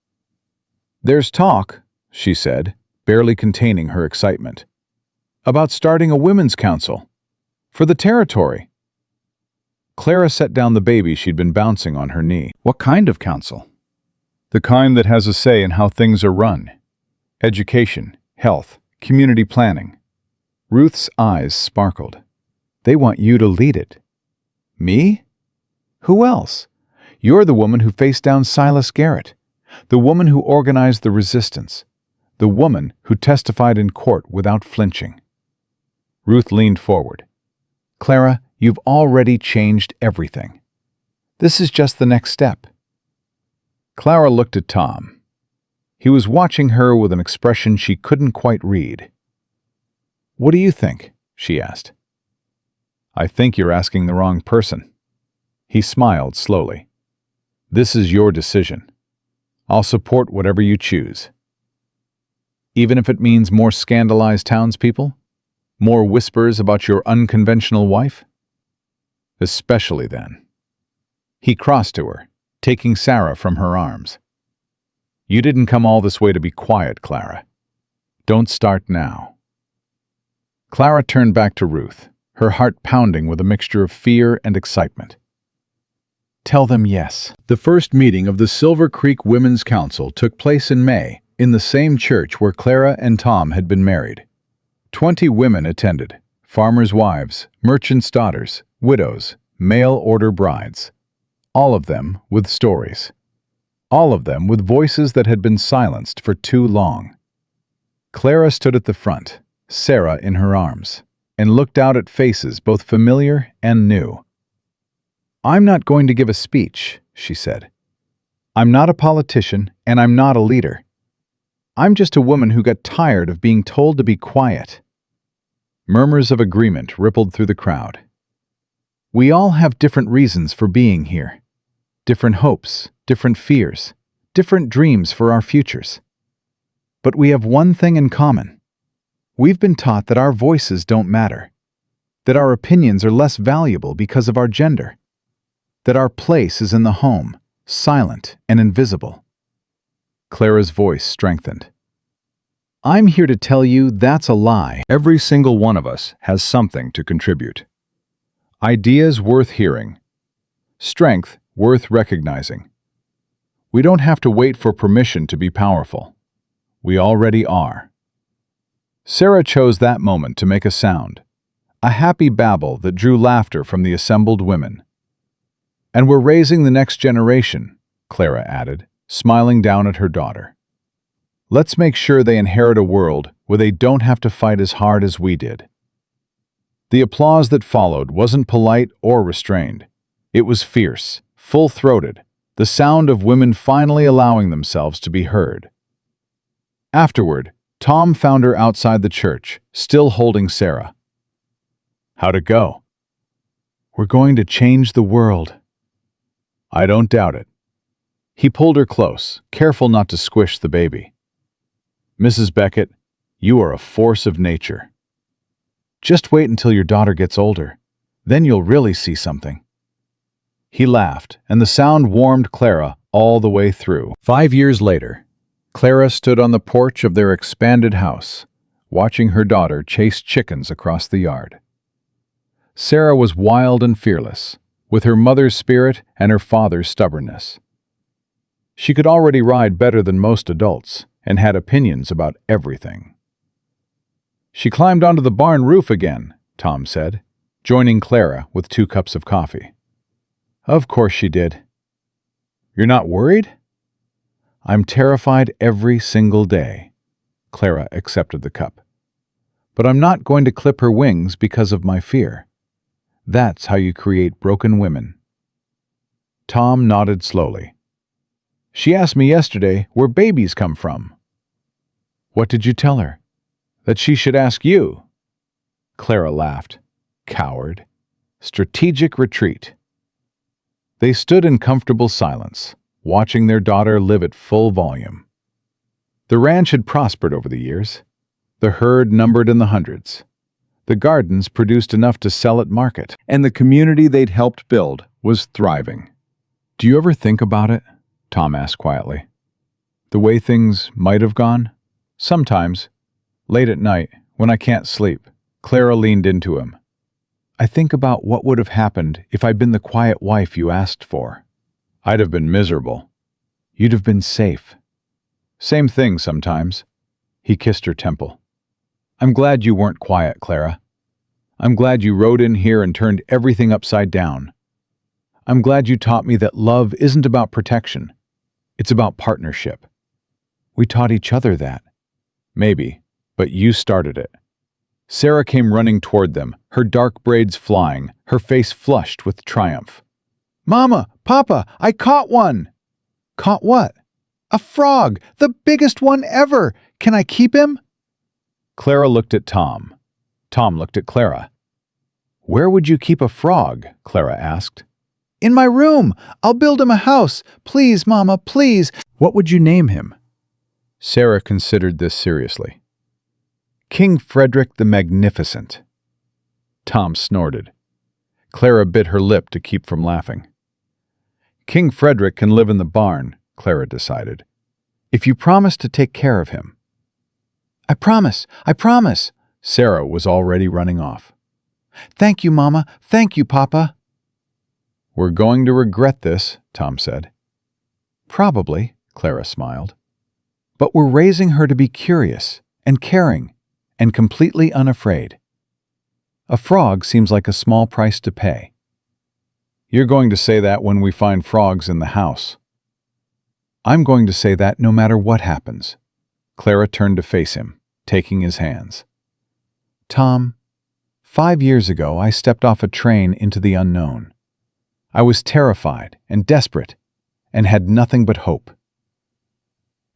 "There's talk," she said, barely containing her excitement, "about starting a women's council. For the territory." Clara set down the baby she'd been bouncing on her knee. "What kind of council?" "The kind that has a say in how things are run. Education, health, community planning." Ruth's eyes sparkled. "They want you to lead it." "Me? Who else? You're the woman who faced down Silas Garrett, the woman who organized the resistance, the woman who testified in court without flinching." Ruth leaned forward. "Clara, you've already changed everything. This is just the next step." Clara looked at Tom. He was watching her with an expression she couldn't quite read. "What do you think?" she asked. "I think you're asking the wrong person." He smiled slowly. "This is your decision. I'll support whatever you choose. Even if it means more scandalized townspeople? More whispers about your unconventional wife? Especially then." He crossed to her, taking Sarah from her arms. "You didn't come all this way to be quiet, Clara. Don't start now." Clara turned back to Ruth, her heart pounding with a mixture of fear and excitement. "Tell them yes." The first meeting of the Silver Creek Women's Council took place in May, in the same church where Clara and Tom had been married. 20 women attended, farmers' wives, merchants' daughters, widows, mail-order brides. All of them with stories. All of them with voices that had been silenced for too long. Clara stood at the front, Sarah in her arms, and looked out at faces both familiar and new. "I'm not going to give a speech," she said. "I'm not a politician, and I'm not a leader. I'm just a woman who got tired of being told to be quiet." Murmurs of agreement rippled through the crowd. "We all have different reasons for being here. Different hopes, different fears, different dreams for our futures. But we have one thing in common. We've been taught that our voices don't matter, that our opinions are less valuable because of our gender, that our place is in the home, silent and invisible." Clara's voice strengthened. "I'm here to tell you that's a lie. Every single one of us has something to contribute. Ideas worth hearing. Strength worth recognizing. We don't have to wait for permission to be powerful. We already are." Sarah chose that moment to make a sound, a happy babble that drew laughter from the assembled women. "And we're raising the next generation," Clara added, smiling down at her daughter. "Let's make sure they inherit a world where they don't have to fight as hard as we did." The applause that followed wasn't polite or restrained. It was fierce, full-throated, the sound of women finally allowing themselves to be heard. Afterward, Tom found her outside the church, still holding Sarah. "How'd it go?" "We're going to change the world." "I don't doubt it." He pulled her close, careful not to squish the baby. "Mrs. Beckett, you are a force of nature. Just wait until your daughter gets older. Then you'll really see something." He laughed, and the sound warmed Clara all the way through. 5 years later, Clara stood on the porch of their expanded house, watching her daughter chase chickens across the yard. Sarah was wild and fearless, with her mother's spirit and her father's stubbornness. She could already ride better than most adults and had opinions about everything. "She climbed onto the barn roof again," Tom said, joining Clara with 2 cups of coffee. "Of course she did." "You're not worried?" "I'm terrified every single day." Clara accepted the cup. "But I'm not going to clip her wings because of my fear. That's how you create broken women." Tom nodded slowly. "She asked me yesterday where babies come from." "What did you tell her?" "That she should ask you." Clara laughed. "Coward. Strategic retreat." They stood in comfortable silence, watching their daughter live at full volume. The ranch had prospered over the years. The herd numbered in the hundreds. The gardens produced enough to sell at market, and the community they'd helped build was thriving. "Do you ever think about it?" Tom asked quietly. "The way things might have gone?" "Sometimes. Late at night, when I can't sleep." Clara leaned into him. "I think about what would have happened if I'd been the quiet wife you asked for." "I'd have been miserable." "You'd have been safe." "Same thing sometimes." He kissed her temple. "I'm glad you weren't quiet, Clara. I'm glad you rode in here and turned everything upside down. I'm glad you taught me that love isn't about protection. It's about partnership." "We taught each other that." "Maybe, but you started it." Sarah came running toward them, her dark braids flying, her face flushed with triumph. "Mama, Papa, I caught one!" "Caught what?" "A frog, the biggest one ever! Can I keep him?" Clara looked at Tom. Tom looked at Clara. "Where would you keep a frog?" Clara asked. "In my room. I'll build him a house. Please, Mama, please." "What would you name him?" Sarah considered this seriously. "King Frederick the Magnificent." Tom snorted. Clara bit her lip to keep from laughing. "King Frederick can live in the barn," Clara decided, "if you promise to take care of him." "I promise, I promise." Sarah was already running off. "Thank you, Mama. Thank you, Papa." "We're going to regret this," Tom said. "Probably," Clara smiled. "But we're raising her to be curious and caring and completely unafraid. A frog seems like a small price to pay." "You're going to say that when we find frogs in the house." "I'm going to say that no matter what happens." Clara turned to face him. taking his hands. "Tom, 5 years ago I stepped off a train into the unknown. I was terrified and desperate and had nothing but hope.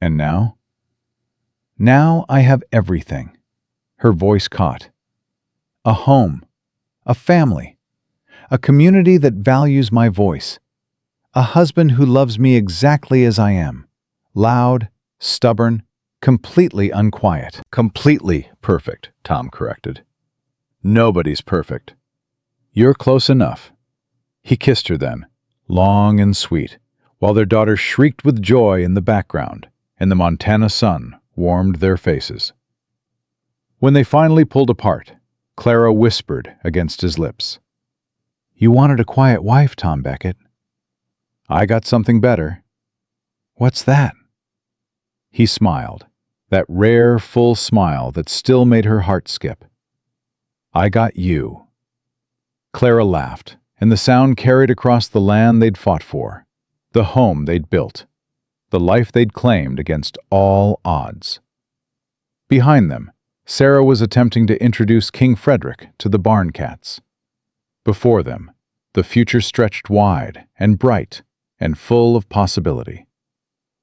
And now? Now I have everything." Her voice caught. "A home, a family, a community that values my voice, a husband who loves me exactly as I am, loud, stubborn, completely unquiet." Completely perfect, Tom corrected. Nobody's perfect. "You're close enough." He kissed her then, long and sweet, while their daughter shrieked with joy in the background, and the Montana sun warmed their faces. When they finally pulled apart, Clara whispered against his lips, "You wanted a quiet wife, Tom Beckett. I got something better." "What's that?" He smiled, that rare, full smile that still made her heart skip. "I got you." Clara laughed, and the sound carried across the land they'd fought for, the home they'd built, the life they'd claimed against all odds. Behind them, Sarah was attempting to introduce King Frederick to the barn cats. Before them, the future stretched wide and bright and full of possibility.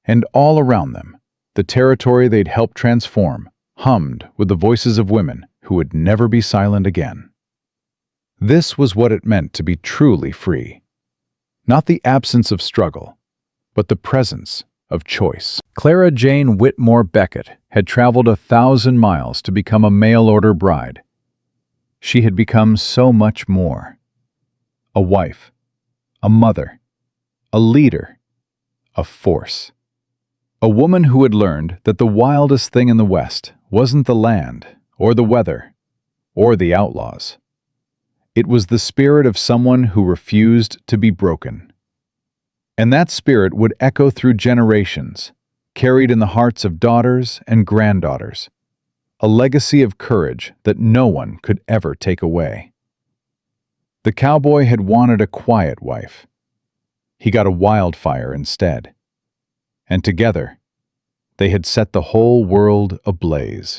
And all around them, the territory they'd helped transform hummed with the voices of women who would never be silent again. This was what it meant to be truly free. Not the absence of struggle, but the presence of choice. Clara Jane Whitmore Beckett had traveled 1,000 miles to become a mail-order bride. She had become so much more. A wife, a mother, a leader, a force. A woman who had learned that the wildest thing in the West wasn't the land, or the weather, or the outlaws. It was the spirit of someone who refused to be broken. And that spirit would echo through generations, carried in the hearts of daughters and granddaughters, a legacy of courage that no one could ever take away. The cowboy had wanted a quiet wife. He got a wildfire instead. And together, they had set the whole world ablaze.